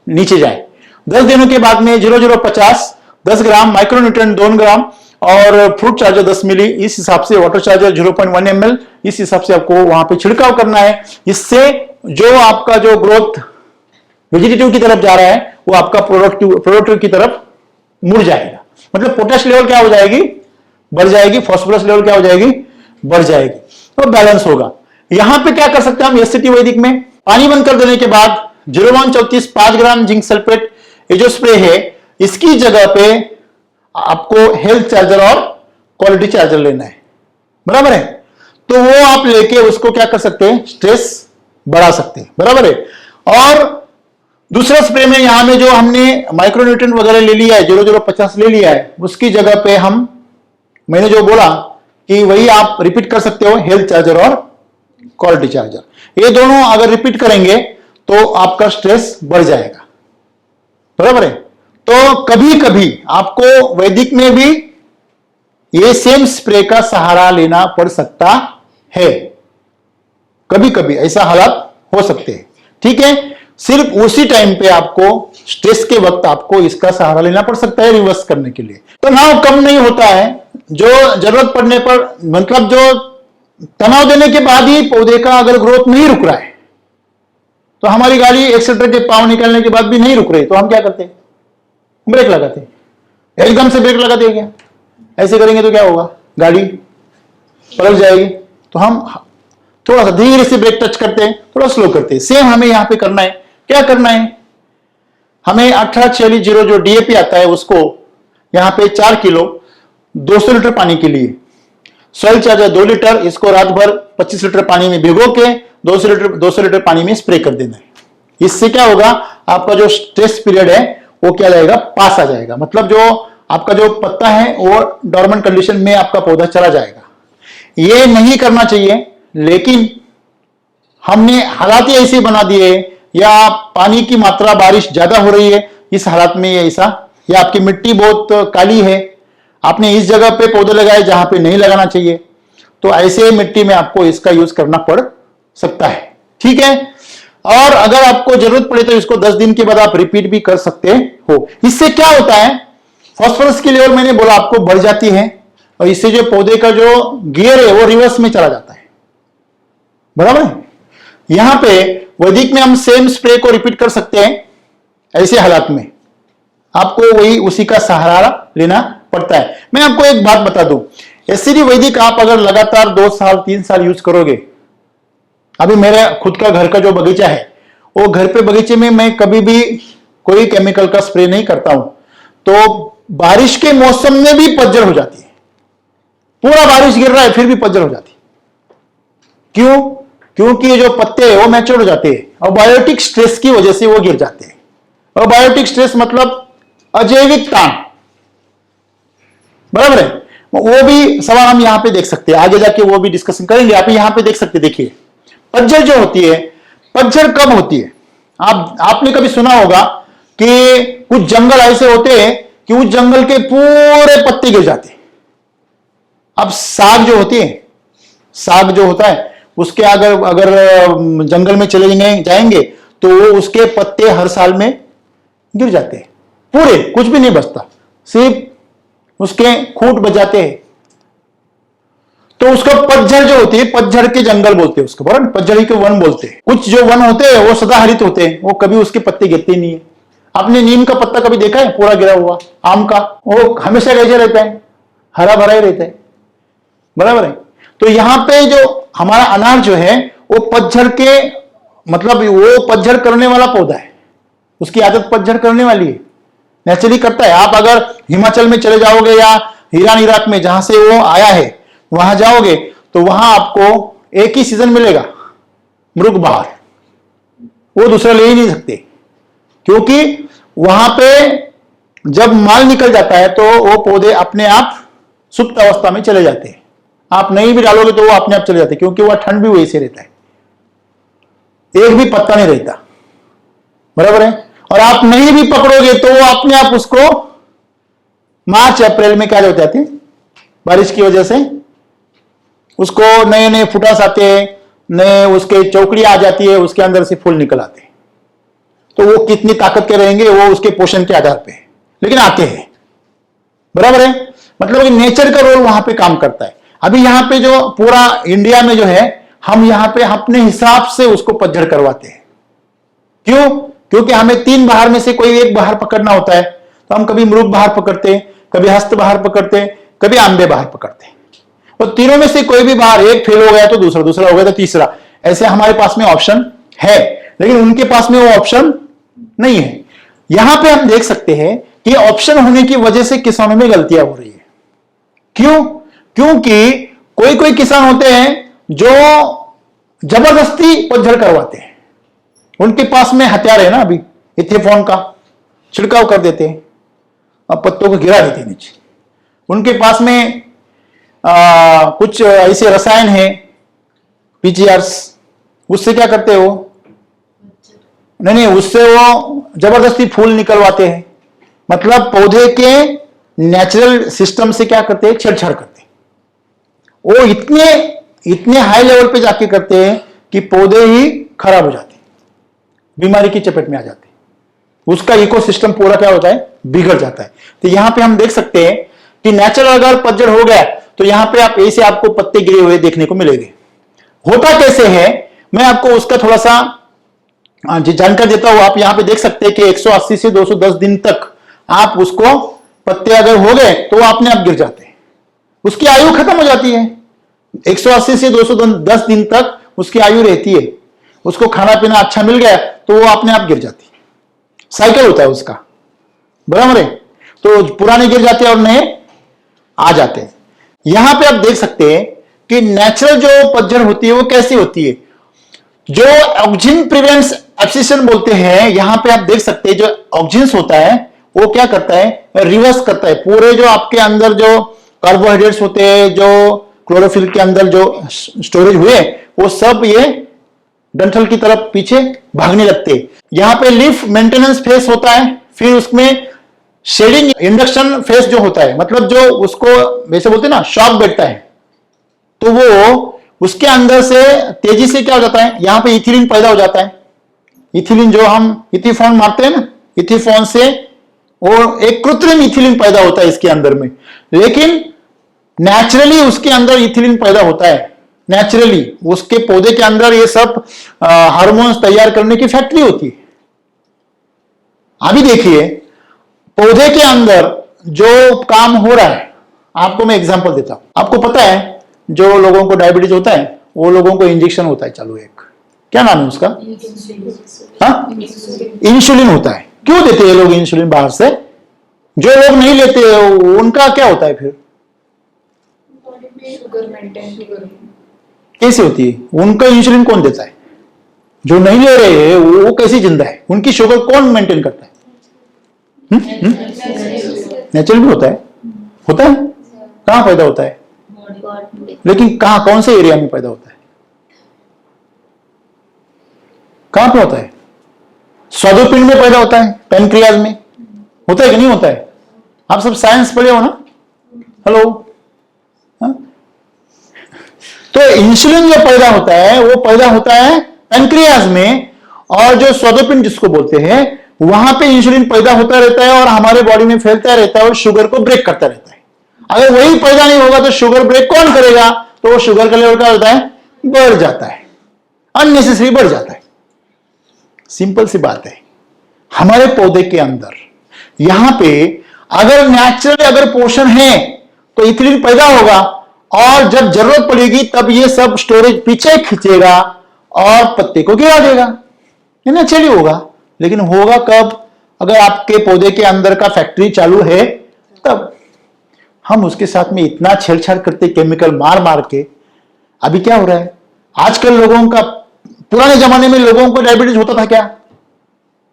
नीचे जाए। 10 दिनों के बाद में 0050 10 ग्राम, माइक्रोन्यूट्रिएंट 2 ग्राम और फ्रूट चार्जर 10 मिली, इस हिसाब से वाटर चार्जर 0.1 ml, इस हिसाब से आपको वहां पे छिड़काव करना है। इससे जो आपका जो ग्रोथ वेजिटेटिव की तरफ जा रहा है वो आपका प्रोडक्टिव की तरफ मुड़ जाएगा। मतलब पोटेश लेवल क्या हो जाएगी? बढ़ जाएगी। फॉस्फोरस लेवल क्या हो जाएगी? बढ़ जाएगी। तो बैलेंस होगा। यहां पे क्या कर सकते हैं हम एससीटी वैदिक में? पानी बंद कर देने के बाद 0134 5 ग्राम जिंक सल्फेट ये जो स्प्रे है इसकी जगह पे आपको हेल्थ चार्जर और क्वालिटी चार्जर लेना है। बराबर है? तो वो आप लेके उसको क्या कर सकते हैं? स्ट्रेस बढ़ा सकते हैं। बराबर है? और दूसरा स्प्रे में यहां में जो हमने माइक्रोन्यूट्रिएंट वगैरह ले लिया है 0050 ले लिया है, उसकी जगह पे हम मैंने जो बोला कि वही आप रिपीट कर सकते हो, हेल्थ चार्जर और क्वालिटी चार्जर। ये दोनों अगर रिपीट करेंगे तो आपका स्ट्रेस बढ़ जाएगा। बराबर है? तो कभी कभी आपको वैदिक में भी ये सेम स्प्रे का सहारा लेना पड़ सकता है। कभी कभी ऐसा हालात हो सकते हैं। ठीक है? सिर्फ उसी टाइम पे आपको स्ट्रेस के वक्त आपको इसका सहारा लेना पड़ सकता है रिवर्स करने के लिए। तनाव कम नहीं होता है, जो जरूरत पड़ने पर, मतलब जो तनाव देने के बाद ही पौधे का अगर ग्रोथ नहीं रुक रहा है तो हमारी गाड़ी एक्सीलरेटर के पावर निकालने के बाद भी नहीं रुक रही तो हम क्या करते हैं? ब्रेक लगाते हैं। एकदम से ब्रेक लगा देंगे, ऐसे करेंगे तो क्या होगा? गाड़ी पलट जाएगी। तो हम थोड़ा सा धीरे से ब्रेक टच करते हैं, थोड़ा स्लो करते हैं। सेम हमें यहां पे करना है। क्या करना है? हमें 1846 जो डीएपी आता है उसको यहां पे 4 किलो 200 लीटर पानी के लिए, सॉइल चार्जर 2 लीटर, इसको रात भर 25 लीटर पानी में भिगो के 200 लीटर पानी में स्प्रे कर देना है। इससे क्या होगा? आपका जो स्ट्रेस पीरियड है वो क्या जाएगा? पास आ जाएगा। मतलब जो आपका जो पत्ता है वो डॉर्मेंट कंडीशन में आपका पौधा चला जाएगा। ये नहीं करना चाहिए, लेकिन हमने हालात ही ऐसे बना दिए, या पानी की मात्रा बारिश ज्यादा हो रही है इस हालात में ऐसा, या आपकी मिट्टी बहुत काली है, आपने इस जगह पे पौधे लगाए जहां पे नहीं लगाना चाहिए, तो ऐसे मिट्टी में आपको इसका यूज करना पड़ सकता है। ठीक है? और अगर आपको जरूरत पड़े तो इसको 10 दिन के बाद आप रिपीट भी कर सकते हो। इससे क्या होता है? फास्फोरस की लेवल मैंने बोला आपको बढ़ जाती है और इससे जो पौधे का जो गियर है वो रिवर्स में चला जाता है। बराबर है? यहां पे वैदिक में हम सेम स्प्रे को रिपीट कर सकते हैं। ऐसे हालात में आपको वही उसी का सहारा लेना पड़ता है। मैं आपको एक बात बता दूं, एससीटी वैदिक आप अगर लगातार 2 साल 3 साल यूज करोगे, अभी मेरे खुद का घर का जो बगीचा है, वो घर पे बगीचे में मैं कभी भी कोई केमिकल का स्प्रे नहीं करता हूं, तो बारिश के मौसम में भी पतझड़ हो जाती है। पूरा बारिश गिर रहा है फिर भी पतझड़ हो जाती है। क्यों? क्योंकि ये जो पत्ते हैं वो मैच्योर हो जाते हैं और बायोटिक स्ट्रेस की वजह से वो गिर जाते हैं। और बायोटिक स्ट्रेस मतलब अजैविक ताण, बराबर है। वो भी सवाल हम यहां पे देख सकते हैं, आगे जाके वो भी डिस्कशन करेंगे। आप यहां पे देख सकते, देखिए पतझड़ जो होती है, पतझड़ कब होती है? आपने कभी सुना होगा कि कुछ जंगल ऐसे होते हैं कि उस जंगल के पूरे पत्ते गिर जाते हैं। अब साग जो होती है, साग जो होता है उसके अगर जंगल में चले जाएंगे तो वो उसके पत्ते हर साल में गिर जाते हैं, पूरे, कुछ भी नहीं बचता, सिर्फ उसके खूंट बच जाते हैं। तो उसका पतझड़ जो होती है, पतझड़ के जंगल बोलते हैं उसको, बराबर, पतझड़ी के वन बोलते हैं। कुछ जो वन होते हैं वो सदाहरित होते हैं, वो कभी उसके पत्ते गिरते नहीं है। आपने नीम का पत्ता कभी देखा है पूरा गिरा हुआ? आम का वो हमेशा कैसे रहता है? हरा भरा ही रहता है, बराबर है। तो यहां पे जो हमारा अनार जो है वो पतझड़ के, मतलब वो पतझड़ करने वाला पौधा है, उसकी आदत पतझड़ करने वाली है, नेचुरली करता है। आप अगर हिमाचल में चले जाओगे या ईरान इराक में जहां से वो आया है वहां जाओगे तो वहां आपको एक ही सीजन मिलेगा, मृग बहार, वो दूसरा ले ही नहीं सकते, क्योंकि वहां पे जब माल निकल जाता है तो वो पौधे अपने आप सुप्त अवस्था में चले जाते हैं। आप नहीं भी डालोगे तो वो अपने आप चले जाते हैं, क्योंकि वह ठंड भी वैसे रहता है, एक भी पत्ता नहीं रहता, बराबर है। और आप नहीं भी पकड़ोगे तो वो अपने आप उसको मार्च अप्रैल में क्या हो जाते हैं, बारिश की वजह से उसको नए नए फुटास आते हैं, नए उसके चौकड़ियां आ जाती है, उसके अंदर से फूल निकल आते हैं। तो वो कितनी ताकत के रहेंगे वो उसके पोषण के आधार पे, लेकिन आते हैं, बराबर है। मतलब कि नेचर का रोल वहां पे काम करता है। अभी यहां पे जो पूरा इंडिया में जो है, हम यहां पे अपने हिसाब से उसको पतझड़ करवाते हैं। क्यों? क्योंकि हमें 3 बहार में से कोई एक बहार पकड़ना होता है, तो हम कभी मृग बहार पकड़ते हैं, कभी हस्त बहार पकड़ते हैं, कभी आंबे बहार पकड़ते हैं। और तीनों में से कोई भी बहार, एक फेल हो गया तो दूसरा, दूसरा हो गया तो तीसरा, ऐसे हमारे पास में ऑप्शन है, लेकिन उनके पास में वो ऑप्शन नहीं है। यहां पे हम देख सकते हैं कि ऑप्शन होने की वजह से किसानों में गलतियां हो रही है। क्यों? क्योंकि कोई कोई किसान होते हैं जो जबरदस्ती पतझड़ करवाते हैं, उनके पास में हथियार है ना, अभी इथेफॉन का छिड़काव कर देते हैं, अब पत्तों को गिरा देते हैं नीचे। उनके पास में कुछ ऐसे रसायन है, पीजीआर्स, उससे क्या करते हैं वो, नहीं, उससे वो जबरदस्ती फूल निकलवाते हैं। मतलब पौधे के नेचुरल सिस्टम से क्या करते हैं, छेड़छाड़ करते हैं। वो इतने हाई लेवल पे जाके करते हैं कि पौधे ही खराब हो जाते हैं, बीमारी की चपेट में आ जाते हैं, उसका इकोसिस्टम पूरा क्या होता है, बिगड़ जाता है। तो यहां पे हम देख सकते हैं कि नेचुरल अगर पतझड़ हो गया तो यहां पे आप ऐसे आपको पत्ते गिरे हुए देखने को मिलेंगे। होता कैसे है, मैं आपको उसका थोड़ा सा जानकारी देता हूं। आप यहां पे देख सकते हैं कि 180 से 210 दिन तक आप उसको, पत्ते अगर हो गए तो वो अपने आप गिर जाते हैं, उसकी आयु खत्म हो जाती है। 180 से 210 दिन तक उसकी आयु रहती है, उसको खाना पीना अच्छा मिल गया तो वो अपने आप गिर जाती है, साइकिल होता है उसका, बराबर है। तो पुराने गिर जाते हैं और नए आ जाते हैं। यहां पे आप देख सकते हैं कि नेचुरल जो पतझड़ होती है वो कैसी होती है, जो ऑक्सिन प्रिवेंट्स एब्सिशन बोलते हैं। यहां पे आप देख सकते हैं जो ऑक्सिन होता है वो क्या करता है, रिवर्स करता है, पूरे जो आपके अंदर जो कार्बोहाइड्रेट्स होते हैं, जो क्लोरोफिल के अंदर जो स्टोरेज हुए, वो सब ये डंठल की तरफ पीछे भागने लगते हैं। यहां पे लीफ मेंटेनेंस फेस होता है, फिर उसमें शेडिंग इंडक्शन फेस जो होता है, मतलब जो उसको वैसे बोलते हैं ना, शॉक बैठता है, तो वो उसके अंदर से तेजी से क्या हो जाता है, यहां पे इथिलीन पैदा हो जाता है। इथिलीन जो हम इथिफॉन मारते हैं ना, इथिफॉन से वो एक कृत्रिम इथिलीन पैदा होता है इसके अंदर में, लेकिन नेचुरली उसके अंदर इथिलीन पैदा होता है। नेचुरली उसके पौधे के अंदर ये सब हार्मोन्स तैयार करने की फैक्ट्री होती है। अभी देखिए पौधे के अंदर जो काम हो रहा है, आपको मैं एग्जांपल देता हूं। आपको पता है जो लोगों को डायबिटीज होता है वो लोगों को इंजेक्शन होता है चालू, एक क्या नाम है उसका, हाँ, इंसुलिन होता है। क्यों देते हैं लोग इंसुलिन बाहर से? जो लोग नहीं लेते उनका क्या होता है फिर? बॉडी में शुगर मेंटेन कैसे होती है? उनका इंसुलिन कौन देता है? जो नहीं ले रहे हैं वो कैसे जिंदा है? उनकी शुगर कौन मेंटेन करता है? नेचुरल भी होता है, होता है। कहां पैदा होता है? लेकिन कहां, कौन से एरिया में पैदा होता है? कहां पे होता है? स्वादुपिंड में पैदा होता है, पैनक्रियाज में होता है कि नहीं होता है? आप सब साइंस पढ़े हो ना? हेलो, हाँ? तो इंसुलिन जो पैदा होता है वो पैदा होता है पैनक्रियाज में, और जो स्वादुपिंड जिसको बोलते हैं वहां पे इंसुलिन पैदा होता रहता है और हमारे बॉडी में फैलता रहता है और शुगर को ब्रेक करता रहता है। अगर वही पैदा नहीं होगा तो शुगर ब्रेक कौन करेगा? तो वो शुगर का लेवल क्या होता है? बढ़ जाता है, अननेसेसरी बढ़ जाता है। सिंपल सी बात है, हमारे पौधे के अंदर यहां पे अगर नेचुरली अगर पोषण है तो इथिलीन पैदा होगा, और जब जरूरत पड़ेगी तब ये सब स्टोरेज पीछे खींचेगा और पत्ते को गिरा देगा। ये नेचुरली होगा, लेकिन होगा कब? अगर आपके पौधे के अंदर का फैक्ट्री चालू है तब। हम उसके साथ में इतना छेड़छाड़ करते, केमिकल मार मार के। अभी क्या हो रहा है आजकल लोगों का? पुराने जमाने में लोगों को डायबिटीज होता था क्या?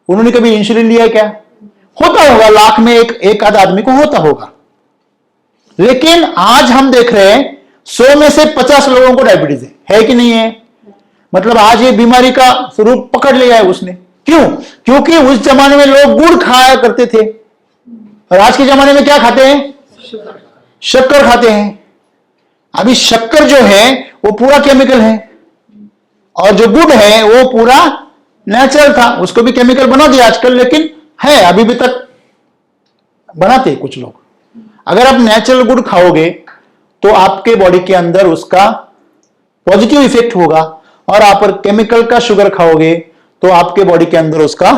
उन्होंने कभी इंसुलिन लिया क्या? होता होगा, लाख में एक आध आदमी को होता होगा। लेकिन आज हम देख रहे हैं 100 में से 50 लोगों को डायबिटीज है कि नहीं है? मतलब आज ये बीमारी का स्वरूप पकड़ लिया है उसने। क्यों? क्योंकि उस जमाने में लोग गुड़ खाया करते थे और आज के जमाने में क्या खाते हैं? शक्कर खाते हैं। अभी शक्कर जो है वो पूरा केमिकल है, और जो गुड़ है वो पूरा नेचुरल था। उसको भी केमिकल बना दिया आजकल, लेकिन है अभी भी तक बनाते कुछ लोग। अगर आप नेचुरल गुड़ खाओगे तो आपके बॉडी के अंदर उसका पॉजिटिव इफेक्ट होगा, और आप केमिकल का शुगर खाओगे तो आपके बॉडी के अंदर उसका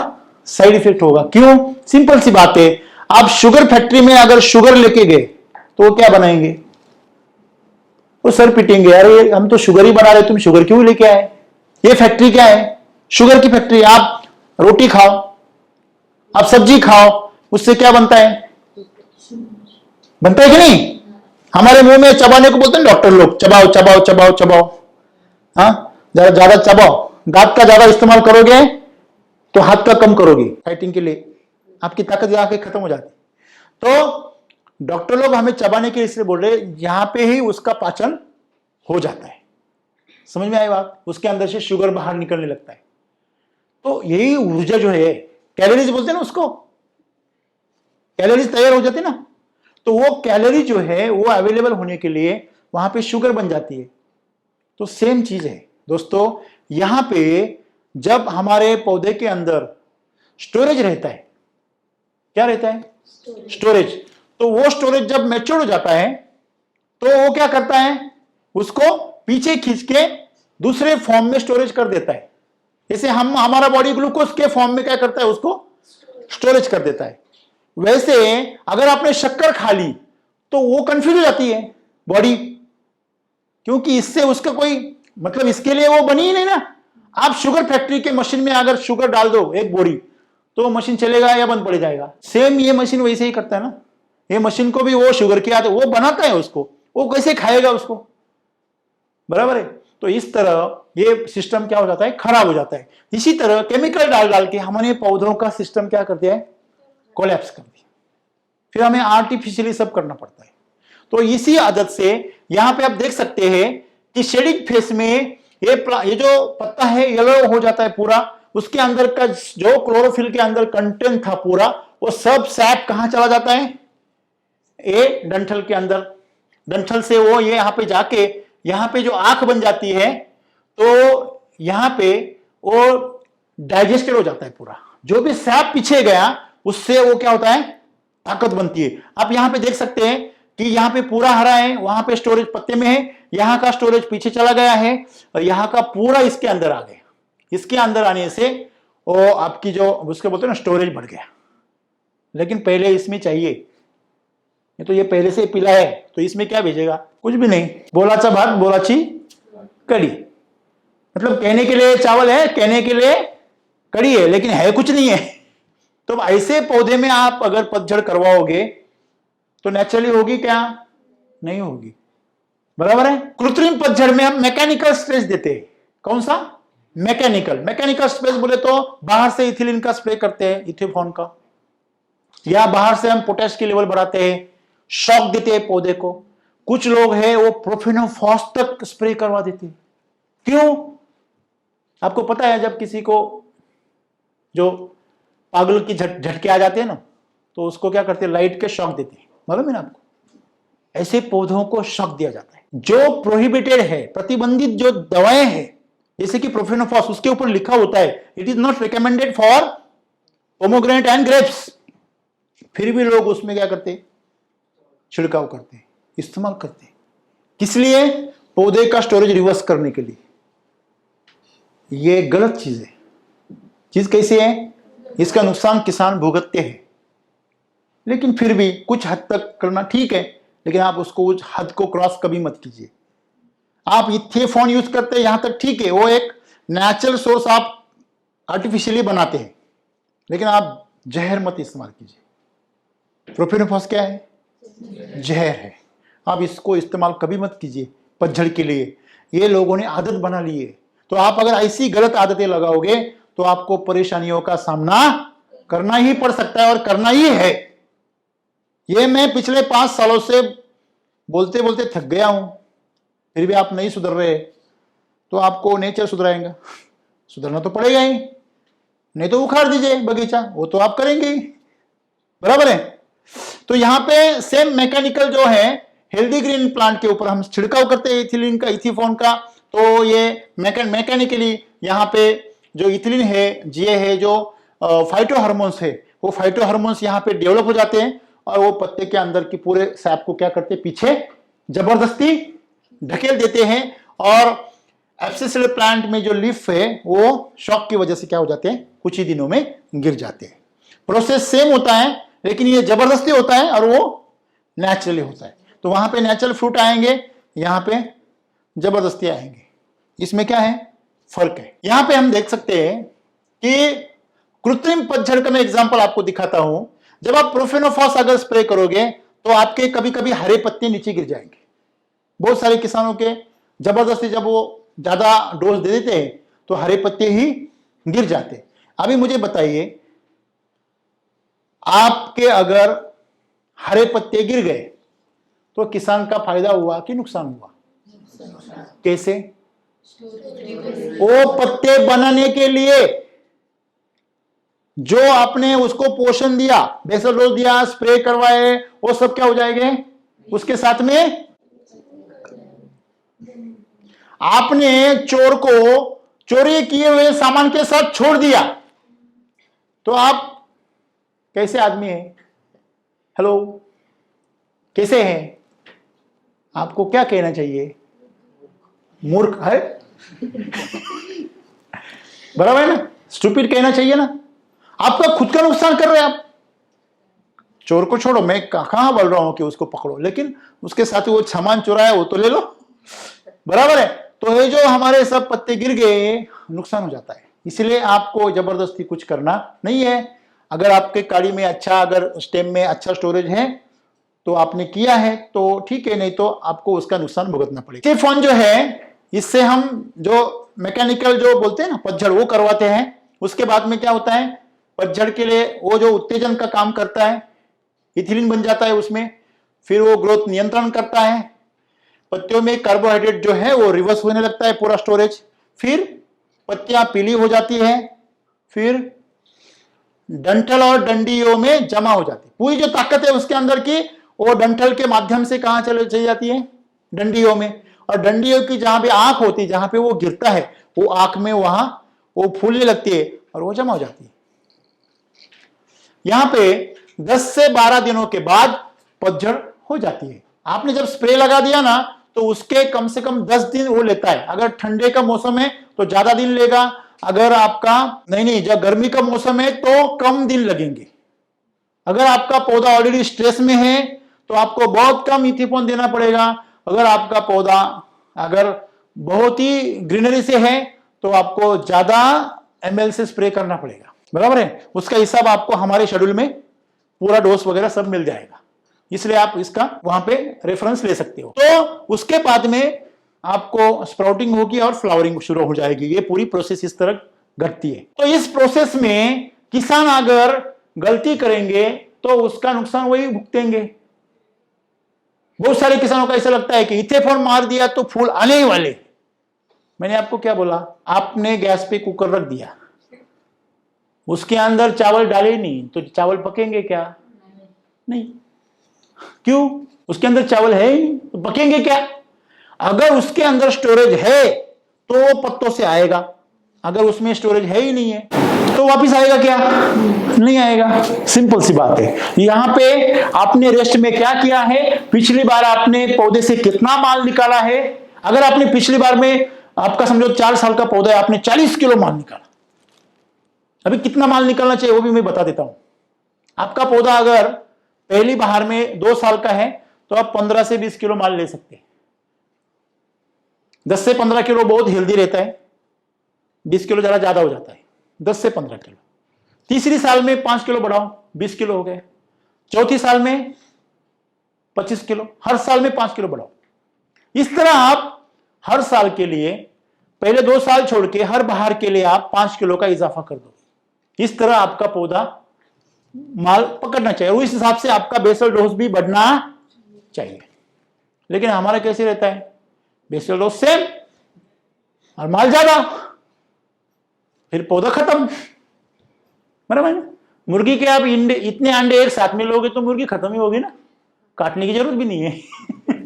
साइड इफेक्ट होगा। क्यों? सिंपल सी बात है, आप शुगर फैक्ट्री में अगर शुगर लेके गए तो वो क्या बनाएंगे? वो सर पिटेंगे, अरे हम तो शुगर ही बना रहे, तुम शुगर क्यों लेके आए? ये फैक्ट्री क्या है? शुगर की फैक्ट्री। आप रोटी खाओ, आप सब्जी खाओ, उससे क्या बनता है? बनता है कि नहीं? हमारे मुंह में चबाने को बोलते हैं डॉक्टर लोग, चबाओ चबाओ चबाओ चबाओ। हाँ, ज्यादा चबाओ। दांत का ज्यादा इस्तेमाल करोगे तो हाथ का कम करोगे, फाइटिंग के लिए आपकी ताकत जाके खत्म हो जाती। तो डॉक्टर लोग हमें चबाने के इसलिए बोल रहे, यहां पे ही उसका पाचन हो जाता है। समझ में आई बात? उसके अंदर से शुगर बाहर निकलने लगता है। तो यही ऊर्जा जो है, कैलोरीज बोलते हैं ना उसको, कैलोरीज तैयार हो जाती है ना, तो वो कैलोरी जो है वो अवेलेबल होने के लिए वहां पे शुगर बन जाती है। तो सेम चीज है दोस्तों, यहां पे जब हमारे पौधे के अंदर स्टोरेज रहता है, क्या रहता है? स्टोरेज। तो वो स्टोरेज जब मैच्योर हो जाता है तो वो क्या करता है? उसको पीछे खींच के दूसरे फॉर्म में स्टोरेज कर देता है। जैसे हमारा बॉडी ग्लूकोज के फॉर्म में क्या करता है? उसको स्टोरेज कर देता है। वैसे अगर आपने शक्कर खा ली तो वो कंफ्यूज हो जाती है बॉडी, क्योंकि इससे उसका कोई मतलब इसके लिए वो बनी ही नहीं ना। आप शुगर फैक्ट्री के मशीन में अगर शुगर डाल दो एक बोरी, तो मशीन चलेगा या बंद पड़ जाएगा? सेम ये मशीन वैसे ही करता है ना। ये मशीन को भी वो शुगर की आदत, वो बनाता है उसको, वो कैसे खाएगा उसको? बराबर है। तो इस तरह ये सिस्टम क्या हो जाता है? खराब हो जाता है। इसी तरह केमिकल डाल डाल के हमारे पौधों का सिस्टम क्या कर दिया है? कोलैप्स कर दिया। फिर हमें आर्टिफिशियली सब करना पड़ता है। तो इसी आदत से यहां पे आप देख सकते हैं कि शेडिंग फेस में ये जो पत्ता है येलो हो जाता है पूरा, उसके अंदर का जो क्लोरोफिल के अंदर कंटेंट था पूरा, वो सब सैप कहां चला जाता है? ये डंठल के अंदर। डंठल से वो ये यहां पे जाके यहां पे जो आंख बन जाती है, तो यहां पे वो डाइजेस्टेड हो जाता है पूरा। जो भी सैप पीछे गया उससे वो क्या होता है? ताकत बनती है। आप यहां पे देख सकते हैं कि यहां पे पूरा हरा है, वहां पे स्टोरेज पत्ते में है, यहां का स्टोरेज पीछे चला गया है, और यहां का पूरा इसके अंदर आ गया। इसके अंदर आने से वो आपकी जो उसके बोलते हैं ना स्टोरेज बढ़ गया। लेकिन पहले इसमें चाहिए ये तो ये पहले से पीला है, तो इसमें क्या भेजेगा? कुछ भी नहीं। बोलाचा भात बोलाची कड़ी, मतलब कहने के लिए चावल है, कहने के लिए कड़ी है, लेकिन है कुछ नहीं है। तो ऐसे पौधे में आप अगर पतझड़ करवाओगे तो नेचुरली होगी क्या? नहीं होगी। बराबर है। कृत्रिम पतझड़ में हम मैकेनिकल स्ट्रेस देते हैं। कौन सा? मैकेनिकल स्ट्रेस बोले तो बाहर से इथिलीन का स्प्रे करते हैं, इथेफॉन का, या बाहर से हम पोटेश की लेवल बढ़ाते हैं, शॉक देते हैं पौधे को। कुछ लोग हैं वो प्रोफेनोफॉस तक स्प्रे करवा देते हैं। क्यों? आपको पता है जब किसी को जो पागल की झटके आ जाते हैं ना, तो उसको क्या करते हैं? लाइट के शॉक देते हैं। मालूम है ना आपको? ऐसे पौधों को शॉक दिया जाता है। जो प्रोहिबिटेड है, प्रतिबंधित जो दवाएं हैं जैसे कि प्रोफेनोफॉस, उसके ऊपर लिखा होता है it is not recommended for pomegranate and grapes, फिर भी लोग उसमें क्या करते हैं? छिड़काव करते हैं, इस्तेमाल करते हैं। किस लिए? पौधे का स्टोरेज रिवर्स करने के लिए। ये गलत चीज है। चीज कैसी है? इसका नुकसान किसान भुगतते हैं, लेकिन फिर भी कुछ हद तक करना ठीक है, लेकिन आप उसको उस हद को क्रॉस कभी मत कीजिए। आप इथेफॉन यूज करते हैं यहां तक ठीक है, वो एक नेचुरल सोर्स आप आर्टिफिशियली बनाते हैं, लेकिन आप जहर मत इस्तेमाल कीजिए। प्रोफेनोफॉस क्या है? जहर है। आप इसको इस्तेमाल कभी मत कीजिए पतझड़ के लिए। ये लोगों ने आदत बना ली है, तो आप अगर ऐसी गलत आदतें लगाओगे तो आपको परेशानियों का सामना करना ही पड़ सकता है, और करना ही है। ये मैं पिछले 5 सालों से बोलते बोलते थक गया हूं, फिर भी आप नहीं सुधर रहे, तो आपको नेचर सुधराएगा? सुधरना तो पड़ेगा ही, नहीं तो उखाड़ दीजिए बगीचा, वो तो आप करेंगे ही। बराबर है। तो यहां पे सेम मैकेनिकल जो है, हेल्दी ग्रीन प्लांट के ऊपर हम छिड़काव करते हैं इथिलीन का, इथीफॉन का, तो ये मैकेनिकली यहां पे जो इथिलीन है, जीए है, जो फाइटो हार्मोन्स है, वो फाइटो हार्मोन्स यहां पे डेवलप हो जाते हैं, और वो पत्ते के अंदर की पूरे सैप को क्या करते हैं? पीछे जबरदस्ती ढकेल देते हैं, और एब्सिसियल प्लांट में जो लीफ है वो शॉक की वजह से क्या हो जाते हैं? कुछ ही दिनों में गिर जाते हैं। प्रोसेस सेम होता है, लेकिन ये जबरदस्ती होता है और वो नेचुरली होता है। तो वहां पे नेचुरल फ्रूट आएंगे, यहां पे जबरदस्ती आएंगे। इसमें क्या है? फर्क है। यहां पे हम देख सकते हैं कि कृत्रिम पतझड़ का मैं एग्जांपल आपको दिखाता हूं। जब आप प्रोफेनोफॉस अगर स्प्रे करोगे तो आपके कभी कभी हरे पत्ते नीचे गिर जाएंगे। बहुत सारे किसानों के जबरदस्ती जब वो ज्यादा डोज दे देते हैं तो हरे पत्ते ही गिर जाते हैं। अभी मुझे बताइए, आपके अगर हरे पत्ते गिर गए तो किसान का फायदा हुआ कि नुकसान हुआ? कैसे? वो पत्ते बनाने के लिए जो आपने उसको पोषण दिया, बेसल डोज दिया, स्प्रे करवाए, वो सब क्या हो जाएंगे? उसके साथ में आपने चोर को चोरी किए हुए सामान के साथ छोड़ दिया, तो आप कैसे आदमी हैं? हेलो, कैसे हैं? आपको क्या कहना चाहिए? मूर्ख है। बराबर है ना? स्टूपिड कहना चाहिए ना? आपका खुद का नुकसान कर रहे हैं आप। चोर को छोड़ो, मैं कहां बोल रहा हूं कि उसको पकड़ो, लेकिन उसके साथ वो सामान चुराया वो तो ले लो। बराबर है। तो ये जो हमारे सब पत्ते गिर गए, नुकसान हो जाता है। इसलिए आपको जबरदस्ती कुछ करना नहीं है। अगर आपके काड़ी में अच्छा, अगर स्टेम में अच्छा स्टोरेज है तो आपने किया है तो ठीक है, नहीं तो आपको उसका नुकसान भुगतना पड़ेगा। इथेफॉन जो है, इससे हम जो मैकेनिकल जो बोलते हैं ना पतझड़, वो करवाते हैं। उसके बाद में क्या होता है? पतझड़ के लिए वो जो उत्तेजन का काम करता है, इथिलीन बन जाता है उसमें, फिर वो ग्रोथ नियंत्रण करता है। पत्तियों में कार्बोहाइड्रेट जो है वो रिवर्स होने लगता है पूरा स्टोरेज, फिर पत्तियां पीली हो जाती है, फिर डंठल और डंडियों में जमा हो जाती है। पूरी जो ताकत है उसके अंदर की, वो डंठल के माध्यम से कहां चली जाती है? डंडियों में। और डंडियों की जहां भी आंख होती है, जहां पे वो गिरता है, वो आंख में वहां वो फूलने लगती है और वो जमा हो जाती है। यहां पे 10 से 12 दिनों के बाद पतझड़ हो जाती है। आपने जब स्प्रे लगा दिया ना, तो उसके कम से कम 10 दिन वो लेता है। अगर ठंडे का मौसम है तो ज्यादा दिन लेगा, अगर आपका नहीं जब गर्मी का मौसम है तो कम दिन लगेंगे। अगर आपका पौधा ऑलरेडी स्ट्रेस में है तो आपको बहुत कम इथेफॉन देना पड़ेगा। अगर आपका पौधा अगर बहुत ही ग्रीनरी से है तो आपको ज्यादा ml से स्प्रे करना पड़ेगा, बराबर है। उसका हिसाब आपको हमारे शेड्यूल में पूरा डोज वगैरह सब मिल जाएगा, इसलिए आप इसका वहां पे रेफरेंस ले सकते हो। तो उसके बाद में आपको स्प्राउटिंग होगी और फ्लावरिंग शुरू हो जाएगी। ये पूरी प्रोसेस इस तरह घटती है। तो इस प्रोसेस में किसान अगर गलती करेंगे तो उसका नुकसान वही भुगतेंगे। बहुत सारे किसानों को ऐसा लगता है कि इथेफॉन मार दिया तो फूल आने ही वाले। मैंने आपको क्या बोला, आपने गैस पे कुकर रख दिया, उसके अंदर चावल डाले नहीं तो चावल पकेंगे क्या? नहीं। क्यों? उसके अंदर चावल है ही नहीं तो पकेंगे क्या? अगर उसके अंदर स्टोरेज है तो वो पत्तों से आएगा, अगर उसमें स्टोरेज है ही नहीं है तो वापिस आएगा क्या? नहीं आएगा। सिंपल सी बात है। यहां पे आपने रेस्ट में क्या किया है, पिछली बार आपने पौधे से कितना माल निकाला है। अगर आपने पिछली बार में, आपका समझो 4 साल का पौधा है, आपने 40 किलो माल निकाला, अभी कितना माल निकलना चाहिए वो भी मैं बता देता हूं। आपका पौधा अगर पहली बहार में 2 साल का है तो आप 15 से 20 किलो माल ले सकते हैं। 10 से 15 किलो बहुत हेल्दी रहता है, 20 किलो जरा ज्यादा हो जाता है। 10 से 15 किलो। तीसरी साल में 5 किलो बढ़ाओ, 20 किलो हो गए। चौथी साल में 25 किलो, हर साल में 5 किलो बढ़ाओ। इस तरह आप हर साल के लिए, पहले 2 साल छोड़ के हर बहार के लिए आप 5 किलो का इजाफा कर दो। इस तरह आपका पौधा माल पकड़ना चाहिए और इस हिसाब से आपका बेसल डोज भी बढ़ना चाहिए। लेकिन हमारा कैसे रहता है, बेसल डोज सेम और माल ज्यादा, फिर पौधा खत्म, बराबर है। मुर्गी के आप इतने अंडे एक साथ में लोगे तो मुर्गी खत्म ही होगी ना, काटने की जरूरत भी नहीं है।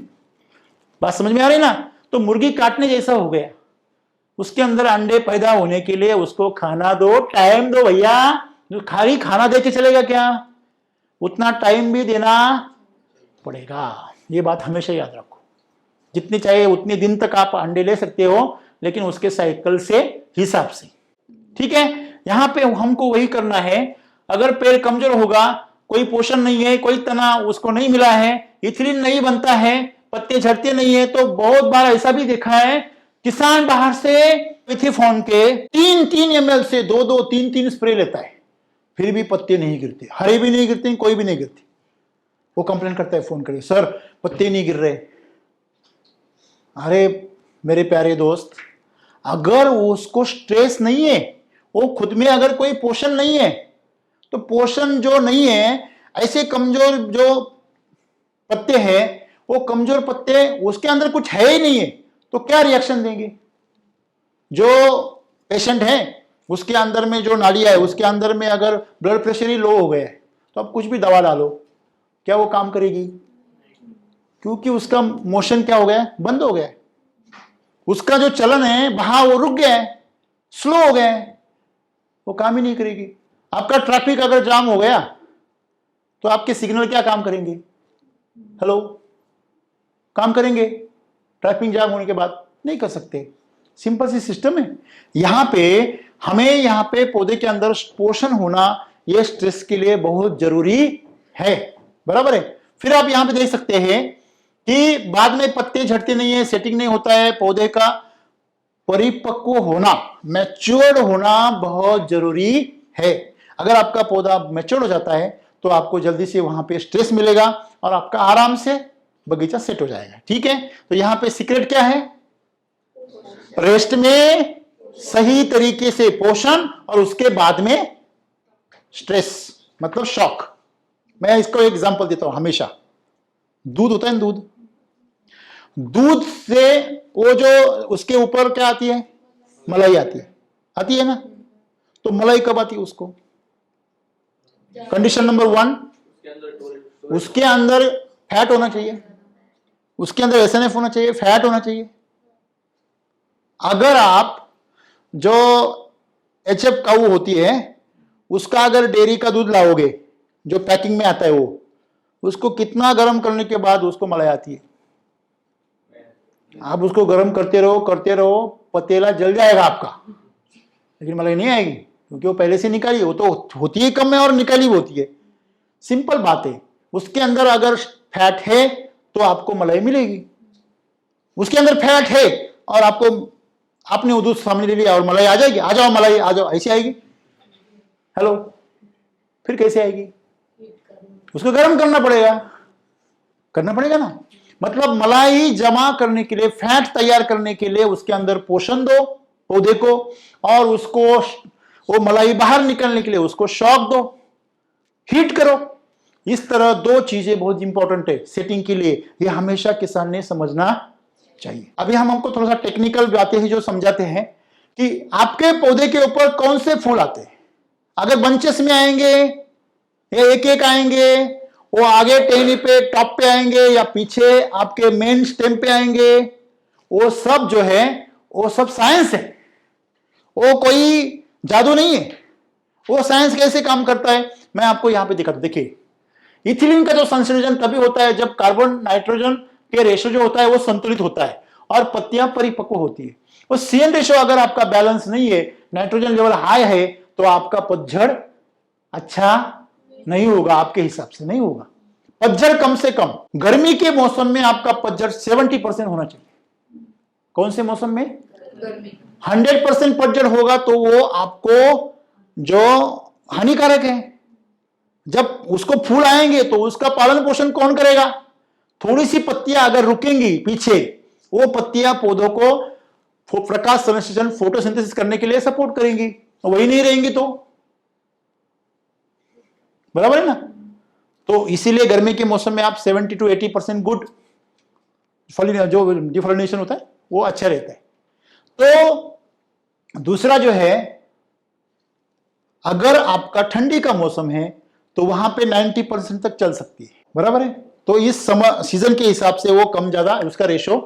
बात समझ में आ रही ना? तो मुर्गी काटने जैसा हो गया। उसके अंदर अंडे पैदा होने के लिए उसको खाना दो, टाइम दो भैया। जो खाली खाना दे के चलेगा क्या? उतना टाइम भी देना पड़ेगा। ये बात हमेशा याद रखो। जितनी चाहिए उतने दिन तक आप अंडे ले सकते हो, लेकिन उसके साइकिल से, हिसाब से, ठीक है। यहां पे हमको वही करना है। अगर पेड़ कमजोर होगा, कोई पोषण नहीं है, कोई तना उसको नहीं मिला है, इथिलीन नहीं बनता है, पत्ते झड़ते नहीं है, तो बहुत बार ऐसा भी देखा है किसान बाहर से इथेफॉन के 3-3 ml से 2-2, 3-3 स्प्रे लेता है, फिर भी पत्ते नहीं गिरते, हरे भी नहीं गिरते, कोई भी नहीं गिरती। वो कंप्लेन करता है फोन करके, सर पत्ते नहीं गिर रहे। अरे मेरे प्यारे दोस्त, अगर उसको स्ट्रेस नहीं है, वो खुद में अगर कोई पोषण नहीं है, तो पोषण जो नहीं है, ऐसे कमजोर जो पत्ते हैं, वो कमजोर पत्ते, उसके अंदर कुछ है ही नहीं है, तो क्या रिएक्शन देंगे? जो पेशेंट है उसके अंदर में जो नाड़ियां है, उसके अंदर में अगर ब्लड प्रेशर ही लो हो गया है तो आप कुछ भी दवा डालो, क्या वो काम करेगी? क्योंकि उसका मोशन क्या हो गया, बंद हो गया। उसका जो चलन है वहां वो रुक गया है, स्लो हो गया है, वो काम ही नहीं करेगी। आपका ट्रैफिक अगर जाम हो गया तो आपके सिग्नल क्या काम करेंगे? हेलो, काम करेंगे? ट्रैफिक जाम होने के बाद नहीं कर सकते। सिंपल सी सिस्टम है। यहां पे हमें, यहां पे पौधे के अंदर पोषण होना, यह स्ट्रेस के लिए बहुत जरूरी है, बराबर है। फिर आप यहां पे देख सकते हैं कि बाद में पत्ते झड़ते नहीं है, सेटिंग नहीं होता है, पौधे का परिपक्व होना, मैच्योर्ड होना बहुत जरूरी है। अगर आपका पौधा मैच्योर्ड हो जाता है तो आपको जल्दी से वहां पे स्ट्रेस मिलेगा और आपका आराम से बगीचा सेट हो जाएगा, ठीक है। तो यहां पे सीक्रेट क्या है? रेस्ट में सही तरीके से पोषण और उसके बाद में स्ट्रेस, मतलब शॉक। मैं इसको एग्जांपल देता हूं हमेशा। दूध होता है ना, दूध से वो जो उसके ऊपर क्या आती है, मलाई आती है ना। तो मलाई कब आती है उसको? कंडीशन नंबर 1, उसके अंदर फैट होना चाहिए, उसके अंदर एसएनएफ होना चाहिए, फैट होना चाहिए। अगर आप जो एचएफ काऊ होती है उसका अगर डेयरी का दूध लाओगे, जो पैकिंग में आता है, वो उसको कितना गर्म करने के बाद उसको मलाई आती है? आप उसको गर्म करते रहो, पतीला जल जाएगा आपका, लेकिन मलाई नहीं आएगी, क्योंकि वो पहले से निकाली, वो तो होती है कम में और निकाली होती है। सिंपल बात है। उसके अंदर अगर फैट है तो आपको मलाई मिलेगी। उसके अंदर फैट है और आपने वो दूध सामने ले लिया और मलाई आ जाएगी, आ जाओ मलाई आ जाओ, ऐसी आएगी? हेलो, फिर कैसे आएगी? उसको गर्म करना पड़ेगा ना। मतलब मलाई जमा करने के लिए, फैट तैयार करने के लिए उसके अंदर पोषण दो पौधे को, और उसको वो मलाई बाहर निकलने के लिए उसको शॉक दो, हीट करो। इस तरह दो चीजें बहुत इंपॉर्टेंट है सेटिंग के लिए, ये हमेशा किसान ने समझना चाहिए। अभी हमको थोड़ा सा टेक्निकल बातें ही जो समझाते हैं कि आपके पौधे के ऊपर कौन से फूल आते हैं। अगर बंचेस में आएंगे या एक एक आएंगे, वो आगे टहनी पे टॉप पे आएंगे या पीछे आपके मेन स्टेम पे आएंगे, वो सब जो है वो सब साइंस है, वो कोई जादू नहीं है। वो साइंस कैसे काम करता है मैं आपको यहां पे दिखाता हूं। देखिए, इथिलीन का जो संश्लेषण तभी होता है जब कार्बन नाइट्रोजन के रेशो जो होता है वो संतुलित होता है और पत्तियां परिपक्व होती है। वो सीएन रेशो अगर आपका बैलेंस नहीं है, नाइट्रोजन लेवल हाई है, तो आपका पतझड़ अच्छा नहीं होगा, आपके हिसाब से नहीं होगा। पतझड़ कम से कम गर्मी के मौसम में आपका पतझड़ 70% होना चाहिए। कौन से मौसम में? गर्मी। 100% पतझड़ होगा तो वो आपको जो हानिकारक है। जब उसको फूल आएंगे तो उसका पालन पोषण कौन करेगा? थोड़ी सी पत्तियां अगर रुकेंगी पीछे, वो पत्तियां पौधों को प्रकाश संश्लेषण फोटोसिंथेसिस करने के लिए सपोर्ट करेंगी, वही नहीं रहेंगी तो बराबर है ना। तो इसीलिए गर्मी के मौसम में आप 70 to 80% गुड जो डिफॉलिनेशन होता है वो अच्छा रहता है। तो दूसरा जो है, अगर आपका ठंडी का मौसम है तो वहां पे 90% तक चल सकती है, बराबर है। तो इस सीजन के हिसाब से वो कम ज्यादा उसका रेशो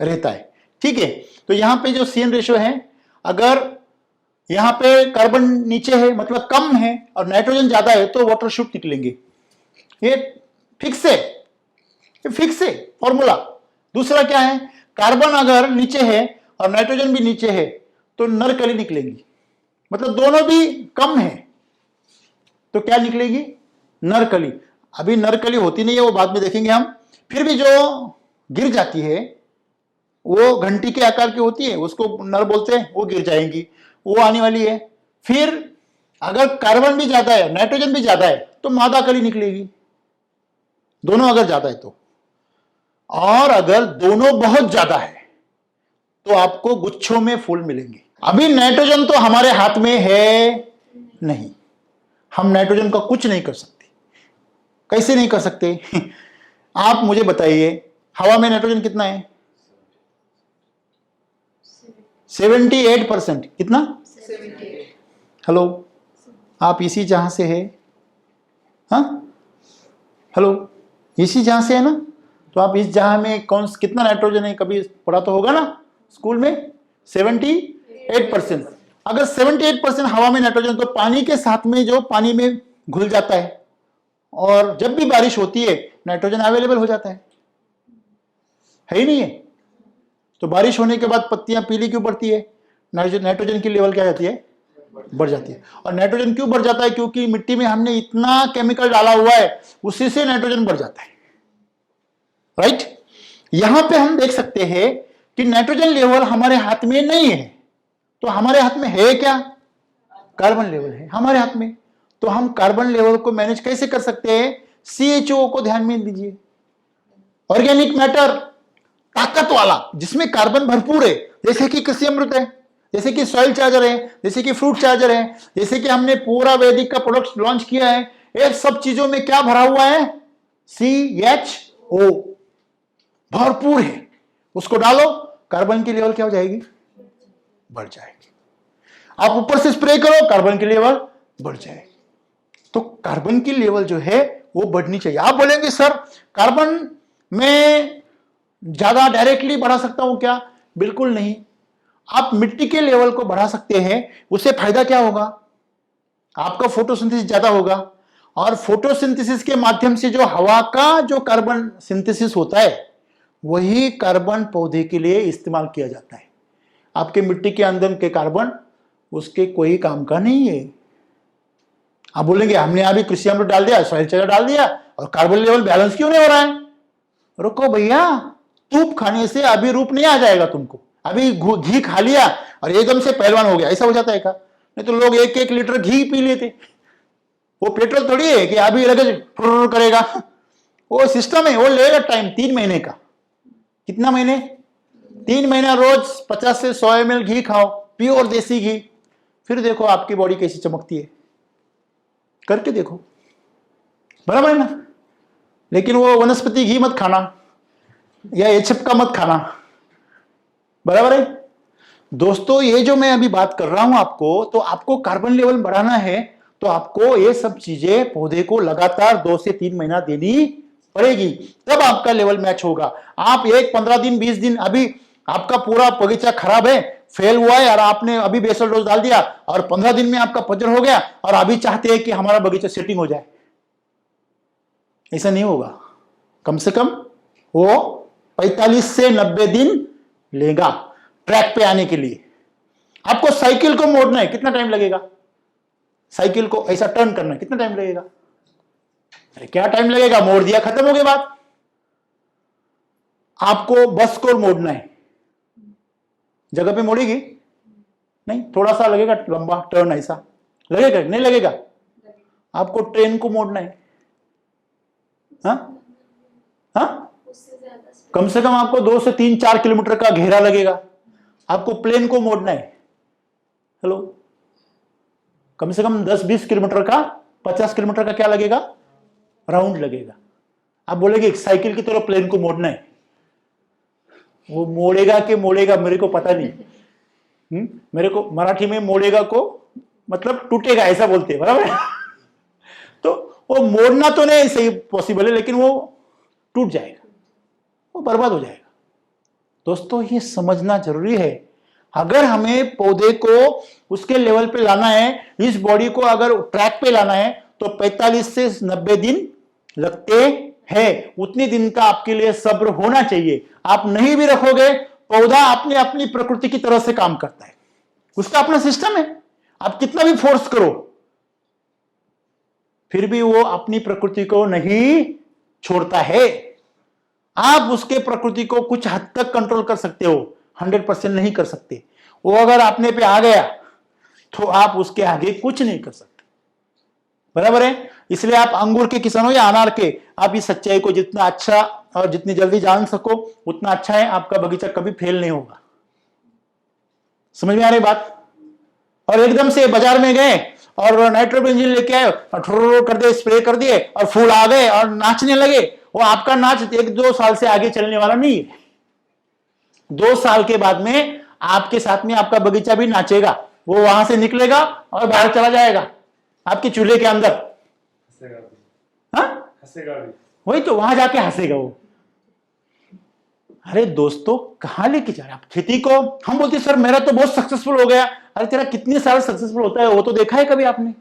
रहता है, ठीक है। तो यहां पे जो सीएन रेशो है, अगर यहां पे कार्बन नीचे है मतलब कम है और नाइट्रोजन ज्यादा है तो वाटर शूट निकलेंगे। ये फिक्स है फॉर्मूला। दूसरा क्या है, कार्बन अगर नीचे है और नाइट्रोजन भी नीचे है तो नर कली निकलेगी, मतलब दोनों भी कम है तो क्या निकलेगी? नर कली। अभी नर कली होती नहीं है, वो बाद में देखेंगे हम। फिर भी जो गिर जाती है वो घंटी के आकार की होती है, उसको नर बोलते हैं, वो गिर जाएंगी, वो आने वाली है। फिर अगर कार्बन भी ज्यादा है नाइट्रोजन भी ज्यादा है तो मादा कली निकलेगी, दोनों अगर ज्यादा है तो। और अगर दोनों बहुत ज्यादा है तो आपको गुच्छों में फूल मिलेंगे। अभी नाइट्रोजन तो हमारे हाथ में है नहीं, हम नाइट्रोजन का कुछ नहीं कर सकते। कैसे नहीं कर सकते? आप मुझे बताइए, हवा में नाइट्रोजन कितना है? 78%। कितना? 78। हेलो, आप इसी जहां से है? हाँ हेलो, इसी जहां से है ना? तो आप इस जहां में कितना नाइट्रोजन है, कभी पढ़ा तो होगा ना स्कूल में? 78%। अगर 78% हवा में नाइट्रोजन, तो पानी के साथ में जो पानी में घुल जाता है और जब भी बारिश होती है नाइट्रोजन अवेलेबल हो जाता है ही नहीं है। तो बारिश होने के बाद पत्तियां पीली क्यों पड़ती है? नाइट्रोजन की लेवल क्या जाती है? बढ़ जाती है। और नाइट्रोजन क्यों बढ़ जाता है? क्योंकि मिट्टी में हमने इतना केमिकल डाला हुआ है, उसी से नाइट्रोजन बढ़ जाता है, राइट। यहां पे हम देख सकते हैं कि नाइट्रोजन लेवल हमारे हाथ में नहीं है, तो हमारे हाथ में है क्या? कार्बन लेवल है हमारे हाथ में। तो हम कार्बन लेवल को मैनेज कैसे कर सकते हैं? CHO को ध्यान में दीजिए, ऑर्गेनिक मैटर, ताकत वाला, जिसमें कार्बन भरपूर है, जैसे कि कृषि अमृत है, जैसे कि सॉइल चार्जर है, जैसे कि फ्रूट चार्जर है, जैसे कि हमने पूरा वैदिक का प्रोडक्ट लॉन्च किया है। ये सब चीजों में क्या भरा हुआ है? CHO भरपूर है। उसको डालो, कार्बन की लेवल क्या हो जाएगी? बढ़ जाएगी। आप ऊपर से स्प्रे करो, कार्बन की लेवल बढ़ जाएगी। तो कार्बन की लेवल जो है वो बढ़नी चाहिए। आप बोलेंगे सर कार्बन में ज्यादा डायरेक्टली बढ़ा सकता हूं क्या? बिल्कुल नहीं। आप मिट्टी के लेवल को बढ़ा सकते हैं। उससे फायदा क्या होगा? आपका फोटोसिंथेसिस ज्यादा होगा, और फोटोसिंथेसिस के माध्यम से जो हवा का जो कार्बन सिंथेसिस होता है वही कार्बन पौधे के लिए इस्तेमाल किया जाता है। आपके मिट्टी के अंदर के कार्बन उसके कोई काम का नहीं है। आप बोलेंगे हमने अभी कृषि अमृत डाल दिया, सॉइल चार्जर डाल दिया और कार्बन लेवल बैलेंस क्यों नहीं हो रहा है? रुको भैया, तूप खाने से अभी रूप नहीं आ जाएगा तुमको। अभी घी खा लिया और एकदम से पहलवान हो गया, ऐसा हो जाता है क्या? नहीं तो लोग 1-1 लीटर घी पी लेते। वो पेट्रोल थोड़ी है कि अभी लगे करेगा, वो सिस्टम है, वो लेगा टाइम 3 महीने का। कितना महीने? 3 महीना रोज 50 से 100 ml घी खाओ, प्योर देसी घी, फिर देखो आपकी बॉडी कैसी चमकती है, करके देखो, बराबर है ना? लेकिन वो वनस्पति घी मत खाना या एचएफ का मत खाना, बराबर है दोस्तों। ये जो मैं अभी बात कर रहा हूं आपको, तो आपको कार्बन लेवल बढ़ाना है तो आपको ये सब चीजें पौधे को लगातार 2 से 3 महीना देनी पड़ेगी, तब आपका लेवल मैच होगा। आप 15 दिन 20 दिन, अभी आपका पूरा बगीचा खराब है, फेल हुआ है, और आपने अभी बेसल डोज डाल दिया और 15 दिन में आपका पतझड़ हो गया और अभी चाहते हैं कि हमारा बगीचा सेटिंग हो जाए, ऐसा नहीं होगा। कम से कम वो 45 से 90 दिन लेगा ट्रैक पे आने के लिए। आपको साइकिल को मोड़ना है, कितना टाइम लगेगा? साइकिल को ऐसा टर्न करना है, कितना टाइम लगेगा? अरे क्या टाइम लगेगा, मोड़ दिया, खत्म हो गई बात। आपको बस को मोड़ना है, जगह पे मोड़ेगी नहीं, थोड़ा सा लगेगा लंबा टर्न, ऐसा लगेगा नहीं लगेगा? आपको ट्रेन को मोड़ना है, हाँ हाँ, कम से कम आपको 2 से 3-4 किलोमीटर का घेरा लगेगा। आपको प्लेन को मोड़ना है, हेलो, कम से कम 10-20 किलोमीटर का, 50 किलोमीटर का क्या लगेगा, राउंड लगेगा। आप बोलेंगे साइकिल की तरह प्लेन को मोड़ना है, वो मोड़ेगा कि मोड़ेगा मेरे को पता नहीं। मेरे को मराठी में मोड़ेगा को मतलब टूटेगा ऐसा बोलते हैं, बराबर तो वो मोड़ना तो नहीं सही पॉसिबल है, लेकिन वो टूट जाएगा, वो बर्बाद हो जाएगा। दोस्तों ये समझना जरूरी है। अगर हमें पौधे को उसके लेवल पे लाना है, इस बॉडी को अगर ट्रैक पे लाना है, तो 45 से 90 दिन लगते हैं। उतने दिन का आपके लिए सब्र होना चाहिए। आप नहीं भी रखोगे, पौधा अपने अपनी प्रकृति की तरह से काम करता है, उसका अपना सिस्टम है। आप कितना भी फोर्स करो, फिर भी वो अपनी प्रकृति को नहीं छोड़ता है। आप उसके प्रकृति को कुछ हद तक कंट्रोल कर सकते हो, 100% नहीं कर सकते। वो अगर अपने पे आ गया तो आप उसके आगे कुछ नहीं कर सकते, बराबर है। इसलिए आप अंगूर के किसान हो या अनार के, आप इस सच्चाई को जितना अच्छा और जितनी जल्दी जान सको उतना अच्छा है। आपका बगीचा कभी फेल नहीं होगा। समझ में आ रही बात? और एकदम से बाजार में गए और नाइट्रोबेंजीन लेके आए और ठुर्र कर दिए, स्प्रे कर दिए और फूल आ गए और नाचने लगे, वो आपका नाच 1-2 साल से आगे चलने वाला नहीं है। 2 साल के बाद में आपके साथ में आपका बगीचा भी नाचेगा। वो वहां से निकलेगा और बाहर चला जाएगा आपके चूल्हे के अंदर, हाँ वही तो, वहां जाके हंसेगा वो। अरे दोस्तों कहां लेके जा रहे आप खेती को? हम बोलते सर मेरा तो बहुत सक्सेसफुल हो गया। अरे तेरा कितने साल सक्सेसफुल होता है वो तो देखा है कभी आपने?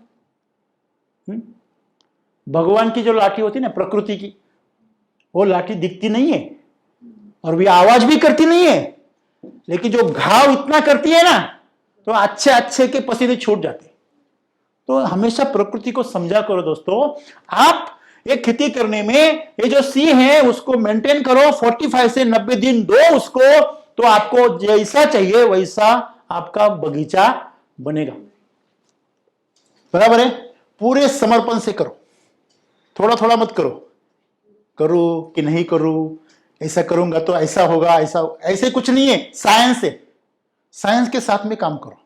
भगवान की जो लाठी होती है ना प्रकृति की, वो लाठी दिखती नहीं है और भी आवाज भी करती नहीं है, लेकिन जो घाव इतना करती है ना, तो अच्छे अच्छे के पसीने छूट जाते। तो हमेशा प्रकृति को समझा करो दोस्तों। आप एक खेती करने में ये जो सी है उसको मेंटेन करो, 45 से 90 दिन दो उसको, तो आपको जैसा चाहिए वैसा आपका बगीचा बनेगा, बराबर है। पूरे समर्पण से करो, थोड़ा थोड़ा मत करो, करूं कि नहीं करूं, ऐसा करूंगा तो ऐसा होगा, ऐसे कुछ नहीं है। साइंस है, साइंस के साथ में काम करो।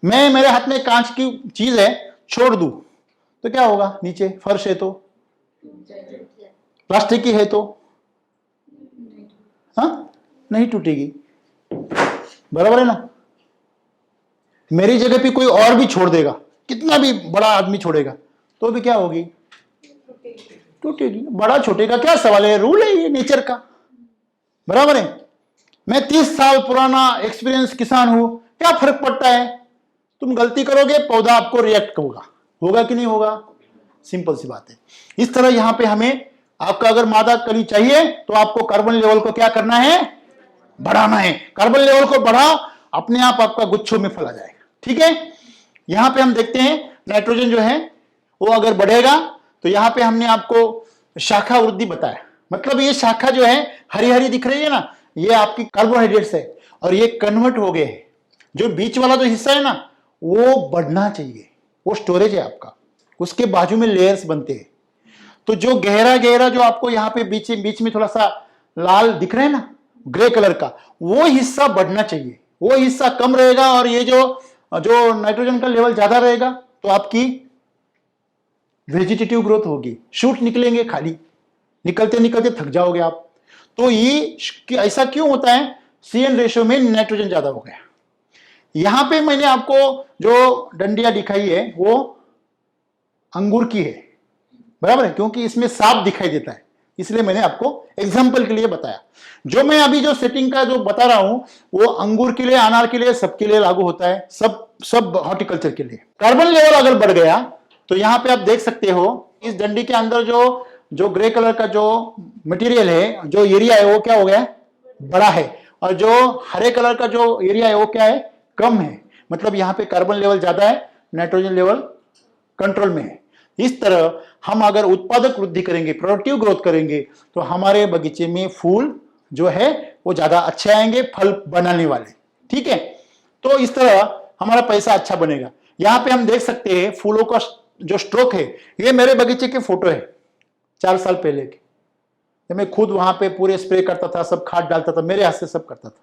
मैं मेरे हाथ में कांच की चीज है छोड़ दूं तो क्या होगा? नीचे फर्श है तो, प्लास्टिक की है तो, हाँ नहीं टूटेगी, बराबर है ना। मेरी जगह पे कोई और भी छोड़ देगा, कितना भी बड़ा आदमी छोड़ेगा तो भी क्या होगी? टूटेगी। बड़ा छोटे का क्या सवाल है, रूल है ये नेचर का, बराबर है। मैं 30 साल पुराना एक्सपीरियंस किसान हूं, क्या फर्क पड़ता है? तुम गलती करोगे पौधा आपको रिएक्ट होगा कि नहीं होगा? सिंपल सी बात है। इस तरह यहां पे हमें आपका अगर मादा कली चाहिए तो आपको कार्बन लेवल को क्या करना है? बढ़ाना है। कार्बन लेवल को बढ़ा, अपने आप आपका गुच्छों में फैला जाएगा, ठीक है। यहां पे हम देखते हैं नाइट्रोजन जो है वो अगर बढ़ेगा तो यहां पे हमने आपको शाखा वृद्धि बताया, मतलब ये शाखा जो है हरी हरी दिख रही है ना, ये आपकी कार्बोहाइड्रेट्स है और ये कन्वर्ट हो गए हैं। जो बीच वाला जो हिस्सा है ना वो बढ़ना चाहिए, वो स्टोरेज है आपका, उसके बाजू में लेयर्स बनते हैं। तो जो गहरा गहरा जो आपको यहाँ पे बीच बीच में थोड़ा सा लाल दिख रहा है ना ग्रे कलर का, वो हिस्सा बढ़ना चाहिए, वो हिस्सा कम रहेगा और ये जो जो नाइट्रोजन का लेवल ज्यादा रहेगा तो आपकी वेजिटेटिव ग्रोथ होगी, शूट निकलेंगे खाली, निकलते निकलते थक जाओगे आप। तो ये ऐसा क्यों होता है, CN रेशियो में नाइट्रोजन ज्यादा हो गया। यहां पे मैंने आपको जो डंडिया दिखाई है वो अंगूर की है, बराबर है, क्योंकि इसमें सांप दिखाई देता है, इसलिए मैंने आपको एग्जाम्पल के लिए बताया। जो मैं अभी जो सेटिंग का जो बता रहा हूं वो अंगूर के लिए, अनार के लिए, सबके लिए लागू होता है, सब हॉर्टिकल्चर के लिए। कार्बन लेवल अगर बढ़ गया तो यहां पे आप देख सकते हो इस डंडी के अंदर जो ग्रे कलर का जो मटेरियल है, जो एरिया है वो क्या हो गया, बड़ा है, और जो हरे कलर का जो एरिया है वो क्या है, कम है। मतलब यहां पे कार्बन लेवल ज्यादा है, नाइट्रोजन लेवल कंट्रोल में है। इस तरह हम अगर उत्पादक वृद्धि करेंगे, प्रोडक्टिव ग्रोथ करेंगे, तो हमारे बगीचे में फूल जो है वो ज्यादा अच्छे आएंगे, फल बनाने वाले, ठीक है। तो इस तरह हमारा पैसा अच्छा बनेगा। यहां पे हम देख सकते हैं फूलों का जो स्ट्रोक है, ये मेरे बगीचे के फोटो है 4 साल पहले के। मैं खुद वहां पे पूरे स्प्रे करता था, सब खाद डालता था, मेरे हाथ से सब करता था।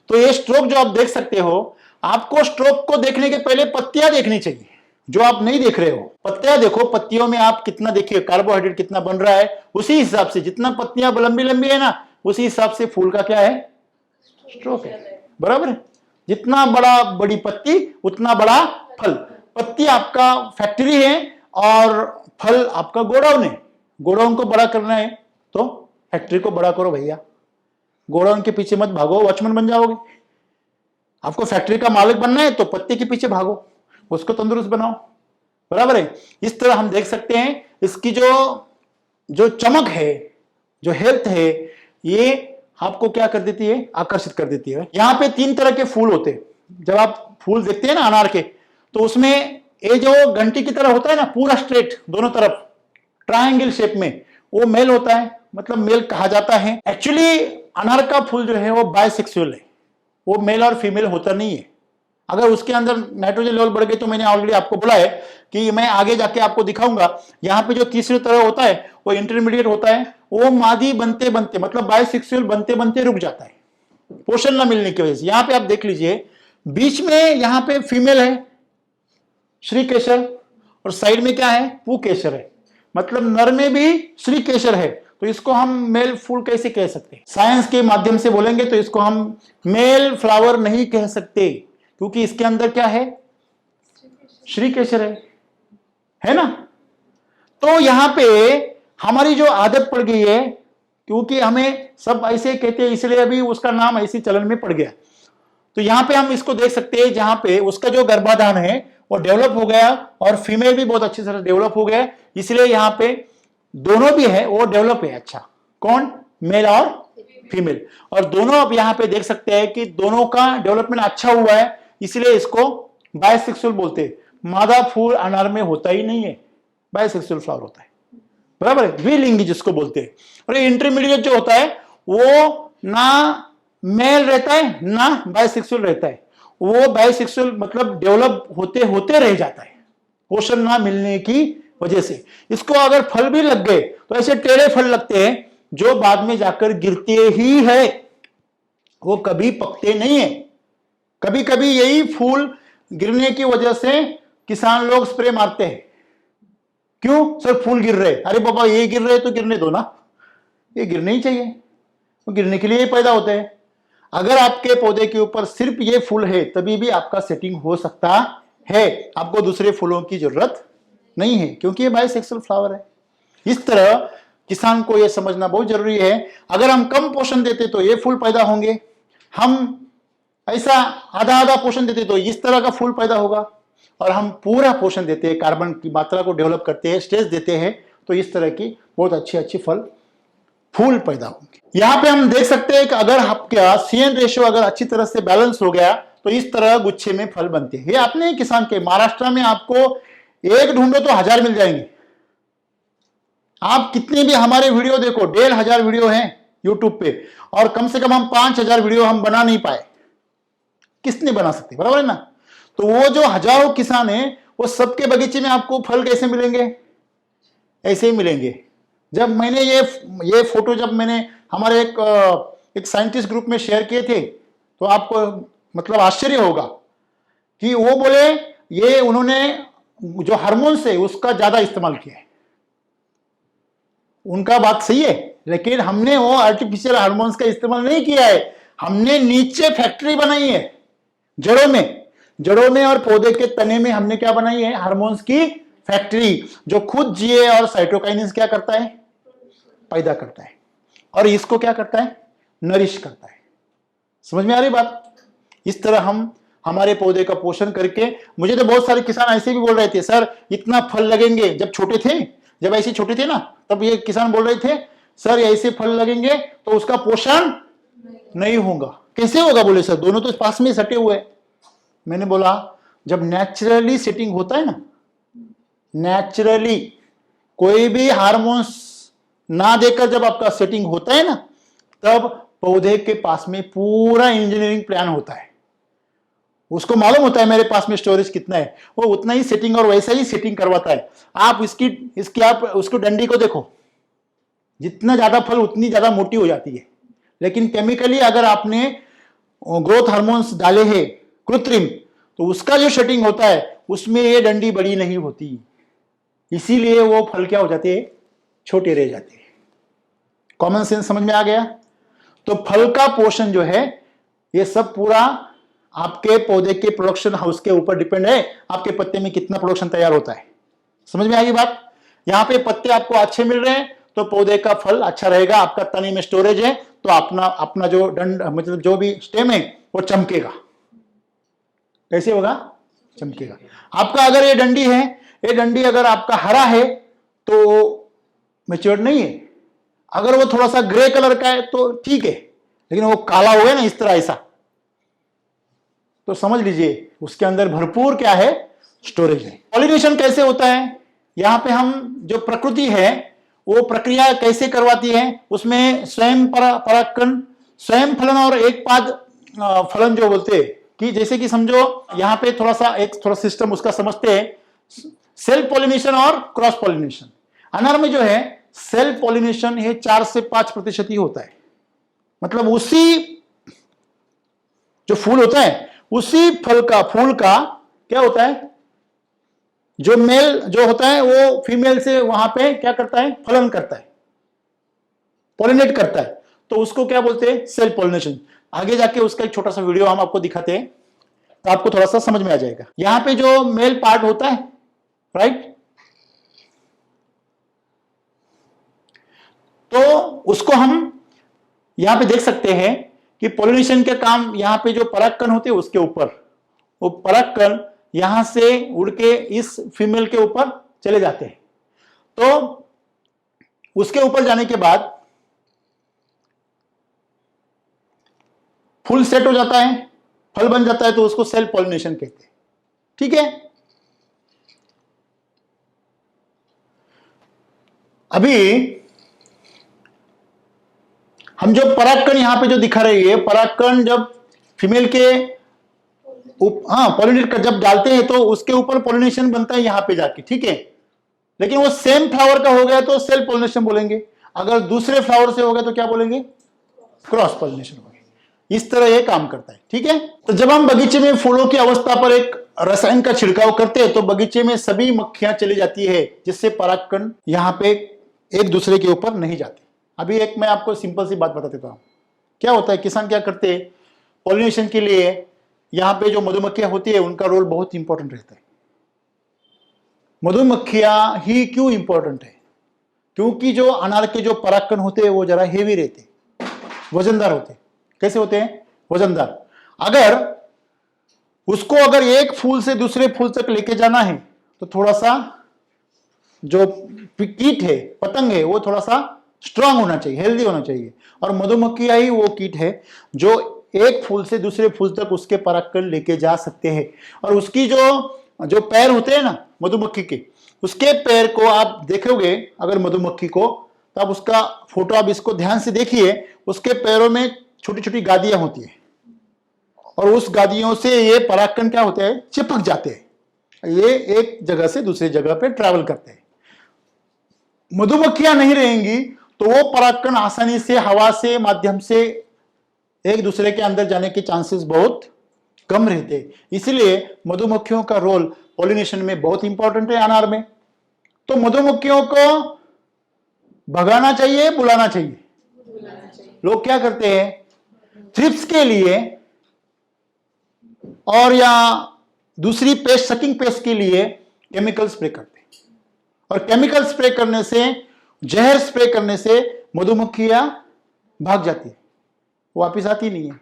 तो ये स्ट्रोक जो आप देख सकते हो, आपको स्ट्रोक को देखने के पहले पत्तियां देखनी चाहिए, जो आप नहीं देख रहे हो। पत्तियां देखो, पत्तियों में आप कितना देखिए कार्बोहाइड्रेट कितना बन रहा है, उसी हिसाब से जितना पत्तियां लंबी लंबी है ना, उसी हिसाब से फूल का क्या है, स्ट्रोक है, बराबर है। जितना बड़ी पत्ती उतना बड़ा फल। पत्ती आपका फैक्ट्री है और फल आपका गोडाउन है। गोडाउन को बड़ा करना है तो फैक्ट्री को बड़ा करो भैया, गोडाउन के पीछे मत भागो, वॉचमैन बन जाओगे। आपको फैक्ट्री का मालिक बनना है तो पत्ती के पीछे भागो, उसको तंदुरुस्त बनाओ, बराबर है। इस तरह हम देख सकते हैं इसकी जो चमक है, जो हेल्थ है, ये आपको क्या कर देती है, आकर्षित कर देती है। यहां पे 3 तरह के फूल होते हैं। जब आप फूल देखते हैं ना अनार के, तो उसमें ये जो घंटी की तरह होता है ना, पूरा स्ट्रेट दोनों तरफ ट्रायंगल शेप में, वो मेल होता है, मतलब मेल कहा जाता है। एक्चुअली अनार का फूल जो है वो बायसेक्सुअल है, वो मेल और फीमेल होता नहीं है। अगर उसके अंदर नाइट्रोजन लेवल बढ़ गए तो मैंने ऑलरेडी आपको बोला है कि मैं आगे जाके आपको दिखाऊंगा। यहां पे जो तीसरी तरह होता है वो इंटरमीडिएट होता है, वो मादी बनते बनते मतलब बायसेक्सुअल बनते बनते रुक जाता है, पोषण ना मिलने की वजह से। यहां पे आप देख लीजिए, बीच में यहां पे फीमेल है श्री केशर, और साइड में क्या है, पू केशर है, मतलब नर में भी श्री केशर है। तो इसको हम मेल फूल कैसे कह सकते हैं? साइंस के माध्यम से बोलेंगे तो इसको हम मेल फ्लावर नहीं कह सकते, क्योंकि इसके अंदर क्या है, श्री केशर है ना। तो यहां पे हमारी जो आदत पड़ गई है, क्योंकि हमें सब ऐसे कहते हैं इसलिए अभी उसका नाम ऐसे चलन में पड़ गया। तो यहां पे हम इसको देख सकते हैं, जहां पे उसका जो गर्भाधान है वो डेवलप हो गया और फीमेल भी बहुत अच्छी तरह डेवलप हो गया, इसलिए यहां पे दोनों भी है वो डेवलप है अच्छा। कौन, मेल और फीमेल, और दोनों आप यहां पे देख सकते हैं कि दोनों का डेवलपमेंट अच्छा हुआ है, इसलिए इसको बायसेक्सुअल बोलते हैं। मादा फूल अनार में होता ही नहीं है, बायसेक्सुअल फ्लावर होता है, बराबर है, द्विलिंगी जिसको बोलते हैं। और ये इंटरमीडिएट जो होता है वो ना मेल रहता है ना बायसेक्सुअल रहता है, वो बायसेक्सुअल मतलब डेवलप होते होते रह जाता है, पोषण ना मिलने की वजह से। इसको अगर फल भी लग गए तो ऐसे टेढ़े फल लगते हैं जो बाद में जाकर गिरते ही है, वो कभी पकते नहीं है। कभी कभी यही फूल गिरने की वजह से किसान लोग स्प्रे मारते हैं, क्यों सर फूल गिर रहे, अरे बाबा ये गिर रहे तो गिरने दो ना, ये गिरने ही चाहिए, वो गिरने के लिए ही पैदा होते हैं। अगर आपके पौधे के ऊपर सिर्फ ये फूल है तभी भी आपका सेटिंग हो सकता है, आपको दूसरे फूलों की जरूरत नहीं है, क्योंकि ये बायसेक्सुअल फ्लावर है। इस तरह किसान को यह समझना बहुत जरूरी है, अगर हम कम पोषण देते तो ये फूल पैदा होंगे, हम ऐसा आधा आधा पोषण देते तो इस तरह का फूल पैदा होगा, और हम पूरा पोषण देते हैं, कार्बन की मात्रा को डेवलप करते हैं, स्ट्रेस देते हैं, तो इस तरह की बहुत अच्छी अच्छी फूल पैदा होंगे। यहां पे हम देख सकते हैं कि अगर आपका CN रेशियो अगर अच्छी तरह से बैलेंस हो गया तो इस तरह गुच्छे में फल बनते हैं। ये अपने किसान के, महाराष्ट्र में आपको एक ढूंढो तो 1000 मिल जाएंगे, आप कितने भी हमारे वीडियो देखो, 1,500 वीडियो हैं यूट्यूब पे, और कम से कम हम 5,000 वीडियो हम बना नहीं पाए। किसने बना सकते, बराबर है ना। तो वो जो हजारों किसान हैं, वो सबके बगीचे में आपको फल कैसे मिलेंगे, ऐसे ही मिलेंगे। जब मैंने ये फोटो जब मैंने हमारे एक साइंटिस्ट ग्रुप में शेयर किए थे, तो आपको मतलब आश्चर्य होगा कि वो बोले ये उन्होंने जो हार्मोन्स है उसका ज्यादा इस्तेमाल किया है। उनका बात सही है, लेकिन हमने वो आर्टिफिशियल हार्मोन्स का इस्तेमाल नहीं किया है। हमने नीचे फैक्ट्री बनाई है, जड़ों में और पौधे के तने में हमने क्या बनाई है, हार्मोन्स की फैक्ट्री, जो खुद जिए और साइटोकाइनेस क्या करता है, पैदा करता है, और इसको क्या करता है, नरिश करता है। समझ में आ रही बात। इस तरह हम हमारे पौधे का पोषण करके, मुझे तो बहुत सारे किसान ऐसे भी बोल रहे थे, सर इतना फल लगेंगे, जब छोटे थे, जब ऐसे छोटे थे ना, तब ये किसान बोल रहे थे सर ऐसे फल लगेंगे तो उसका पोषण नहीं होगा। कैसे होगा, बोले सर दोनों तो पास में सटे हुए। मैंने बोला जब नेचुरली सेटिंग होता है ना, नेचुरली कोई भी हार्मोन्स ना देकर जब आपका सेटिंग होता है ना, तब पौधे के पास में पूरा इंजीनियरिंग प्लान होता है। उसको मालूम होता है मेरे पास में स्टोरेज कितना है, वो उतना ही सेटिंग और वैसा ही सेटिंग करवाता है। आप इसकी आप उसको डंडी को देखो, जितना ज्यादा फल उतनी ज्यादा मोटी हो जाती है। लेकिन केमिकली अगर आपने ग्रोथ हार्मोन्स डाले हैं कृत्रिम, तो उसका जो सेटिंग होता है उसमें ये डंडी बड़ी नहीं होती, इसीलिए वो फल क्या हो जाते हैं, छोटे रह जाते हैं। कॉमन सेंस समझ में आ गया। तो फल का पोषण जो है ये सब पूरा आपके पौधे के प्रोडक्शन हाउस के ऊपर डिपेंड है, आपके पत्ते में कितना प्रोडक्शन तैयार होता है। समझ में आ गई बात। यहां पे पत्ते आपको अच्छे मिल रहे हैं तो पौधे का फल अच्छा रहेगा, आपका तने में स्टोरेज है तो अपना जो डंड मतलब जो भी स्टेम है वो चमकेगा। कैसे होगा, चमकेगा। आपका अगर ये डंडी है, ये डंडी अगर आपका हरा है तो मैच्योर नहीं है, अगर वो थोड़ा सा ग्रे कलर का है तो ठीक है, लेकिन वो काला हो गया ना इस तरह ऐसा, तो समझ लीजिए उसके अंदर भरपूर क्या है, स्टोरेज है। पॉलिनेशन कैसे होता है, यहां पे हम जो प्रकृति है वो प्रक्रिया कैसे करवाती है, उसमें स्वयं परागकण, स्वयं फलन और एक पाद फलन जो बोलते हैं, कि जैसे कि समझो यहां पे थोड़ा सिस्टम उसका समझते हैं। सेल्फ पॉलिनेशन और क्रॉस पॉलिनेशन। अनार में जो है सेल्फ पॉलिनेशन ये 4 से 5% ही होता है, मतलब उसी जो फूल होता है उसी फूल का क्या होता है, जो मेल जो होता है वो फीमेल से वहां पे क्या करता है, फलन करता है, पॉलिनेट करता है, तो उसको क्या बोलते हैं, सेल्फ पॉलिनेशन। आगे जाके उसका एक छोटा सा वीडियो हम आपको दिखाते हैं तो आपको थोड़ा सा समझ में आ जाएगा। यहां पे जो मेल पार्ट होता है, राइट, तो उसको हम यहां पे देख सकते हैं कि पॉलिनेशन के काम यहां पे जो परागकण होते हैं उसके ऊपर, वो परागकण यहां से उड़ के इस फीमेल के ऊपर चले जाते हैं। तो उसके ऊपर जाने के बाद फूल सेट हो जाता है, फल बन जाता है, तो उसको सेल्फ पॉलिनेशन कहते हैं। ठीक है, अभी हम जो परागकण यहां पे जो दिखा रही है, परागकण जब फीमेल के पॉलिनेट जब डालते हैं तो उसके ऊपर पॉलिनेशन बनता है यहां पे जाके, ठीक है। लेकिन वो सेम फ्लावर का हो गया तो सेल्फ पॉलिनेशन बोलेंगे, अगर दूसरे फ्लावर से हो गया तो क्या बोलेंगे, क्रॉस पॉलिनेशन हो गया। इस तरह ये काम करता है, ठीक है। तो जब हम बगीचे में फूलों की अवस्था पर एक रसायन का छिड़काव करते हैं तो बगीचे में सभी मक्खियां चली जाती है, जिससे परागकण यहां पे एक दूसरे के ऊपर नहीं जाते। अभी एक मैं आपको सिंपल सी बात बता देता हूं। क्या होता है, किसान क्या करते हैं, पॉलिनेशन के लिए यहां पे जो मधुमक्खियां होती है उनका रोल बहुत इंपॉर्टेंट रहता है। मधुमक्खियां ही क्यों इंपॉर्टेंट है, क्योंकि जो अनार के जो परागकण होते हैं वो जरा हेवी रहते, वजनदार होते। कैसे होते हैं, वजनदार। अगर उसको अगर एक फूल से दूसरे फूल तक लेके जाना है तो थोड़ा सा जो कीट है, पतंग है, वो थोड़ा सा स्ट्रांग होना चाहिए, हेल्दी होना चाहिए। और मधुमक्खियां ही वो कीट है जो एक फूल से दूसरे फूल तक उसके परागकण लेके जा सकते हैं। और उसकी जो पैर होते हैं ना मधुमक्खी के, उसके पैर को आप देखोगे अगर मधुमक्खी को, तो आप उसका फोटो आप इसको ध्यान से देखिए, उसके पैरों में छोटी छोटी गादियां होती है और उस गादियों से ये परागकण क्या होते हैं, चिपक जाते हैं, ये एक जगह से दूसरी जगह पे ट्रैवल करते हैं। मधुमक्खियां नहीं रहेंगी तो वो परागकण आसानी से हवा से माध्यम से एक दूसरे के अंदर जाने के चांसेस बहुत कम रहते हैं। इसलिए मधुमक्खियों का रोल पॉलिनेशन में बहुत इंपॉर्टेंट है अनार में। तो मधुमक्खियों को भगाना चाहिए, बुलाना चाहिए? लोग क्या करते हैं, थ्रिप्स के लिए और या दूसरी पेस्ट, सकिंग पेस्ट के लिए केमिकल स्प्रे करते हैं, और केमिकल स्प्रे करने से, जहर स्प्रे करने से मधुमक्खियां भाग जाती है, वापिस आती नहीं है।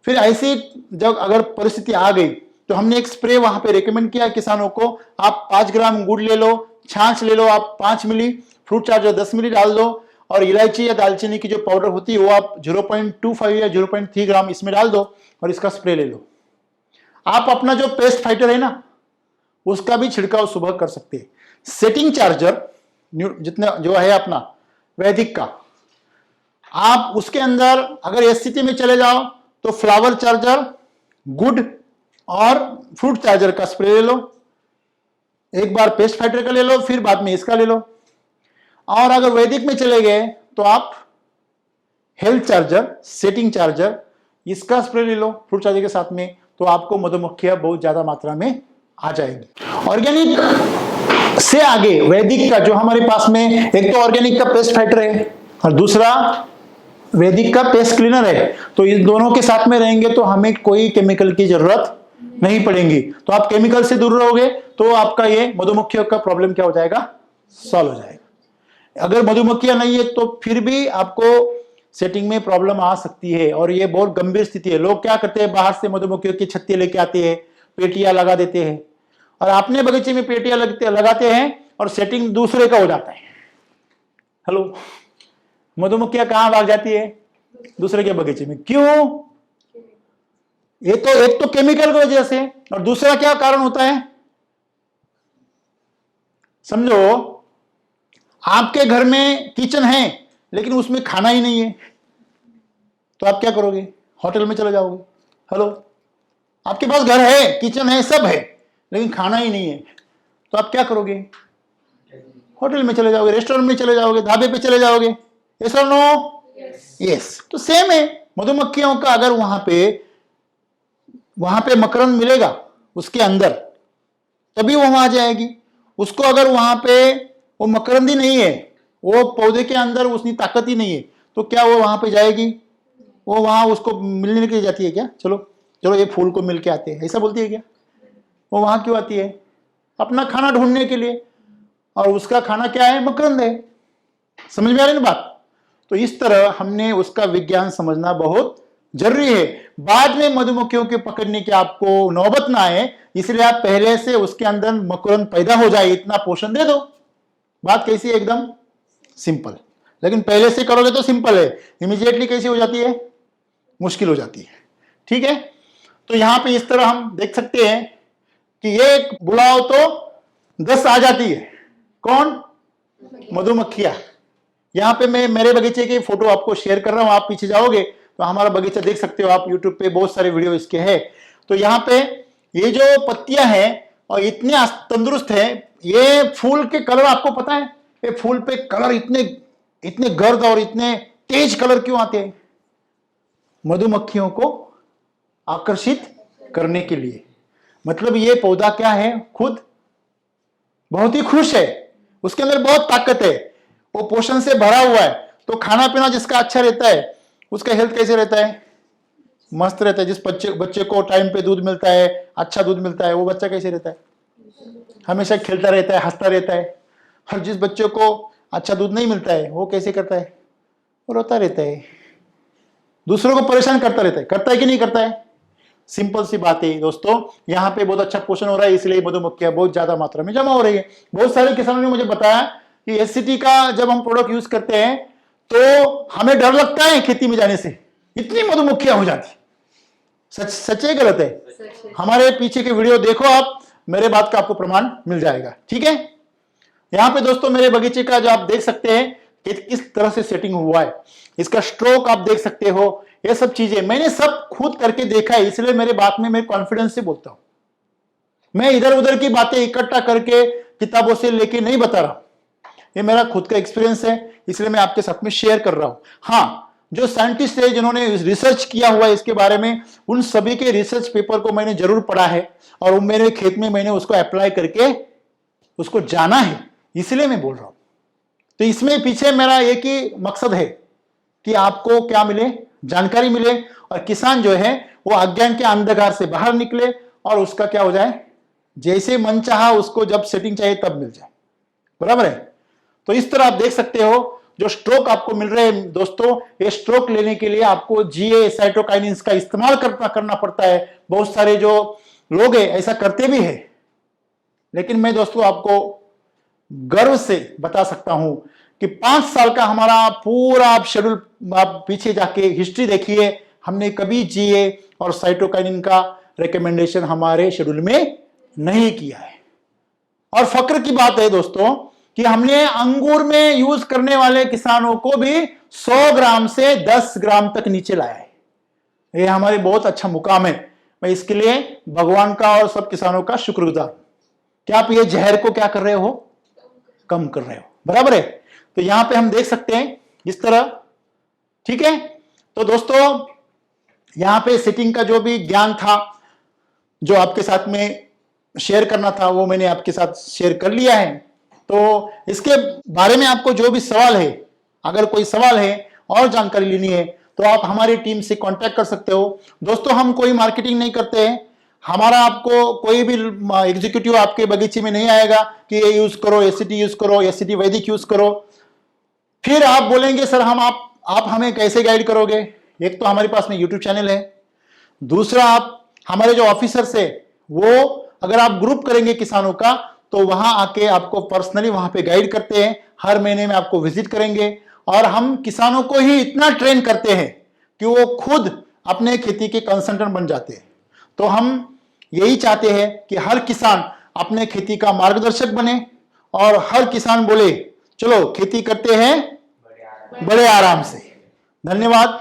फिर ऐसी जब अगर परिस्थिति आ गई तो हमने एक स्प्रे वहां पे रेकमेंड किया किसानों को, आप 5 ग्राम गुड़ ले लो, छाछ ले लो आप 5 मिली, फ्रूट चार्जर 10 मिली डाल दो, और इलायची या दालचीनी की जो पाउडर होती है वो आप 0.25 या 0.3 ग्राम इसमें डाल दो और इसका स्प्रे ले लो। आप अपना जो पेस्ट फाइटर है ना, उसका भी छिड़काव सुबह कर सकते हैं। सेटिंग चार्जर जितना जो है अपना वैदिक का, आप उसके अंदर अगर इस स्थिति में चले जाओ तो फ्लावर चार्जर, गुड और फ्रूट चार्जर का स्प्रे ले लो, एक बार पेस्ट फाइटर का ले लो, फिर बाद में इसका ले लो। और अगर वैदिक में चले गए तो आप हेल्थ चार्जर, सेटिंग चार्जर, इसका स्प्रे ले लो फ्रूट चार्जर के साथ में, तो आपको मधुमक्खियां बहुत ज्यादा मात्रा में आ जाएंगी। ऑर्गेनिक से आगे वैदिक का जो हमारे पास में, एक तो ऑर्गेनिक का पेस्ट फाइटर है और दूसरा वैदिक का पेस्ट क्लीनर है, तो इस दोनों के साथ में रहेंगे तो हमें कोई केमिकल की जरूरत नहीं पड़ेगी। तो आप केमिकल से दूर रहोगे तो आपका ये मधुमक्खियों का प्रॉब्लम क्या हो जाएगा, सॉल्व हो जाएगा। अगर मधुमक्खियां नहीं है तो फिर भी आपको सेटिंग में प्रॉब्लम आ सकती है और ये बहुत गंभीर स्थिति है। लोग क्या करते हैं, बाहर से मधुमक्खियों की छत्ती लेके आते हैं, पेटियां लगा देते हैं, और अपने बगीचे में पेटियां लगाते हैं और सेटिंग दूसरे का हो जाता है। हेलो, मधुमक्खियां कहां भाग जाती है, दूसरे के बगीचे में। क्यों? ये तो एक तो केमिकल की वजह से, और दूसरा क्या कारण होता है, समझो आपके घर में किचन है लेकिन उसमें खाना ही नहीं है, तो आप क्या करोगे, होटल में चले जाओगे। हेलो, आपके पास घर है, किचन है, सब है, लेकिन खाना ही नहीं है, तो आप क्या करोगे, होटल में चले जाओगे, रेस्टोरेंट में चले जाओगे, ढाबे पे चले जाओगे। यस और नो? यस। तो सेम है मधुमक्खियों का, अगर वहां पे मकरंद मिलेगा उसके अंदर, तभी वो वहां आ जाएगी। उसको अगर वहां पे वो मकरंद ही नहीं है, वो पौधे के अंदर उसकी ताकत ही नहीं है, तो क्या वो वहां पे जाएगी, वो वहां उसको मिलने के लिए जाती है क्या, चलो चलो ये फूल को मिल के आते हैं, ऐसा बोलती है क्या? वो वहां क्यों आती है, अपना खाना ढूंढने के लिए, और उसका खाना क्या है, मकरंद है। समझ में आ रही ना बात? तो इस तरह हमने उसका विज्ञान समझना बहुत जरूरी है। बाद में मधुमक्खियों के पकड़ने की आपको नौबत ना आए, इसलिए आप पहले से उसके अंदर मकरंद पैदा हो जाए इतना पोषण दे दो। बात कैसी है, एकदम सिंपल। लेकिन पहले से करोगे तो सिंपल है, इमीडिएटली कैसी हो जाती है, मुश्किल हो जाती है। ठीक है, तो यहां पे इस तरह हम देख सकते हैं कि ये बुलाओ तो 10 आ जाती है। कौन? मधुमक्खियां। यहां पे मैं मेरे बगीचे की फोटो आपको शेयर कर रहा हूं, आप पीछे जाओगे तो हमारा बगीचा देख सकते हो आप, यूट्यूब पे बहुत सारे वीडियो इसके हैं। तो यहाँ पे ये जो पत्तियां हैं और इतने तंदुरुस्त है, ये फूल के कलर आपको पता है, ये फूल पे कलर इतने गर्द और इतने तेज कलर क्यों आते हैं? मधुमक्खियों को आकर्षित करने के लिए। मतलब ये पौधा क्या है, खुद बहुत ही खुश है, उसके अंदर बहुत ताकत है, वो पोषण से भरा हुआ है, तो खाना पीना जिसका अच्छा रहता है उसका हेल्थ कैसे रहता है, मस्त रहता है। जिस बच्चे को टाइम पे दूध मिलता है, अच्छा दूध मिलता है, वो बच्चा कैसे रहता है, हमेशा खेलता रहता है, हंसता रहता है। और जिस बच्चे को अच्छा दूध नहीं मिलता है वो कैसे करता है, वो रोता रहता है, दूसरों को परेशान करता है कि नहीं करता है। सिंपल सी बात है दोस्तों, यहाँ पे बहुत अच्छा पोषण हो रहा है, इसलिए मधुमक्खियां बहुत ज्यादा मात्रा में जमा हो रही है। बहुत सारे किसानों ने मुझे बताया कि एससीटी का जब हम प्रोडक्ट यूज करते हैं तो हमें डर लगता है खेती में जाने से, इतनी मधुमक्खियां हो जाती। सच है गलत है? हमारे पीछे के वीडियो देखो आप, मेरे बात का आपको प्रमाण मिल जाएगा। ठीक है। यहां पे दोस्तों मेरे बगीचे का जो आप देख सकते हैं कि किस तरह से सेटिंग हुआ है, इसका स्ट्रोक आप देख सकते हो, ये सब चीजें मैंने सब खुद करके देखा है, इसलिए मेरे बात में मैं कॉन्फिडेंस से बोलता हूं। मैं इधर उधर की बातें इकट्ठा करके किताबों से लेके नहीं बता रहा, ये मेरा खुद का एक्सपीरियंस है, इसलिए मैं आपके साथ में शेयर कर रहा हूं। हाँ, जो साइंटिस्ट है जिन्होंने रिसर्च किया हुआ है इसके बारे में, उन सभी के रिसर्च पेपर को मैंने जरूर पढ़ा है और मेरे खेत में मैंने उसको अप्लाई करके उसको जाना है, इसलिए मैं बोल रहा हूं। तो इसमें पीछे मेरा एक ही मकसद है कि आपको क्या मिले, जानकारी मिले, और किसान जो है वो अज्ञान के अंधकार से बाहर निकले और उसका क्या हो जाए, जैसे मन चाहा उसको जब सेटिंग चाहिए तब मिल जाए। बराबर है। तो इस तरह आप देख सकते हो जो स्ट्रोक आपको मिल रहे हैं दोस्तों, ये स्ट्रोक लेने के लिए आपको जीए साइटोकाइनिन्स का इस्तेमाल करना पड़ता है। बहुत सारे जो लोग हैं ऐसा करते भी है, लेकिन मैं दोस्तों आपको गर्व से बता सकता हूं कि 5 साल का हमारा पूरा आप शेड्यूल, आप पीछे जाके हिस्ट्री देखिए, हमने कभी जीए और साइटोकाइनिन का रिकमेंडेशन हमारे शेड्यूल में नहीं किया है। और फक्र की बात है दोस्तों कि हमने अंगूर में यूज करने वाले किसानों को भी 100 ग्राम से 10 ग्राम तक नीचे लाया है। ये हमारे बहुत अच्छा मुकाम है, मैं इसके लिए भगवान का और सब किसानों का शुक्रगुजार। क्या आप ये जहर को क्या कर रहे हो, कम कर रहे हो। बराबर है। तो यहां पे हम देख सकते हैं इस तरह, ठीक है। तो दोस्तों यहां पे सेटिंग का जो भी ज्ञान था जो आपके साथ में शेयर करना था वो मैंने आपके साथ शेयर कर लिया है। तो इसके बारे में आपको जो भी सवाल है, अगर कोई सवाल है और जानकारी लेनी है तो आप हमारी टीम से कांटेक्ट कर सकते हो। दोस्तों हम कोई मार्केटिंग नहीं करते हैं, हमारा आपको कोई भी एग्जीक्यूटिव आपके बगीचे में नहीं आएगा कि ये यूज करो, एससीटी यूज करो, एससीटी वैदिक यूज करो, फिर आप बोलेंगे सर हम आप हमें कैसे गाइड करोगे। एक तो हमारे पास में यूट्यूब चैनल है, दूसरा आप हमारे जो ऑफिसर्स है वो अगर आप ग्रुप करेंगे किसानों का तो वहां आके आपको पर्सनली वहां पे गाइड करते हैं, हर महीने में आपको विजिट करेंगे, और हम किसानों को ही इतना ट्रेन करते हैं कि वो खुद अपने खेती के कंसल्टेंट बन जाते हैं। तो हम यही चाहते हैं कि हर किसान अपने खेती का मार्गदर्शक बने और हर किसान बोले चलो खेती करते हैं बड़े आराम से। धन्यवाद।